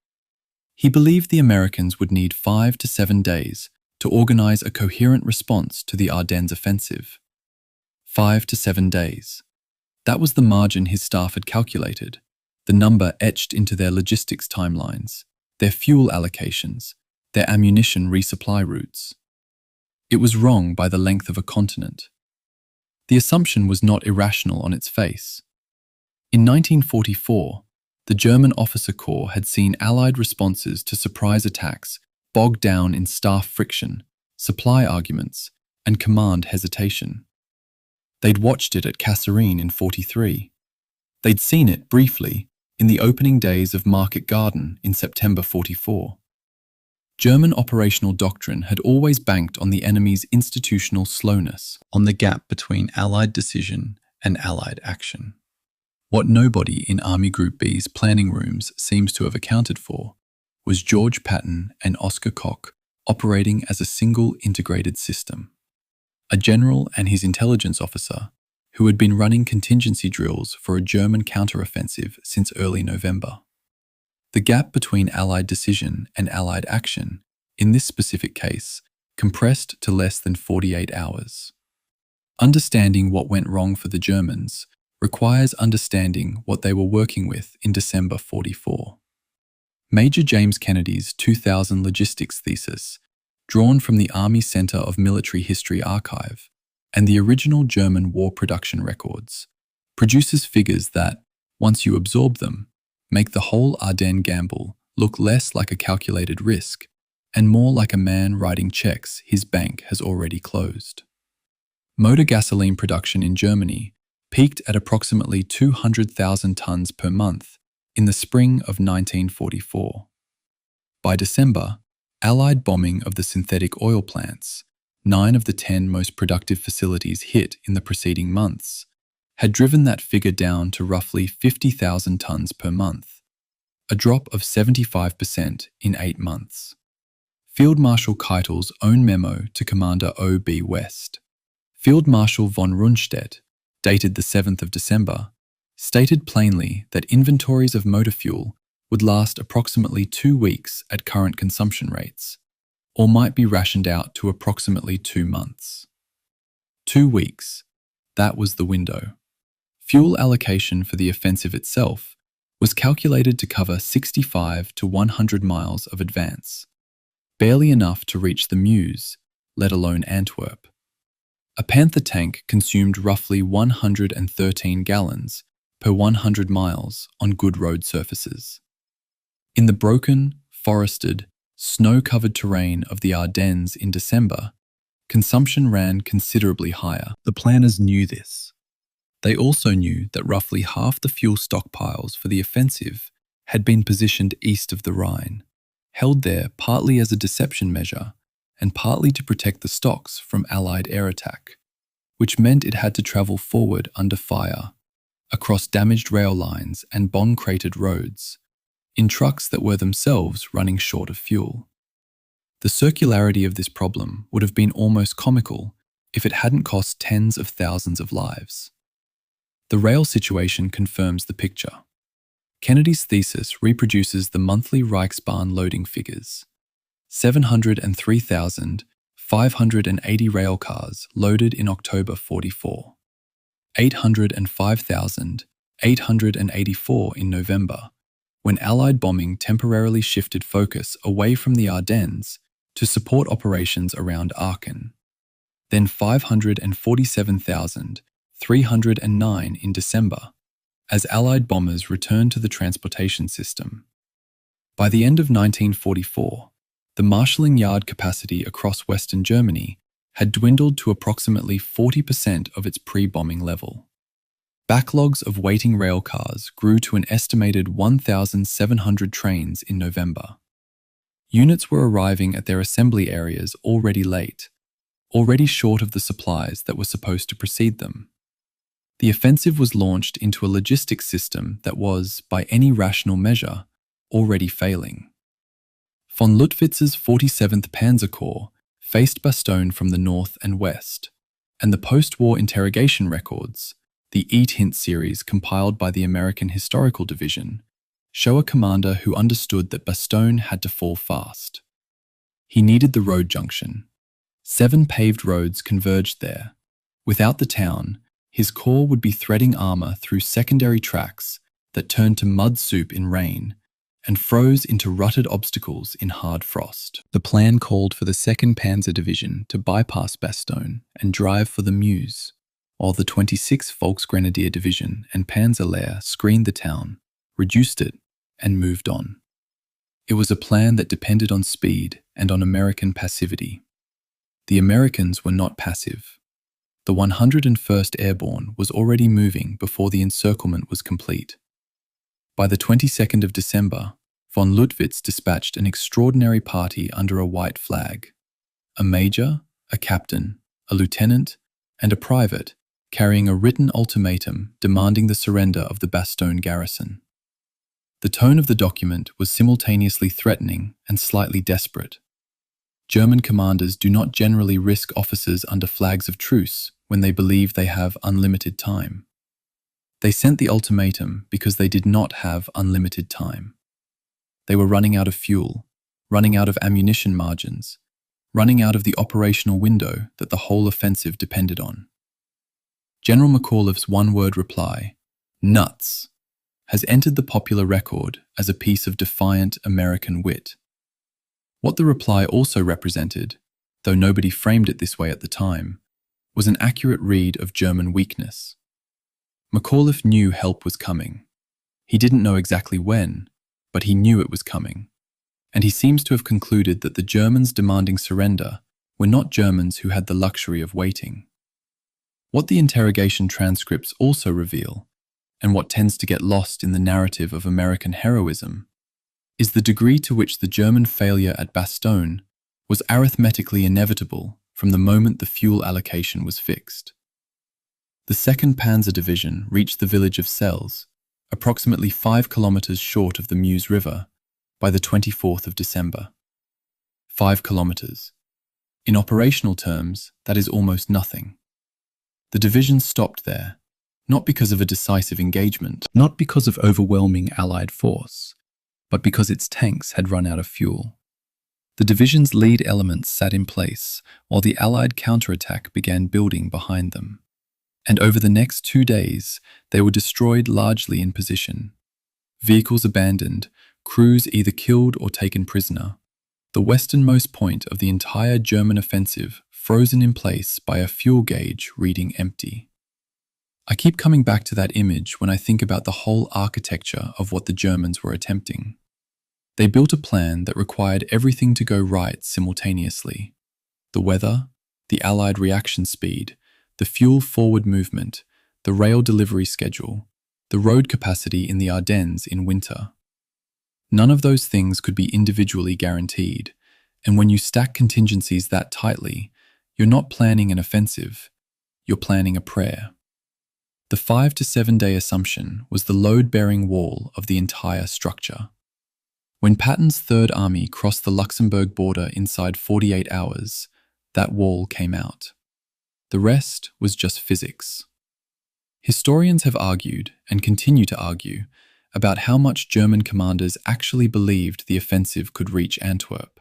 He believed the Americans would need 5 to 7 days to organize a coherent response to the Ardennes offensive. 5 to 7 days. That was the margin his staff had calculated, the number etched into their logistics timelines, their fuel allocations, their ammunition resupply routes. It was wrong by the length of a continent. The assumption was not irrational on its face. In 1944, the German officer corps had seen Allied responses to surprise attacks bogged down in staff friction, supply arguments, and command hesitation. They'd watched it at Kasserine in 43. They'd seen it, briefly, in the opening days of Market Garden in September 44. German operational doctrine had always banked on the enemy's institutional slowness, on the gap between Allied decision and Allied action. What nobody in Army Group B's planning rooms seems to have accounted for was George Patton and Oscar Koch operating as a single integrated system. A general and his intelligence officer who had been running contingency drills for a German counteroffensive since early November. The gap between Allied decision and Allied action, in this specific case, compressed to less than 48 hours. Understanding what went wrong for the Germans requires understanding what they were working with in December 44. Major James Kennedy's 2000 logistics thesis, drawn from the Army Center of Military History archive and the original German war production records, produces figures that, once you absorb them, make the whole Ardennes gamble look less like a calculated risk and more like a man writing checks his bank has already closed. Motor gasoline production in Germany peaked at approximately 200,000 tons per month in the spring of 1944. By December, Allied bombing of the synthetic oil plants, 9 of the 10 most productive facilities hit in the preceding months, had driven that figure down to roughly 50,000 tons per month, a drop of 75% in 8 months. Field Marshal Keitel's own memo to Commander O.B. West, Field Marshal von Rundstedt, dated the 7th of December, stated plainly that inventories of motor fuel would last approximately 2 weeks at current consumption rates, or might be rationed out to approximately 2 months. 2 weeks, that was the window. Fuel allocation for the offensive itself was calculated to cover 65 to 100 miles of advance, barely enough to reach the Meuse, let alone Antwerp. A Panther tank consumed roughly 113 gallons per 100 miles on good road surfaces. In the broken, forested, snow-covered terrain of the Ardennes in December, consumption ran considerably higher. The planners knew this. They also knew that roughly half the fuel stockpiles for the offensive had been positioned east of the Rhine, held there partly as a deception measure and partly to protect the stocks from Allied air attack, which meant it had to travel forward under fire, across damaged rail lines and bomb-cratered roads, in trucks that were themselves running short of fuel. The circularity of this problem would have been almost comical if it hadn't cost tens of thousands of lives. The rail situation confirms the picture. Kennedy's thesis reproduces the monthly Reichsbahn loading figures. 703,580 rail cars loaded in October 44. 805,884 in November, when Allied bombing temporarily shifted focus away from the Ardennes to support operations around Aachen. Then 547,309 in December, as Allied bombers returned to the transportation system. By the end of 1944, the marshalling yard capacity across Western Germany had dwindled to approximately 40% of its pre-bombing level. Backlogs of waiting rail cars grew to an estimated 1,700 trains in November. Units were arriving at their assembly areas already late, already short of the supplies that were supposed to precede them. The offensive was launched into a logistics system that was, by any rational measure, already failing. Von Luttwitz's 47th Panzer Corps faced Bastogne from the north and west, and the post-war interrogation records, the Eat Hint series compiled by the American Historical Division, show a commander who understood that Bastogne had to fall fast. He needed the road junction. 7 paved roads converged there. Without the town, his corps would be threading armor through secondary tracks that turned to mud soup in rain and froze into rutted obstacles in hard frost. The plan called for the 2nd Panzer Division to bypass Bastogne and drive for the Meuse, while the 26th Volksgrenadier Division and Panzerlehr screened the town, reduced it, and moved on. It was a plan that depended on speed and on American passivity. The Americans were not passive. The 101st Airborne was already moving before the encirclement was complete. By the 22nd of December, von Luttwitz dispatched an extraordinary party under a white flag. A major, a captain, a lieutenant, and a private, carrying a written ultimatum demanding the surrender of the Bastogne garrison. The tone of the document was simultaneously threatening and slightly desperate. German commanders do not generally risk officers under flags of truce when they believe they have unlimited time. They sent the ultimatum because they did not have unlimited time. They were running out of fuel, running out of ammunition margins, running out of the operational window that the whole offensive depended on. General McAuliffe's one-word reply, "Nuts," has entered the popular record as a piece of defiant American wit. What the reply also represented, though nobody framed it this way at the time, was an accurate read of German weakness. McAuliffe knew help was coming. He didn't know exactly when, but he knew it was coming. And he seems to have concluded that the Germans demanding surrender were not Germans who had the luxury of waiting. What the interrogation transcripts also reveal, and what tends to get lost in the narrative of American heroism, is the degree to which the German failure at Bastogne was arithmetically inevitable from the moment the fuel allocation was fixed. The 2nd Panzer Division reached the village of Selles, approximately 5 kilometers short of the Meuse River, by the 24th of December. 5 kilometers. In operational terms, that is almost nothing. The division stopped there, not because of a decisive engagement, not because of overwhelming Allied force, but because its tanks had run out of fuel. The division's lead elements sat in place while the Allied counterattack began building behind them. And over the next 2 days, they were destroyed largely in position. Vehicles abandoned, crews either killed or taken prisoner. The westernmost point of the entire German offensive frozen in place by a fuel gauge reading empty. I keep coming back to that image when I think about the whole architecture of what the Germans were attempting. They built a plan that required everything to go right simultaneously. The weather, the Allied reaction speed, the fuel forward movement, the rail delivery schedule, the road capacity in the Ardennes in winter. None of those things could be individually guaranteed, and when you stack contingencies that tightly, you're not planning an offensive, you're planning a prayer. The 5 to 7 day assumption was the load-bearing wall of the entire structure. When Patton's Third Army crossed the Luxembourg border inside 48 hours, that wall came out. The rest was just physics. Historians have argued, and continue to argue, about how much German commanders actually believed the offensive could reach Antwerp.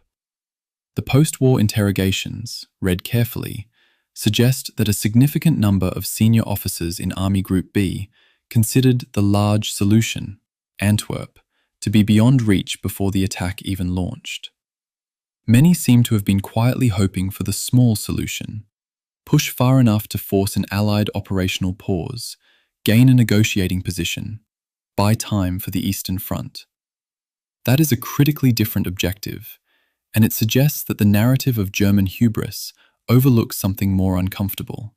The post-war interrogations, read carefully, suggest that a significant number of senior officers in Army Group B considered the large solution, Antwerp, to be beyond reach before the attack even launched. Many seem to have been quietly hoping for the small solution, push far enough to force an Allied operational pause, gain a negotiating position, buy time for the Eastern Front. That is a critically different objective, and it suggests that the narrative of German hubris overlooks something more uncomfortable.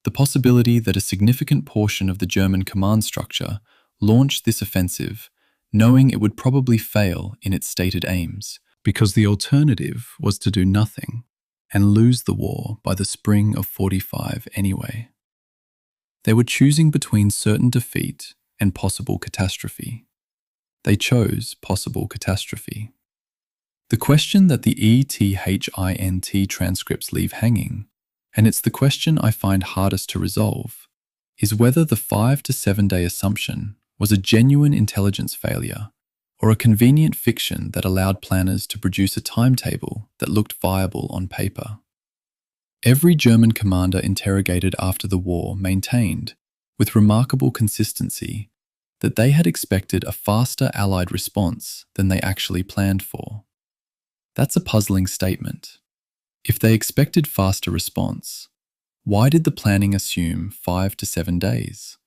The possibility that a significant portion of the German command structure launched this offensive, knowing it would probably fail in its stated aims, because the alternative was to do nothing and lose the war by the spring of 45 anyway. They were choosing between certain defeat and possible catastrophe. They chose possible catastrophe. The question that the ETHINT transcripts leave hanging, and it's the question I find hardest to resolve, is whether the 5 to 7 day assumption was a genuine intelligence failure or a convenient fiction that allowed planners to produce a timetable that looked viable on paper. Every German commander interrogated after the war maintained, with remarkable consistency, that they had expected a faster Allied response than they actually planned for. That's a puzzling statement. If they expected faster response, why did the planning assume 5 to 7 days?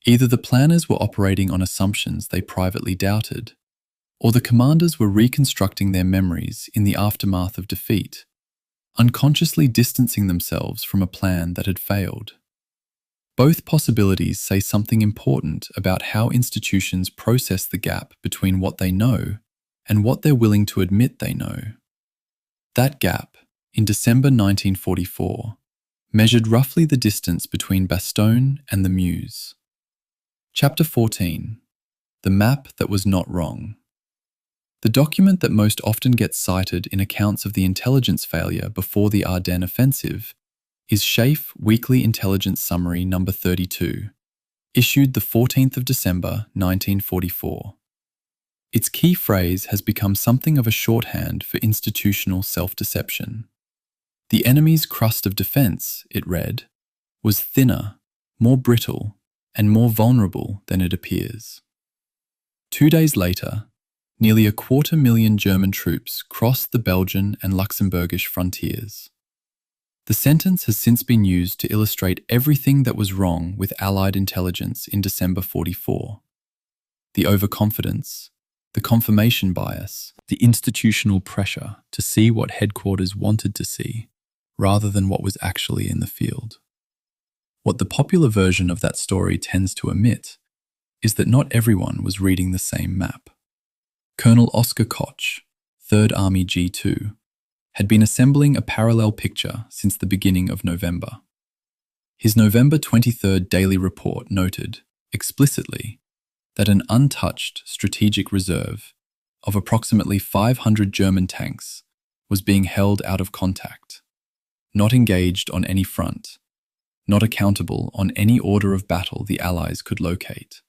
Either the planners were operating on assumptions they privately doubted, or the commanders were reconstructing their memories in the aftermath of defeat, unconsciously distancing themselves from a plan that had failed. Both possibilities say something important about how institutions process the gap between what they know and what they're willing to admit they know. That gap, in December 1944, measured roughly the distance between Bastogne and the Meuse. Chapter 14. The Map That Was Not Wrong. The document that most often gets cited in accounts of the intelligence failure before the Ardennes offensive is SHAEF Weekly Intelligence Summary No. 32, issued the 14th of December 1944. Its key phrase has become something of a shorthand for institutional self-deception. The enemy's crust of defense, it read, was thinner, more brittle, and more vulnerable than it appears. 2 days later, nearly 250,000 German troops crossed the Belgian and Luxembourgish frontiers. The sentence has since been used to illustrate everything that was wrong with Allied intelligence in December 44. The overconfidence, the confirmation bias, the institutional pressure to see what headquarters wanted to see, rather than what was actually in the field. What the popular version of that story tends to omit is that not everyone was reading the same map. Colonel Oskar Koch, 3rd Army G2, had been assembling a parallel picture since the beginning of November. His November 23rd daily report noted, explicitly, that an untouched strategic reserve of approximately 500 German tanks was being held out of contact, not engaged on any front, not accountable on any order of battle the Allies could locate.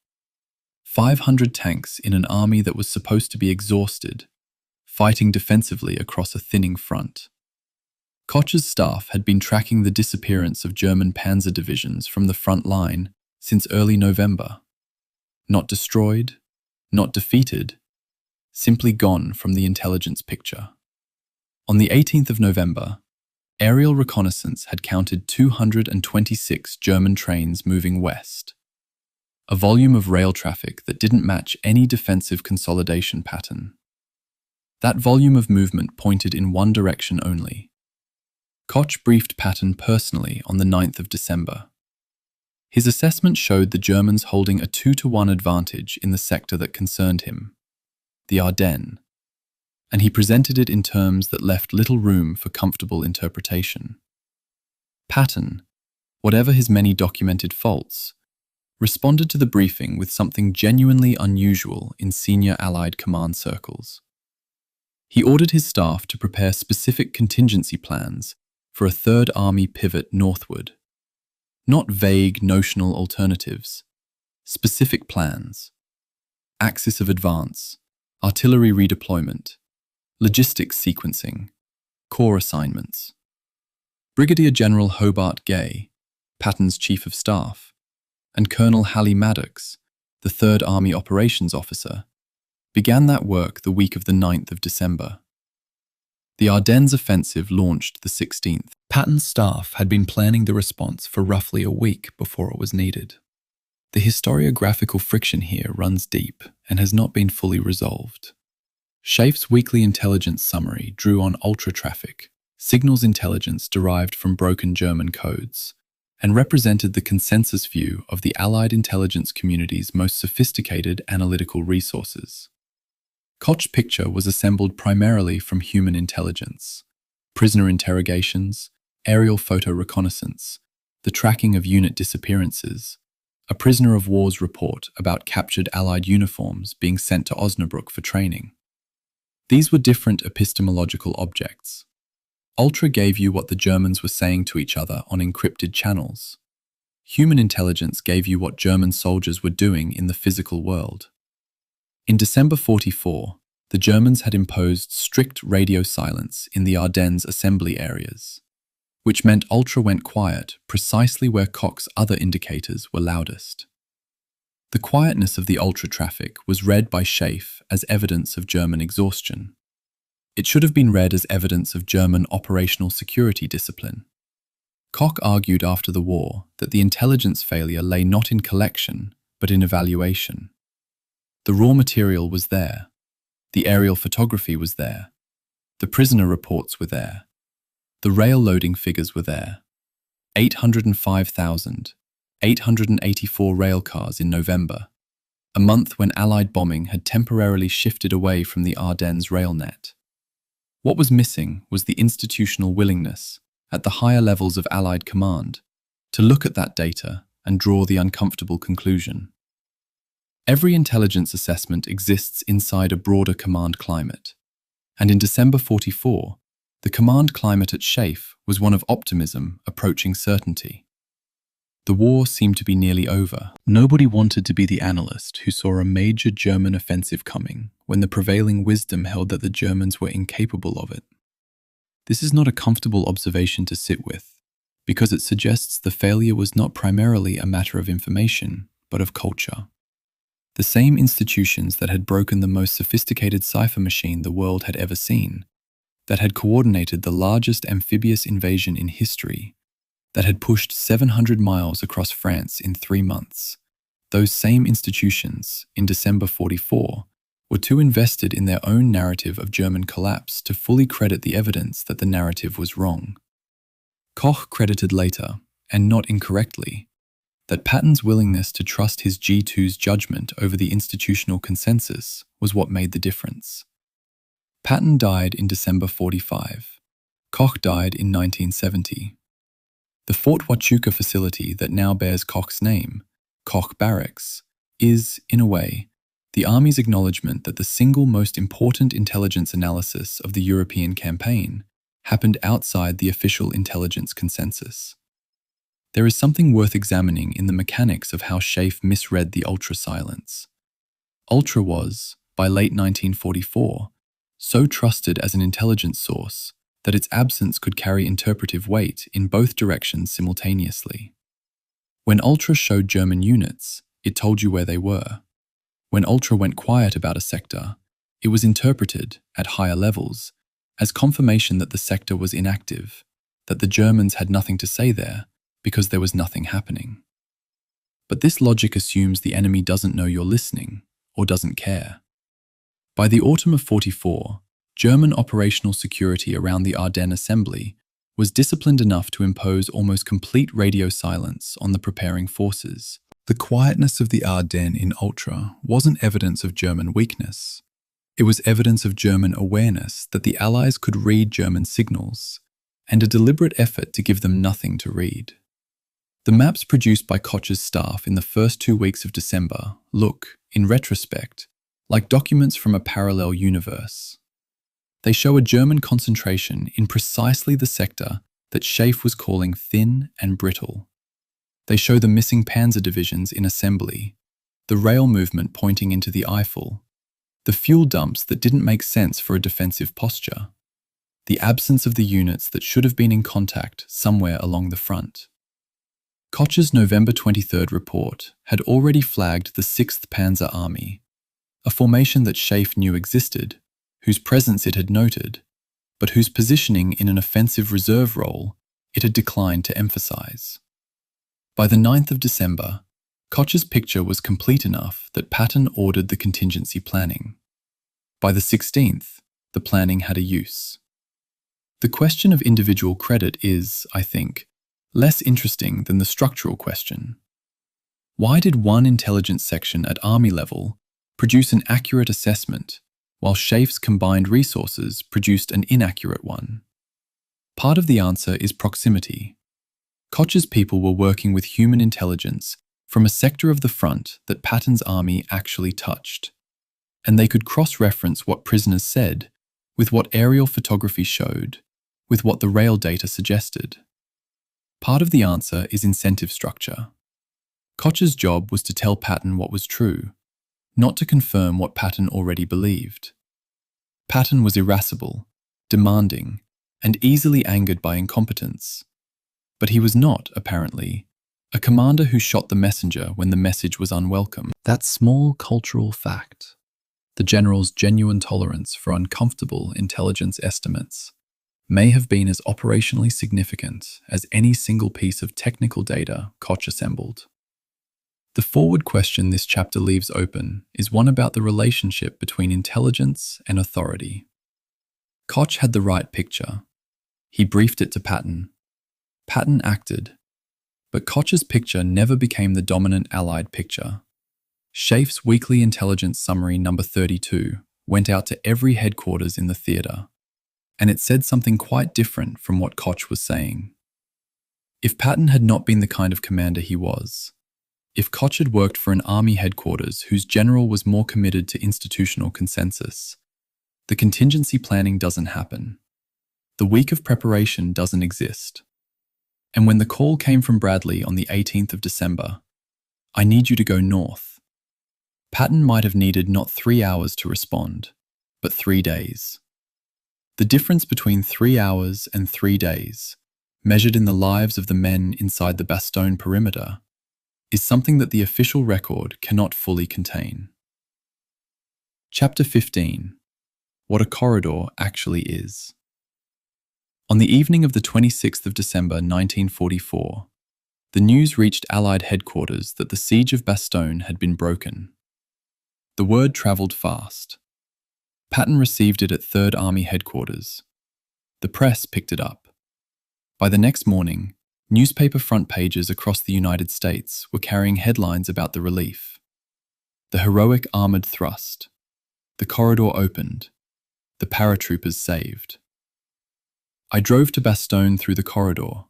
500 tanks in an army that was supposed to be exhausted, fighting defensively across a thinning front. Koch's staff had been tracking the disappearance of German panzer divisions from the front line since early November. Not destroyed, not defeated, simply gone from the intelligence picture. On the 18th of November, aerial reconnaissance had counted 226 German trains moving west, a volume of rail traffic that didn't match any defensive consolidation pattern. That volume of movement pointed in one direction only. Koch briefed Patton personally on the 9th of December. His assessment showed the Germans holding a 2-to-1 advantage in the sector that concerned him, the Ardennes, and he presented it in terms that left little room for comfortable interpretation. Patton, whatever his many documented faults, responded to the briefing with something genuinely unusual in senior Allied command circles. He ordered his staff to prepare specific contingency plans for a Third Army pivot northward. Not vague notional alternatives, specific plans. Axis of advance, artillery redeployment, logistics sequencing, corps assignments. Brigadier General Hobart Gay, Patton's Chief of Staff, and Colonel Halley Maddox, the Third Army Operations Officer, began that work the week of the 9th of December. The Ardennes offensive launched the 16th. Patton's staff had been planning the response for roughly a week before it was needed. The historiographical friction here runs deep and has not been fully resolved. SHAEF's weekly intelligence summary drew on ultra-traffic, signals intelligence derived from broken German codes, and represented the consensus view of the Allied intelligence community's most sophisticated analytical resources. Koch's picture was assembled primarily from human intelligence, prisoner interrogations, aerial photo reconnaissance, the tracking of unit disappearances, a prisoner of war's report about captured Allied uniforms being sent to Osnabrück for training. These were different epistemological objects. Ultra gave you what the Germans were saying to each other on encrypted channels. Human intelligence gave you what German soldiers were doing in the physical world. In December 44, the Germans had imposed strict radio silence in the Ardennes assembly areas, which meant Ultra went quiet precisely where Koch's other indicators were loudest. The quietness of the Ultra traffic was read by Schaeff as evidence of German exhaustion. It should have been read as evidence of German operational security discipline. Koch argued after the war that the intelligence failure lay not in collection, but in evaluation. The raw material was there. The aerial photography was there. The prisoner reports were there. The rail loading figures were there. 805,884 rail cars in November, a month when Allied bombing had temporarily shifted away from the Ardennes rail net. What was missing was the institutional willingness, at the higher levels of Allied command, to look at that data and draw the uncomfortable conclusion. Every intelligence assessment exists inside a broader command climate, and in December 44, the command climate at Schaeff was one of optimism approaching certainty. The war seemed to be nearly over. Nobody wanted to be the analyst who saw a major German offensive coming when the prevailing wisdom held that the Germans were incapable of it. This is not a comfortable observation to sit with, because it suggests the failure was not primarily a matter of information, but of culture. The same institutions that had broken the most sophisticated cipher machine the world had ever seen, that had coordinated the largest amphibious invasion in history, that had pushed 700 miles across France in 3 months. Those same institutions, in December 44, were too invested in their own narrative of German collapse to fully credit the evidence that the narrative was wrong. Koch credited later, and not incorrectly, that Patton's willingness to trust his G2's judgment over the institutional consensus was what made the difference. Patton died in December 45. Koch died in 1970. The Fort Huachuca facility that now bears Koch's name, Koch Barracks, is, in a way, the Army's acknowledgement that the single most important intelligence analysis of the European campaign happened outside the official intelligence consensus. There is something worth examining in the mechanics of how Schaeff misread the Ultra silence. Ultra was, by late 1944, so trusted as an intelligence source that its absence could carry interpretive weight in both directions simultaneously. When Ultra showed German units, it told you where they were. When Ultra went quiet about a sector, it was interpreted, at higher levels, as confirmation that the sector was inactive, that the Germans had nothing to say there because there was nothing happening. But this logic assumes the enemy doesn't know you're listening or doesn't care. By the autumn of 44, German operational security around the Ardennes assembly was disciplined enough to impose almost complete radio silence on the preparing forces. The quietness of the Ardennes in Ultra wasn't evidence of German weakness. It was evidence of German awareness that the Allies could read German signals, and a deliberate effort to give them nothing to read. The maps produced by Koch's staff in the first 2 weeks of December look, in retrospect, like documents from a parallel universe. They show a German concentration in precisely the sector that Schaeff was calling thin and brittle. They show the missing panzer divisions in assembly, the rail movement pointing into the Eifel, the fuel dumps that didn't make sense for a defensive posture, the absence of the units that should have been in contact somewhere along the front. Koch's November 23rd report had already flagged the 6th Panzer Army, a formation that Schaeff knew existed, whose presence it had noted, but whose positioning in an offensive reserve role it had declined to emphasize. By the 9th of December, Koch's picture was complete enough that Patton ordered the contingency planning. By the 16th, the planning had a use. The question of individual credit is, I think, Less interesting than the structural question. Why did one intelligence section at army level produce an accurate assessment, while Schaef's combined resources produced an inaccurate one? Part of the answer is proximity. Koch's people were working with human intelligence from a sector of the front that Patton's army actually touched, and they could cross-reference what prisoners said with what aerial photography showed, with what the rail data suggested. Part of the answer is incentive structure. Koch's job was to tell Patton what was true, not to confirm what Patton already believed. Patton was irascible, demanding, and easily angered by incompetence. But he was not, apparently, a commander who shot the messenger when the message was unwelcome. That small cultural fact, the general's genuine tolerance for uncomfortable intelligence estimates, may have been as operationally significant as any single piece of technical data Koch assembled. The forward question this chapter leaves open is one about the relationship between intelligence and authority. Koch had the right picture. He briefed it to Patton. Patton acted, but Koch's picture never became the dominant Allied picture. Schaef's weekly intelligence summary number 32 went out to every headquarters in the theatre, and it said something quite different from what Koch was saying. If Patton had not been the kind of commander he was, if Koch had worked for an army headquarters whose general was more committed to institutional consensus, the contingency planning doesn't happen. The week of preparation doesn't exist. And when the call came from Bradley on the 18th of December, "I need you to go north," Patton might have needed not 3 hours to respond, but 3 days. The difference between 3 hours and 3 days, measured in the lives of the men inside the Bastogne perimeter, is something that the official record cannot fully contain. Chapter 15. What a corridor actually is. On the evening of the 26th of December 1944, the news reached Allied headquarters that the siege of Bastogne had been broken. The word travelled fast. Patton received it at 3rd Army headquarters. The press picked it up. By the next morning, newspaper front pages across the United States were carrying headlines about the relief. The heroic armoured thrust. The corridor opened. The paratroopers saved. "I drove to Bastogne through the corridor,"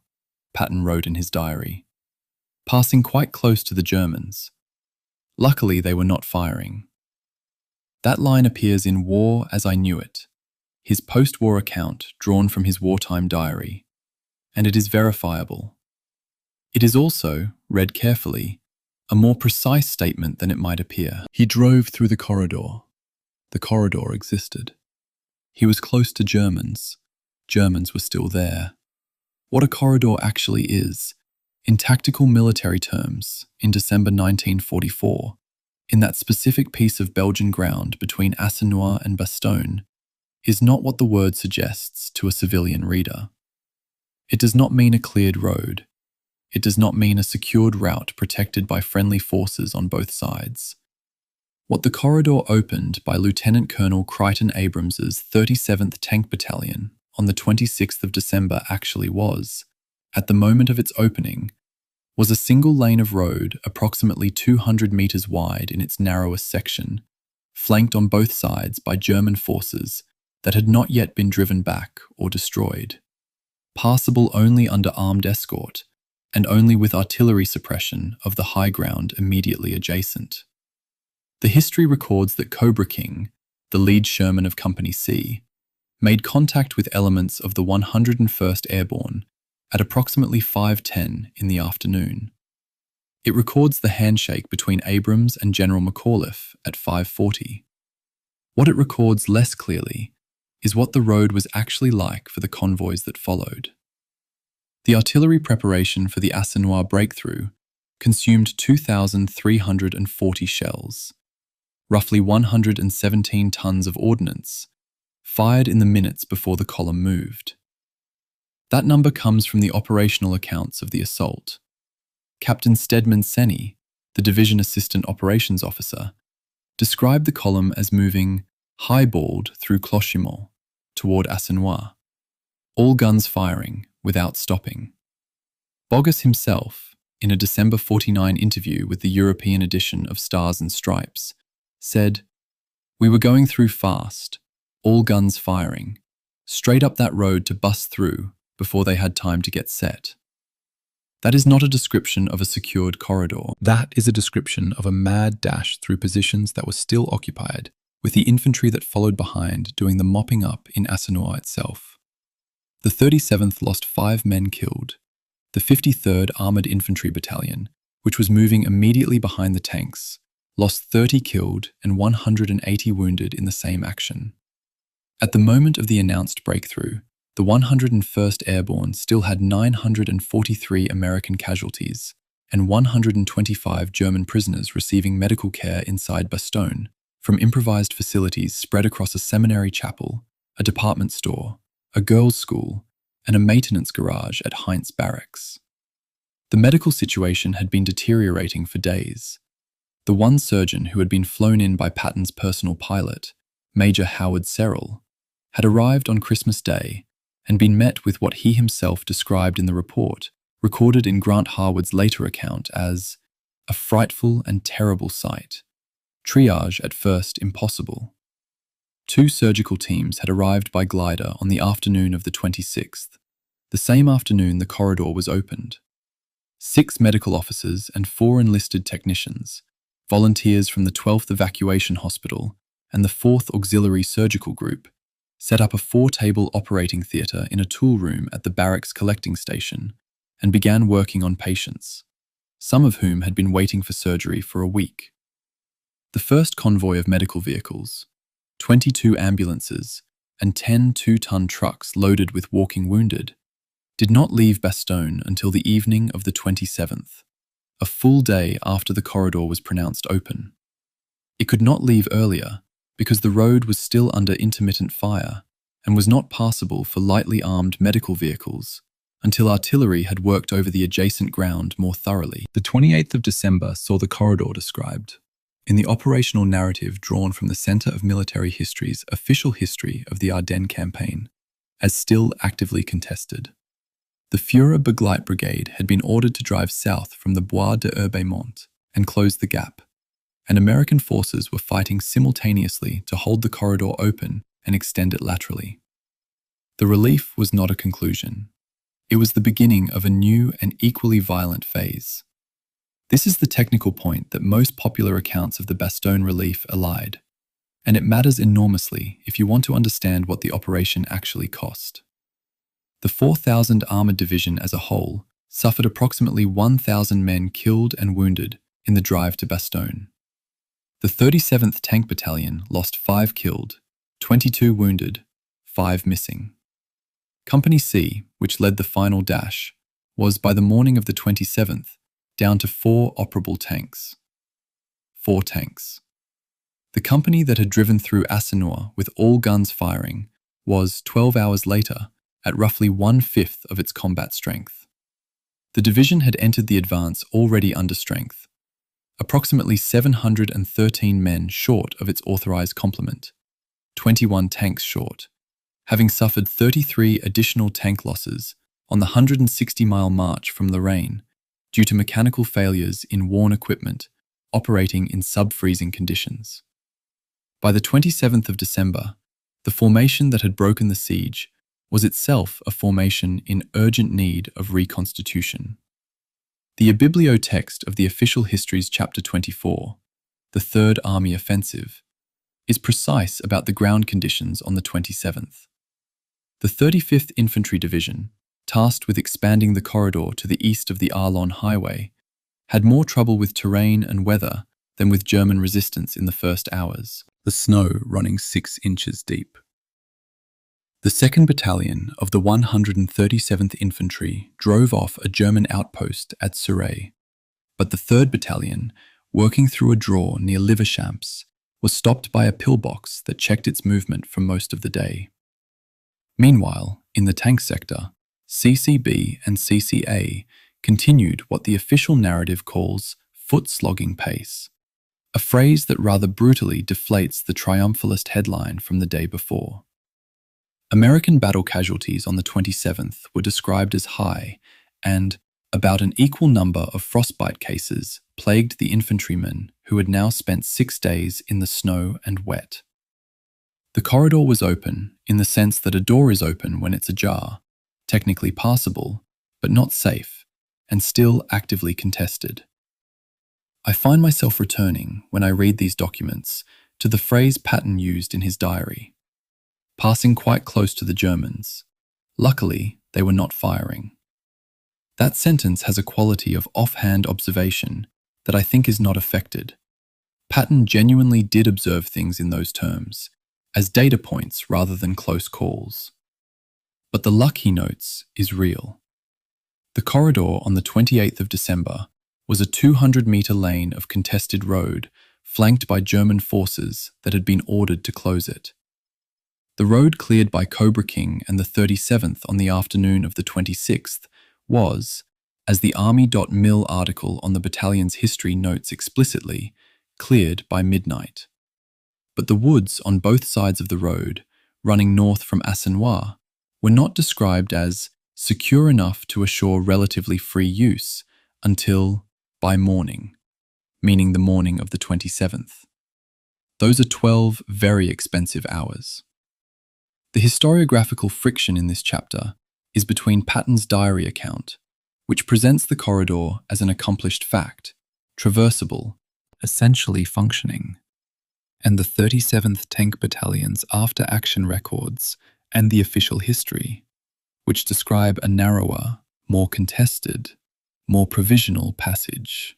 Patton wrote in his diary, "passing quite close to the Germans. Luckily, they were not firing." That line appears in War as I Knew It, his post-war account drawn from his wartime diary, and it is verifiable. It is also, read carefully, a more precise statement than it might appear. He drove through the corridor. The corridor existed. He was close to Germans. Germans were still there. What a corridor actually is, in tactical military terms, in December 1944, in that specific piece of Belgian ground between Assenois and Bastogne, is not what the word suggests to a civilian reader. It does not mean a cleared road. It does not mean a secured route protected by friendly forces on both sides. What the corridor opened by Lieutenant Colonel Crichton Abrams's 37th Tank Battalion on the 26th of December actually was, at the moment of its opening, was a single lane of road approximately 200 metres wide in its narrowest section, flanked on both sides by German forces that had not yet been driven back or destroyed, passable only under armed escort and only with artillery suppression of the high ground immediately adjacent. The history records that Cobra King, the lead Sherman of Company C, made contact with elements of the 101st Airborne at approximately 5:10 in the afternoon. It records the handshake between Abrams and General McAuliffe at 5:40. What it records less clearly is what the road was actually like for the convoys that followed. The artillery preparation for the Assenois breakthrough consumed 2,340 shells, roughly 117 tons of ordnance, fired in the minutes before the column moved. That number comes from the operational accounts of the assault. Captain Stedman Senni, the Division Assistant Operations Officer, described the column as moving highballed through Clochemont toward Assenois, all guns firing without stopping. Boggess himself, in a December 49 interview with the European edition of Stars and Stripes, said, "We were going through fast, all guns firing, straight up that road to bust through before they had time to get set." That is not a description of a secured corridor. That is a description of a mad dash through positions that were still occupied, with the infantry that followed behind doing the mopping up in Assenois itself. The 37th lost 5 men killed. The 53rd Armoured Infantry Battalion, which was moving immediately behind the tanks, lost 30 killed and 180 wounded in the same action. At the moment of the announced breakthrough, the 101st Airborne still had 943 American casualties and 125 German prisoners receiving medical care inside Bastogne from improvised facilities spread across a seminary chapel, a department store, a girls' school, and a maintenance garage at Heinz Barracks. The medical situation had been deteriorating for days. The one surgeon who had been flown in by Patton's personal pilot, Major Howard Serrell, had arrived on Christmas Day and been met with what he himself described in the report, recorded in Grant Harwood's later account as a frightful and terrible sight. Triage at first impossible. 2 surgical teams had arrived by glider on the afternoon of the 26th. The same afternoon the corridor was opened. 6 medical officers and 4 enlisted technicians, volunteers from the 12th Evacuation Hospital and the 4th Auxiliary Surgical Group, set up a 4-table operating theatre in a tool room at the barracks collecting station and began working on patients, some of whom had been waiting for surgery for a week. The first convoy of medical vehicles, 22 ambulances, and 10 2-ton trucks loaded with walking wounded, did not leave Bastogne until the evening of the 27th, a full day after the corridor was pronounced open. It could not leave earlier because the road was still under intermittent fire and was not passable for lightly armed medical vehicles until artillery had worked over the adjacent ground more thoroughly. The 28th of December saw the corridor described in the operational narrative drawn from the Centre of Military History's official history of the Ardennes campaign as still actively contested. The Führer Begleit Brigade had been ordered to drive south from the Bois de Herbemont and close the gap, and American forces were fighting simultaneously to hold the corridor open and extend it laterally. The relief was not a conclusion. It was the beginning of a new and equally violent phase. This is the technical point that most popular accounts of the Bastogne relief elide, and it matters enormously if you want to understand what the operation actually cost. The 4,000 Armoured Division as a whole suffered approximately 1,000 men killed and wounded in the drive to Bastogne. The 37th Tank Battalion lost 5 killed, 22 wounded, 5 missing. Company C, which led the final dash, was by the morning of the 27th down to 4 operable tanks. 4 tanks. The company that had driven through Assenois with all guns firing was, 12 hours later, at roughly 1/5 of its combat strength. The division had entered the advance already under strength, approximately 713 men short of its authorized complement, 21 tanks short, having suffered 33 additional tank losses on the 160-mile march from Lorraine due to mechanical failures in worn equipment operating in sub-freezing conditions. By the 27th of December, the formation that had broken the siege was itself a formation in urgent need of reconstitution. The bibliotext of the official history's chapter 24, the Third Army Offensive, is precise about the ground conditions on the 27th. The 35th Infantry Division, tasked with expanding the corridor to the east of the Arlon Highway, had more trouble with terrain and weather than with German resistance in the first hours, the snow running 6 inches deep. The 2nd Battalion of the 137th Infantry drove off a German outpost at Suray, but the 3rd Battalion, working through a draw near Liverchamps, was stopped by a pillbox that checked its movement for most of the day. Meanwhile, in the tank sector, CCB and CCA continued what the official narrative calls foot-slogging pace, a phrase that rather brutally deflates the triumphalist headline from the day before. American battle casualties on the 27th were described as high and About an equal number of frostbite cases plagued the infantrymen who had now spent 6 days in the snow and wet. The corridor was open in the sense that a door is open when it's ajar, technically passable, but not safe, and still actively contested. I find myself returning, when I read these documents, to the phrase Patton used in his diary, passing quite close to the Germans. Luckily, they were not firing. That sentence has a quality of offhand observation that I think is not affected. Patton genuinely did observe things in those terms, as data points rather than close calls. But the luck he notes is real. The corridor on the 28th of December was a 200-metre lane of contested road flanked by German forces that had been ordered to close it. The road cleared by Cobra King and the 37th on the afternoon of the 26th was, as the Army.mil article on the battalion's history notes explicitly, cleared by midnight. But the woods on both sides of the road, running north from Assenois, were not described as secure enough to assure relatively free use until by morning, meaning the morning of the 27th. Those are 12 very expensive hours. The historiographical friction in this chapter is between Patton's diary account, which presents the corridor as an accomplished fact, traversable, essentially functioning, and the 37th Tank Battalion's after-action records and the official history, which describe a narrower, more contested, more provisional passage.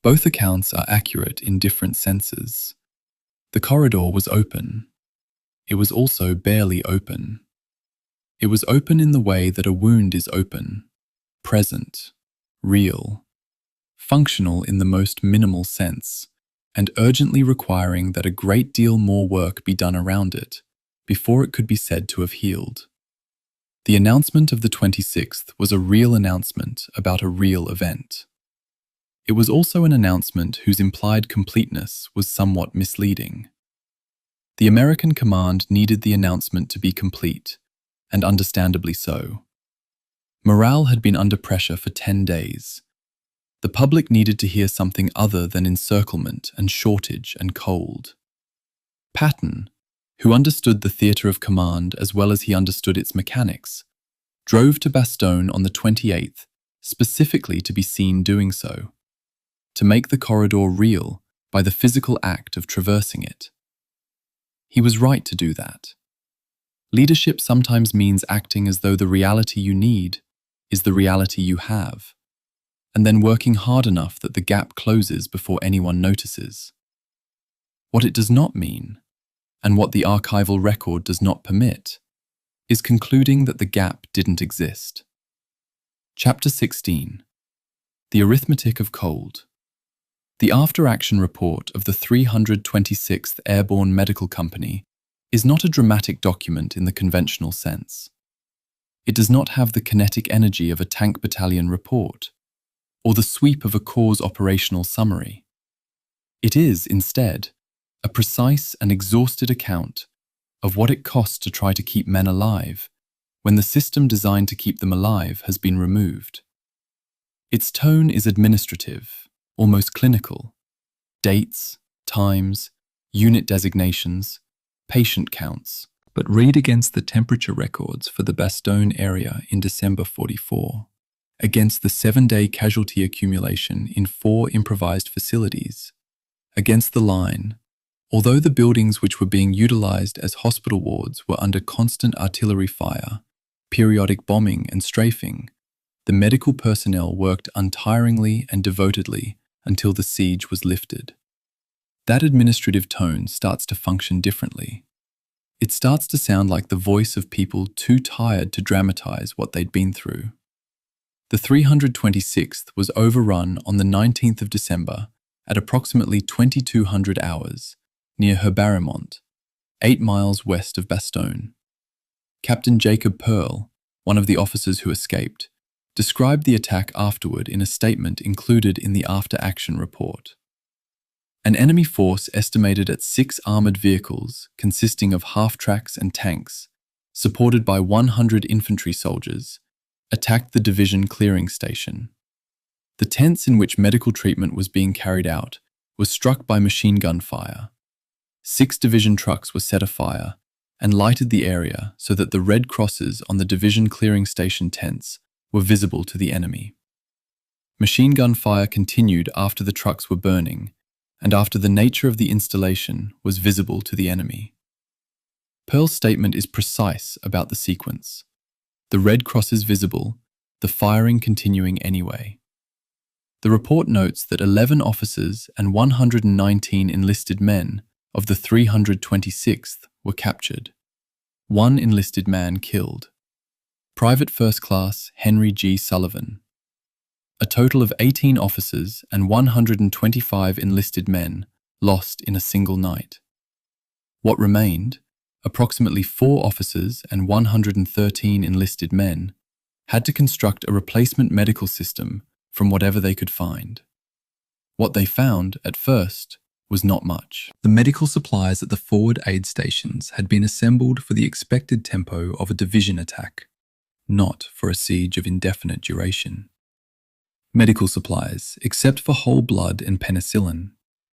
Both accounts are accurate in different senses. The corridor was open. It was also barely open. It was open in the way that a wound is open, present, real, functional in the most minimal sense, and urgently requiring that a great deal more work be done around it before it could be said to have healed. The announcement of the 26th was a real announcement about a real event. It was also an announcement whose implied completeness was somewhat misleading. The American command needed the announcement to be complete, and understandably so. Morale had been under pressure for 10 days. The public needed to hear something other than encirclement and shortage and cold. Patton, who understood the theatre of command as well as he understood its mechanics, drove to Bastogne on the 28th specifically to be seen doing so, to make the corridor real by the physical act of traversing it. He was right to do that. Leadership sometimes means acting as though the reality you need is the reality you have, and then working hard enough that the gap closes before anyone notices. What it does not mean, and what the archival record does not permit, is concluding that the gap didn't exist. Chapter 16. The Arithmetic of Cold. The after-action report of the 326th Airborne Medical Company is not a dramatic document in the conventional sense. It does not have the kinetic energy of a tank battalion report, or the sweep of a corps' operational summary. It is, instead, a precise and exhausted account of what it costs to try to keep men alive when the system designed to keep them alive has been removed. Its tone is administrative, almost clinical. Dates, times, unit designations, patient counts, but read against the temperature records for the Bastogne area in December 44, against the 7-day casualty accumulation in 4 improvised facilities, against the line. Although the buildings which were being utilized as hospital wards were under constant artillery fire, periodic bombing and strafing, the medical personnel worked untiringly and devotedly until the siege was lifted. That administrative tone starts to function differently. It starts to sound like the voice of people too tired to dramatize what they'd been through. The 326th was overrun on the 19th of December at approximately 2200 hours near Herbarimont, 8 miles west of Bastogne. Captain Jacob Pearl, one of the officers who escaped, described the attack afterward in a statement included in the after-action report. An enemy force estimated at 6 armoured vehicles consisting of half-tracks and tanks, supported by 100 infantry soldiers, attacked the division clearing station. The tents in which medical treatment was being carried out was struck by machine gun fire. 6 division trucks were set afire and lighted the area so that the red crosses on the division clearing station tents were visible to the enemy. Machine gun fire continued after the trucks were burning and after the nature of the installation was visible to the enemy. Pearl's statement is precise about the sequence. The red crosses visible, the firing continuing anyway. The report notes that 11 officers and 119 enlisted men of the 326th were captured. 1 enlisted man killed. Private First Class Henry G. Sullivan. A total of 18 officers and 125 enlisted men lost in a single night. What remained, approximately 4 officers and 113 enlisted men, had to construct a replacement medical system from whatever they could find. What they found, at first, was not much. The medical supplies at the forward aid stations had been assembled for the expected tempo of a division attack, not for a siege of indefinite duration. Medical supplies, except for whole blood and penicillin,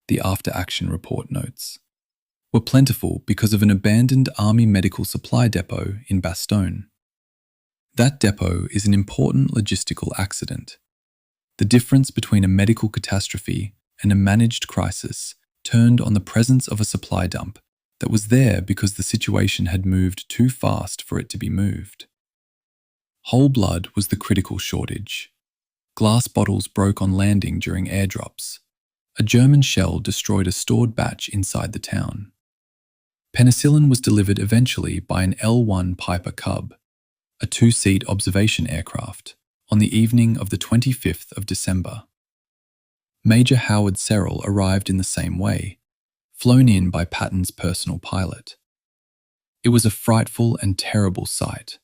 the after-action report notes, were plentiful because of an abandoned Army medical supply depot in Bastogne. That depot is an important logistical accident. The difference between a medical catastrophe and a managed crisis turned on the presence of a supply dump that was there because the situation had moved too fast for it to be moved. Whole blood was the critical shortage. Glass bottles broke on landing during airdrops. A German shell destroyed a stored batch inside the town. Penicillin was delivered eventually by an L-1 Piper Cub, a 2-seat observation aircraft, on the evening of the 25th of December. Major Howard Serrell arrived in the same way, flown in by Patton's personal pilot. It was a frightful and terrible sight,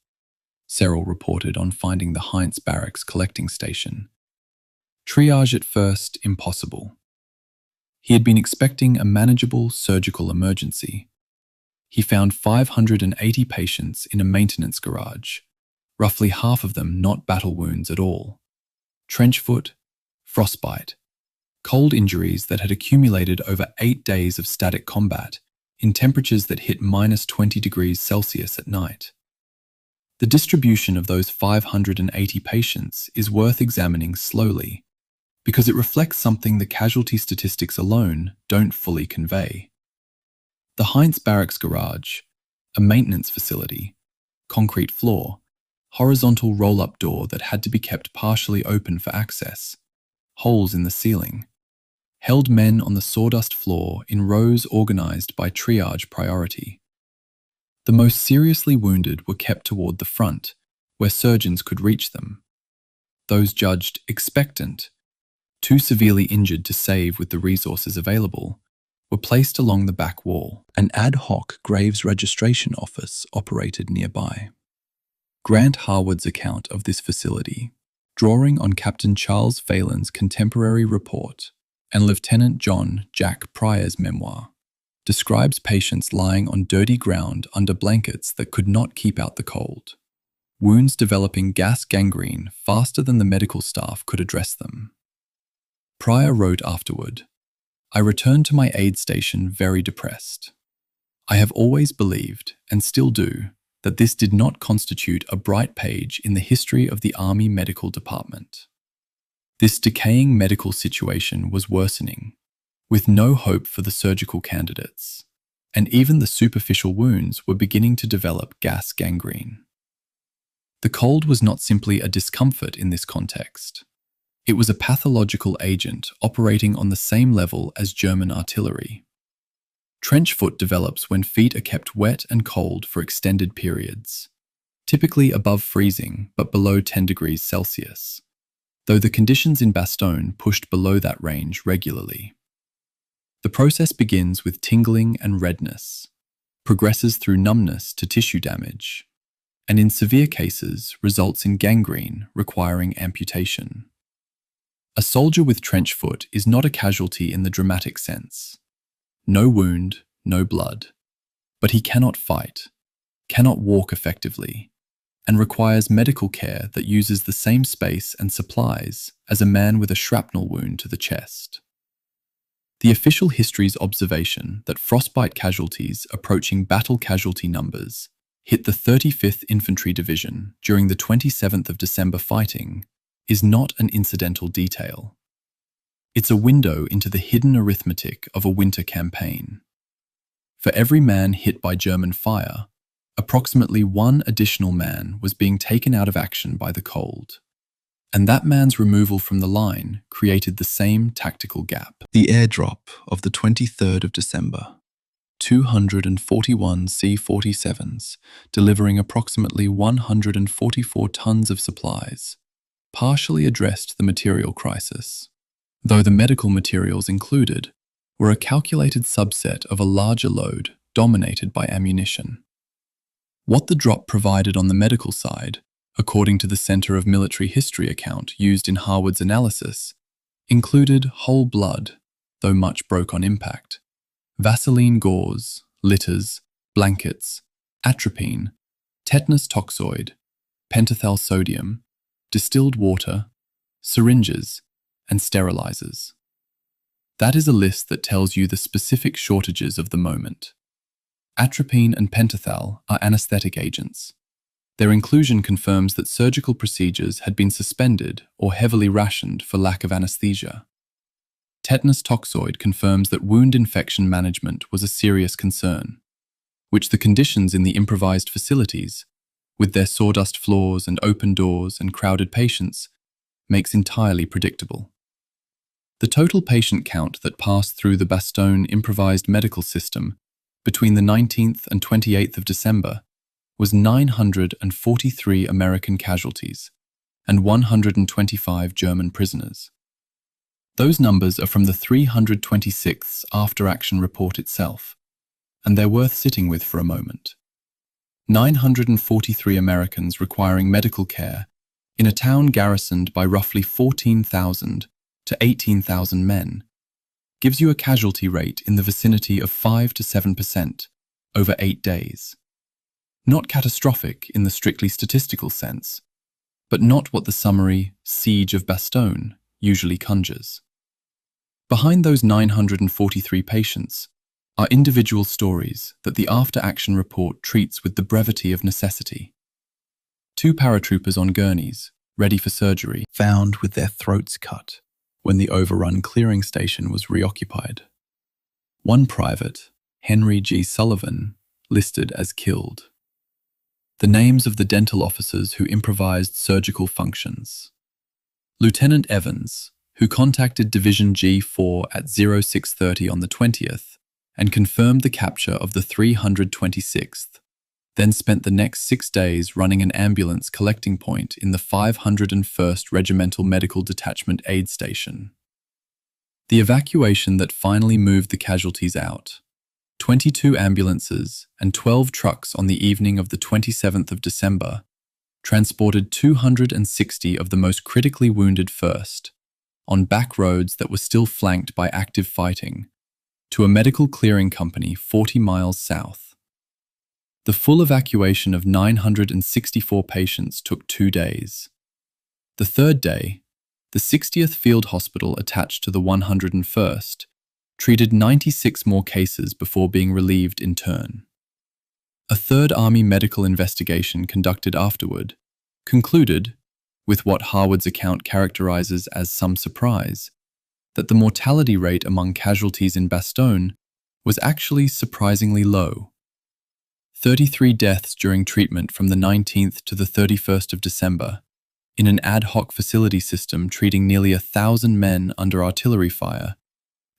Serrell reported on finding the Heinz Barracks collecting station. Triage at first impossible. He had been expecting a manageable surgical emergency. He found 580 patients in a maintenance garage, roughly half of them not battle wounds at all. Trench foot, frostbite, cold injuries that had accumulated over 8 days of static combat in temperatures that hit -20 degrees Celsius at night. The distribution of those 580 patients is worth examining slowly because it reflects something the casualty statistics alone don't fully convey. The Heinz Barracks garage, a maintenance facility, concrete floor, horizontal roll-up door that had to be kept partially open for access, holes in the ceiling, held men on the sawdust floor in rows organized by triage priority. The most seriously wounded were kept toward the front, where surgeons could reach them. Those judged expectant, too severely injured to save with the resources available, were placed along the back wall. An ad hoc graves registration office operated nearby. Grant Harwood's account of this facility, drawing on Captain Charles Phelan's contemporary report and Lieutenant John Jack Pryor's memoir, describes patients lying on dirty ground under blankets that could not keep out the cold, wounds developing gas gangrene faster than the medical staff could address them. Pryor wrote afterward, "I returned to my aid station very depressed. I have always believed, and still do, that this did not constitute a bright page in the history of the Army Medical Department. This decaying medical situation was worsening, with no hope for the surgical candidates, and even the superficial wounds were beginning to develop gas gangrene." The cold was not simply a discomfort in this context. It was a pathological agent operating on the same level as German artillery. Trench foot develops when feet are kept wet and cold for extended periods, typically above freezing but below 10 degrees Celsius, though the conditions in Bastogne pushed below that range regularly. The process begins with tingling and redness, progresses through numbness to tissue damage, and in severe cases results in gangrene requiring amputation. A soldier with trench foot is not a casualty in the dramatic sense. No wound, no blood. But he cannot fight, cannot walk effectively, and requires medical care that uses the same space and supplies as a man with a shrapnel wound to the chest. The official history's observation that frostbite casualties approaching battle casualty numbers hit the 35th Infantry Division during the 27th of December fighting is not an incidental detail. It's a window into the hidden arithmetic of a winter campaign. For every man hit by German fire, approximately one additional man was being taken out of action by the cold. And that man's removal from the line created the same tactical gap. The airdrop of the 23rd of December, 241 C-47s, delivering approximately 144 tons of supplies, partially addressed the material crisis, though the medical materials included were a calculated subset of a larger load dominated by ammunition. What the drop provided on the medical side, according to the Center of Military History account used in Harwood's analysis, included whole blood, though much broke on impact, Vaseline gauze, litters, blankets, atropine, tetanus toxoid, pentothal sodium, distilled water, syringes, and sterilizers. That is a list that tells you the specific shortages of the moment. Atropine and pentothal are anesthetic agents. Their inclusion confirms that surgical procedures had been suspended or heavily rationed for lack of anesthesia. Tetanus toxoid confirms that wound infection management was a serious concern, which the conditions in the improvised facilities, with their sawdust floors and open doors and crowded patients, makes entirely predictable. The total patient count that passed through the Bastogne improvised medical system between the 19th and 28th of December was 943 American casualties and 125 German prisoners. Those numbers are from the 326th after-action report itself, and they're worth sitting with for a moment. 943 Americans requiring medical care in a town garrisoned by roughly 14,000 to 18,000 men gives you a casualty rate in the vicinity of 5 to 7% over 8 days. Not catastrophic in the strictly statistical sense, but not what the summary Siege of Bastogne usually conjures. Behind those 943 patients are individual stories that the after-action report treats with the brevity of necessity. 2 paratroopers on gurneys, ready for surgery, found with their throats cut when the overrun clearing station was reoccupied. 1 private, Henry G. Sullivan, listed as killed. The names of the dental officers who improvised surgical functions. Lieutenant Evans, who contacted Division G4 at 0630 on the 20th and confirmed the capture of the 326th, then spent the next 6 days running an ambulance collecting point in the 501st Regimental Medical Detachment aid station. The evacuation that finally moved the casualties out, 22 ambulances and 12 trucks on the evening of the 27th of December, transported 260 of the most critically wounded first, on back roads that were still flanked by active fighting, to a medical clearing company 40 miles south. The full evacuation of 964 patients took 2 days. The third day, the 60th Field Hospital attached to the 101st treated 96 more cases before being relieved in turn. A Third Army medical investigation conducted afterward concluded, with what Harwood's account characterizes as some surprise, that the mortality rate among casualties in Bastogne was actually surprisingly low. 33 deaths during treatment from the 19th to the 31st of December, in an ad hoc facility system treating nearly 1,000 men under artillery fire,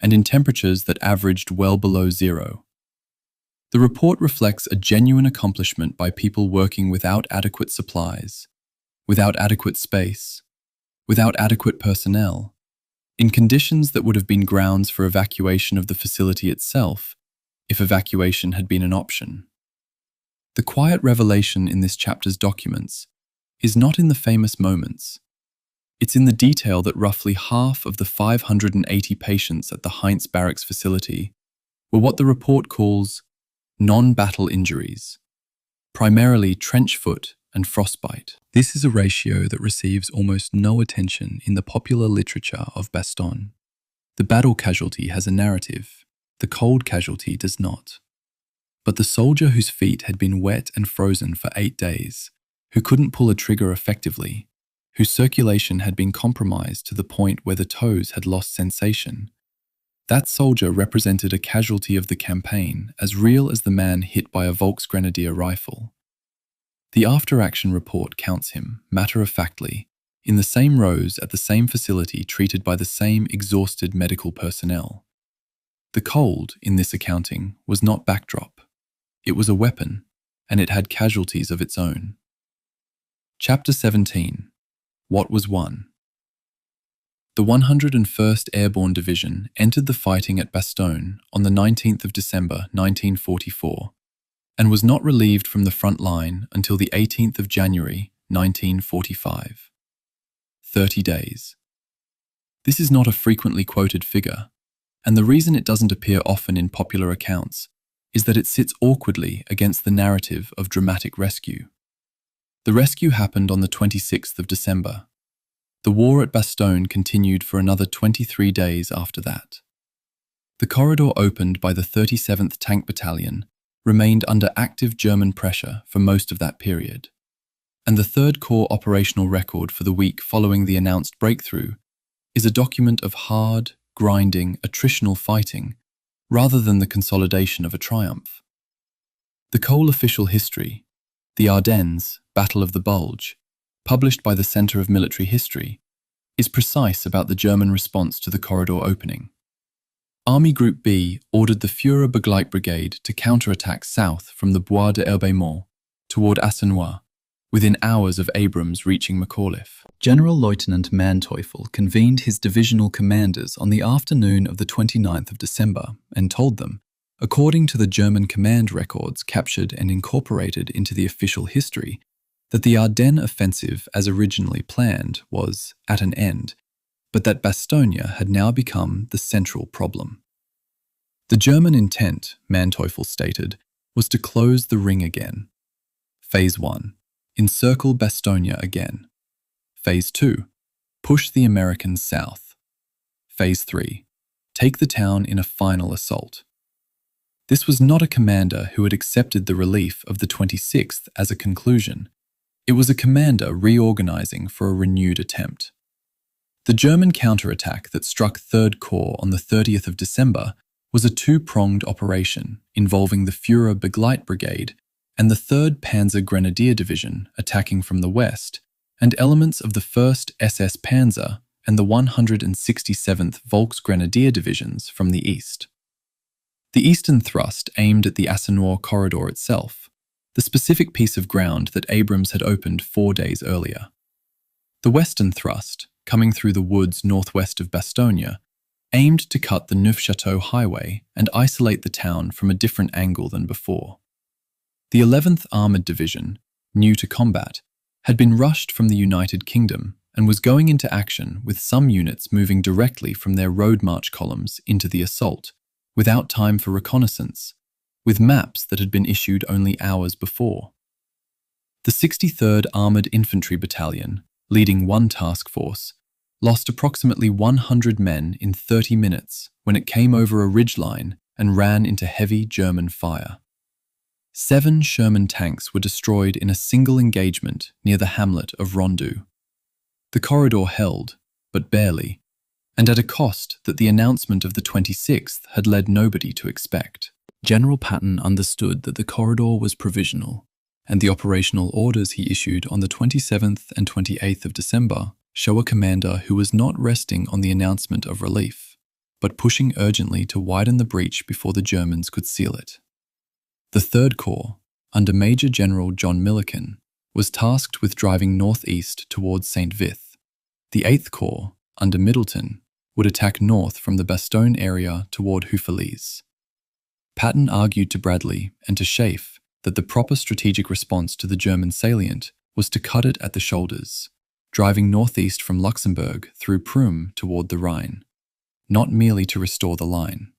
and in temperatures that averaged well below zero. The report reflects a genuine accomplishment by people working without adequate supplies, without adequate space, without adequate personnel, in conditions that would have been grounds for evacuation of the facility itself, if evacuation had been an option. The quiet revelation in this chapter's documents is not in the famous moments. It's in the detail that roughly half of the 580 patients at the Heinz Barracks facility were what the report calls non-battle injuries, primarily trench foot and frostbite. This is a ratio that receives almost no attention in the popular literature of Bastogne. The battle casualty has a narrative, the cold casualty does not. But the soldier whose feet had been wet and frozen for 8 days, who couldn't pull a trigger effectively, whose circulation had been compromised to the point where the toes had lost sensation, that soldier represented a casualty of the campaign as real as the man hit by a Volksgrenadier rifle. The after-action report counts him, matter-of-factly, in the same rows at the same facility treated by the same exhausted medical personnel. The cold, in this accounting, was not backdrop. It was a weapon, and it had casualties of its own. Chapter 17. What was won? The 101st Airborne Division entered the fighting at Bastogne on the 19th of December 1944 and was not relieved from the front line until the 18th of January 1945. 30 days. This is not a frequently quoted figure, and the reason it doesn't appear often in popular accounts is that it sits awkwardly against the narrative of dramatic rescue. The rescue happened on the 26th of December. The war at Bastogne continued for another 23 days after that. The corridor opened by the 37th Tank Battalion remained under active German pressure for most of that period, and the 3rd Corps operational record for the week following the announced breakthrough is a document of hard, grinding, attritional fighting rather than the consolidation of a triumph. The Cole official history, the Ardennes, Battle of the Bulge, published by the Center of Military History, is precise about the German response to the corridor opening. Army Group B ordered the Führer Brigade to counterattack south from the Bois de Herbemont toward Assenois, within hours of Abrams reaching McAuliffe. General Lieutenant Manteuffel convened his divisional commanders on the afternoon of the 29th of December and told them, according to the German command records captured and incorporated into the official history, that the Ardennes offensive as originally planned was at an end, but that Bastogne had now become the central problem. The German intent, Manteuffel stated, was to close the ring again. Phase 1. Encircle Bastogne again. Phase 2. Push the Americans south. Phase 3. Take the town in a final assault. This was not a commander who had accepted the relief of the 26th as a conclusion. It was a commander reorganizing for a renewed attempt. The German counterattack that struck 3rd Corps on the 30th of December was a two-pronged operation involving the Führer Brigade and the 3rd Panzer Grenadier Division attacking from the west, and elements of the 1st SS Panzer and the 167th Volksgrenadier Divisions from the east. The eastern thrust aimed at the Assenois corridor itself, the specific piece of ground that Abrams had opened 4 days earlier. The western thrust, coming through the woods northwest of Bastogne, aimed to cut the Neufchâteau highway and isolate the town from a different angle than before. The 11th Armoured Division, new to combat, had been rushed from the United Kingdom and was going into action with some units moving directly from their road march columns into the assault, without time for reconnaissance, with maps that had been issued only hours before. The 63rd Armoured Infantry Battalion, leading one task force, lost approximately 100 men in 30 minutes when it came over a ridgeline and ran into heavy German fire. 7 Sherman tanks were destroyed in a single engagement near the hamlet of Verdun. The corridor held, but barely, and at a cost that the announcement of the 26th had led nobody to expect. General Patton understood that the corridor was provisional, and the operational orders he issued on the 27th and 28th of December show a commander who was not resting on the announcement of relief, but pushing urgently to widen the breach before the Germans could seal it. The 3rd Corps, under Major General John Milliken, was tasked with driving northeast towards St. Vith. The 8th Corps, under Middleton, would attack north from the Bastogne area toward Houffalize. Patton argued to Bradley and to Schaeff that the proper strategic response to the German salient was to cut it at the shoulders, driving northeast from Luxembourg through Prüm toward the Rhine, not merely to restore the line.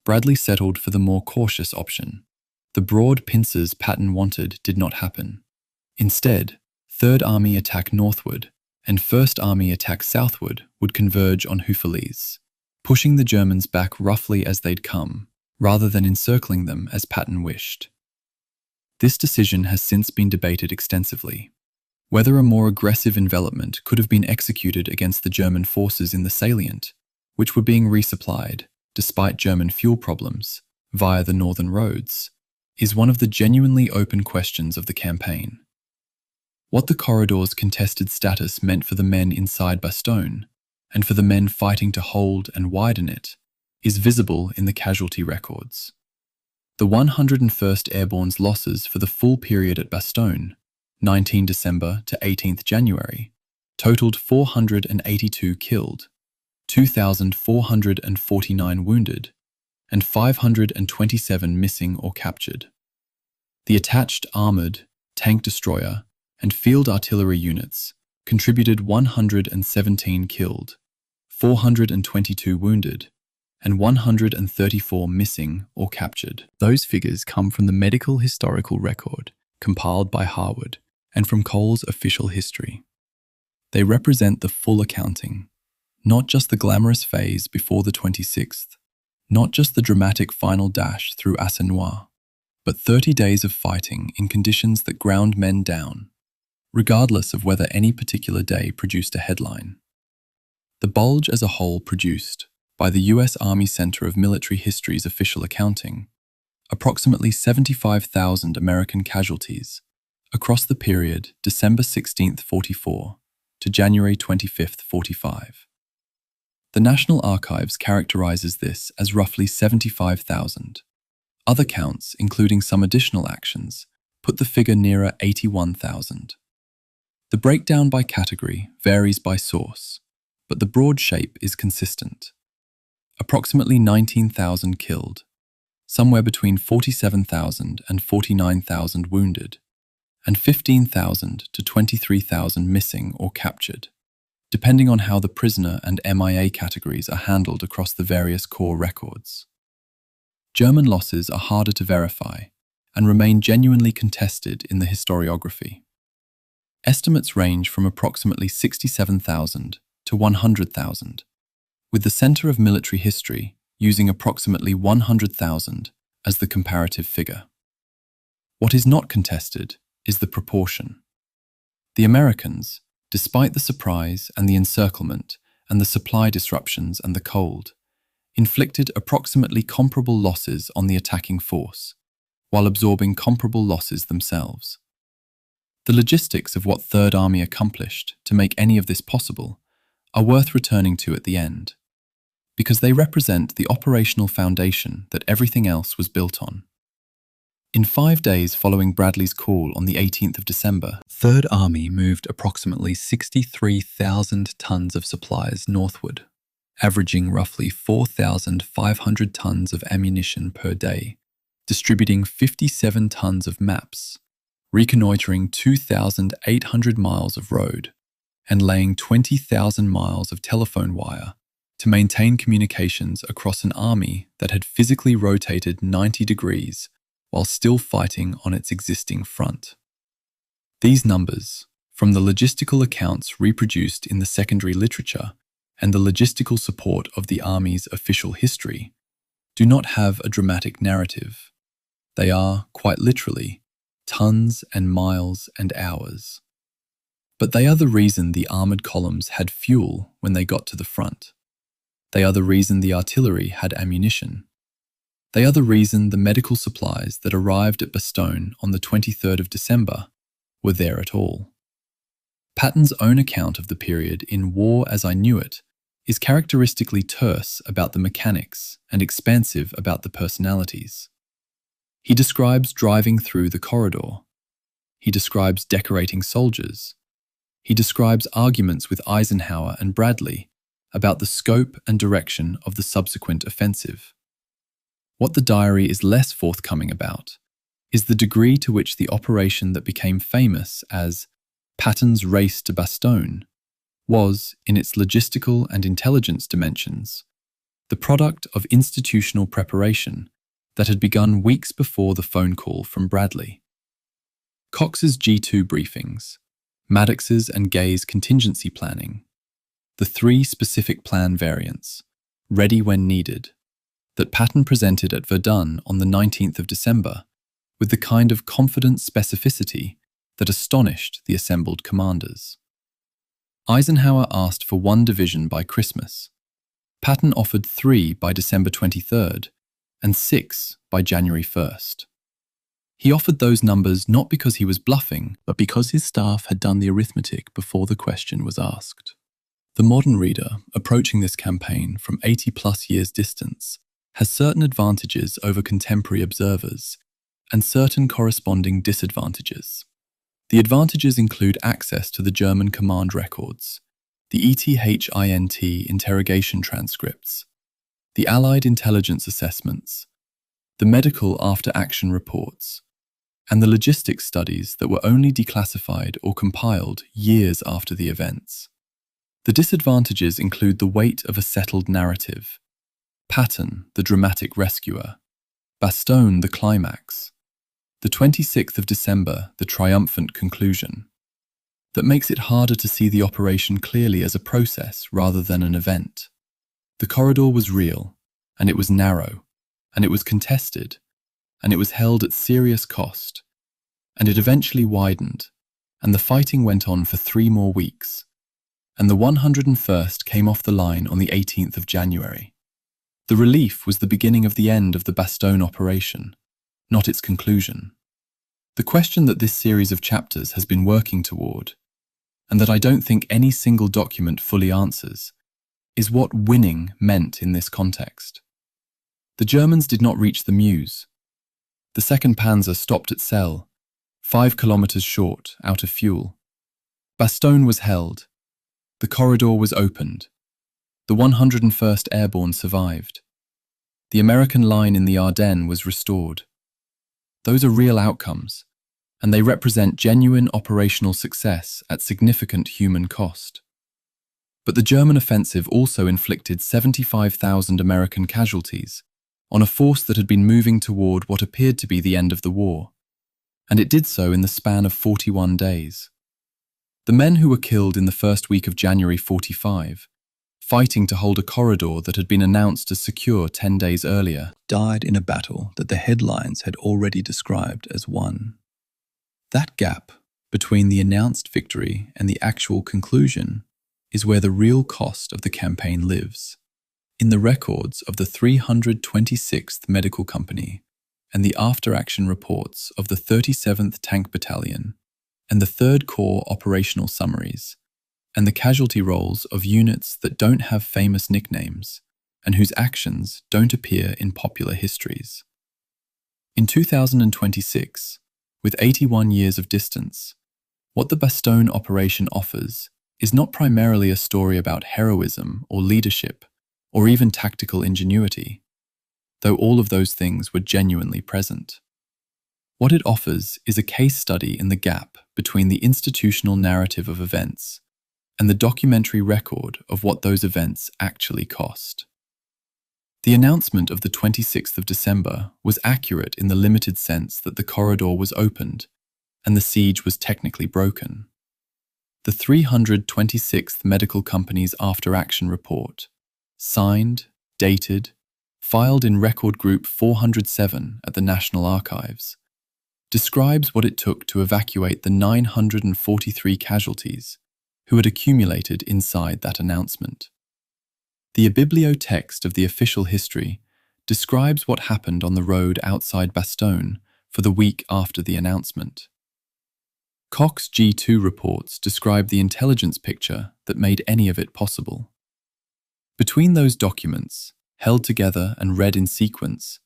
Bradley settled for the more cautious option. The broad pincers Patton wanted did not happen. Instead, Third Army attack northward and First Army attack southward would converge on Houffalize, pushing the Germans back roughly as they'd come, rather than encircling them as Patton wished. This decision has since been debated extensively. Whether a more aggressive envelopment could have been executed against the German forces in the salient, which were being resupplied, despite German fuel problems, via the northern roads, is one of the genuinely open questions of the campaign. What the corridor's contested status meant for the men inside Bastogne, and for the men fighting to hold and widen it, is visible in the casualty records. The 101st Airborne's losses for the full period at Bastogne, 19 December to 18th January, totaled 482 killed, 2,449 wounded, and 527 missing or captured. The attached armoured, tank destroyer, and field artillery units contributed 117 killed, 422 wounded, and 134 missing or captured. Those figures come from the medical historical record compiled by Harwood and from Cole's official history. They represent the full accounting, not just the glamorous phase before the 26th, not just the dramatic final dash through Assenois, but 30 days of fighting in conditions that ground men down, regardless of whether any particular day produced a headline. The bulge as a whole produced, by the U.S. Army Center of Military History's official accounting, approximately 75,000 American casualties across the period December 16, 44 to January 25, 45. The National Archives characterizes this as roughly 75,000. Other counts, including some additional actions, put the figure nearer 81,000. The breakdown by category varies by source, but the broad shape is consistent. Approximately 19,000 killed, somewhere between 47,000 and 49,000 wounded, and 15,000 to 23,000 missing or captured, depending on how the prisoner and MIA categories are handled across the various core records. German losses are harder to verify and remain genuinely contested in the historiography. Estimates range from approximately 67,000 to 100,000, with the Center of Military History using approximately 100,000 as the comparative figure. What is not contested is the proportion. The Americans, despite the surprise and the encirclement and the supply disruptions and the cold, inflicted approximately comparable losses on the attacking force, while absorbing comparable losses themselves. The logistics of what Third Army accomplished to make any of this possible are worth returning to at the end, because they represent the operational foundation that everything else was built on. In 5 days following Bradley's call on the 18th of December, Third Army moved approximately 63,000 tons of supplies northward, averaging roughly 4,500 tons of ammunition per day, distributing 57 tons of maps, reconnoitering 2,800 miles of road, and laying 20,000 miles of telephone wire to maintain communications across an army that had physically rotated 90 degrees while still fighting on its existing front. These numbers, from the logistical accounts reproduced in the secondary literature and the logistical support of the Army's official history, do not have a dramatic narrative. They are, quite literally, tons and miles and hours. But they are the reason the armoured columns had fuel when they got to the front. They are the reason the artillery had ammunition. They are the reason the medical supplies that arrived at Bastogne on the 23rd of December were there at all. Patton's own account of the period in War as I Knew It is characteristically terse about the mechanics and expansive about the personalities. He describes driving through the corridor. He describes decorating soldiers. He describes arguments with Eisenhower and Bradley about the scope and direction of the subsequent offensive. What the diary is less forthcoming about is the degree to which the operation that became famous as Patton's Race to Bastogne was, in its logistical and intelligence dimensions, the product of institutional preparation that had begun weeks before the phone call from Bradley. Cox's G2 briefings, Maddox's and Gay's contingency planning, the three specific plan variants, ready when needed, that Patton presented at Verdun on the 19th of December with the kind of confident specificity that astonished the assembled commanders. Eisenhower asked for 1 division by Christmas. Patton offered 3 by December 23rd and 6 by January 1st. He offered those numbers not because he was bluffing, but because his staff had done the arithmetic before the question was asked. The modern reader, approaching this campaign from 80-plus years distance, has certain advantages over contemporary observers and certain corresponding disadvantages. The advantages include access to the German command records, the ETHINT interrogation transcripts, the Allied intelligence assessments, the medical after-action reports, and the logistics studies that were only declassified or compiled years after the events. The disadvantages include the weight of a settled narrative, Patton, the dramatic rescuer, Bastogne, the climax, the 26th of December, the triumphant conclusion, that makes it harder to see the operation clearly as a process rather than an event. The corridor was real, and it was narrow, and it was contested, and it was held at serious cost, and it eventually widened, and the fighting went on for 3 more weeks, and the 101st came off the line on the 18th of January. The relief was the beginning of the end of the Bastogne operation, not its conclusion. The question that this series of chapters has been working toward, and that I don't think any single document fully answers, is what winning meant in this context. The Germans did not reach the Meuse. The 2nd Panzer stopped at Celle, 5 kilometers short, out of fuel. Bastogne was held. The corridor was opened. The 101st Airborne survived. The American line in the Ardennes was restored. Those are real outcomes, and they represent genuine operational success at significant human cost. But the German offensive also inflicted 75,000 American casualties on a force that had been moving toward what appeared to be the end of the war, and it did so in the span of 41 days. The men who were killed in the first week of January 45, fighting to hold a corridor that had been announced as secure 10 days earlier, died in a battle that the headlines had already described as won. That gap between the announced victory and the actual conclusion is where the real cost of the campaign lives, in the records of the 326th Medical Company and the after-action reports of the 37th Tank Battalion and the 3rd Corps operational summaries, and the casualty rolls of units that don't have famous nicknames and whose actions don't appear in popular histories. In 2026, with 81 years of distance, what the Bastogne operation offers is not primarily a story about heroism or leadership or even tactical ingenuity, though all of those things were genuinely present. What it offers is a case study in the gap between the institutional narrative of events and the documentary record of what those events actually cost. The announcement of the 26th of December was accurate in the limited sense that the corridor was opened and the siege was technically broken. The 326th Medical Company's after-action report, signed, dated, filed in Record Group 407 at the National Archives, describes what it took to evacuate the 943 casualties who had accumulated inside that announcement. The bibliotext of the official history describes what happened on the road outside Bastogne for the week after the announcement. Cox G2 reports describe the intelligence picture that made any of it possible. Between those documents, held together and read in sequence,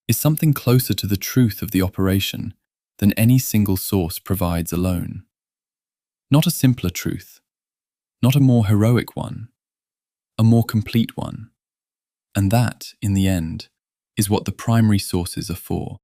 is something closer to the truth of the operation than any single source provides alone. Not a simpler truth, not a more heroic one, a more complete one. And that, in the end, is what the primary sources are for.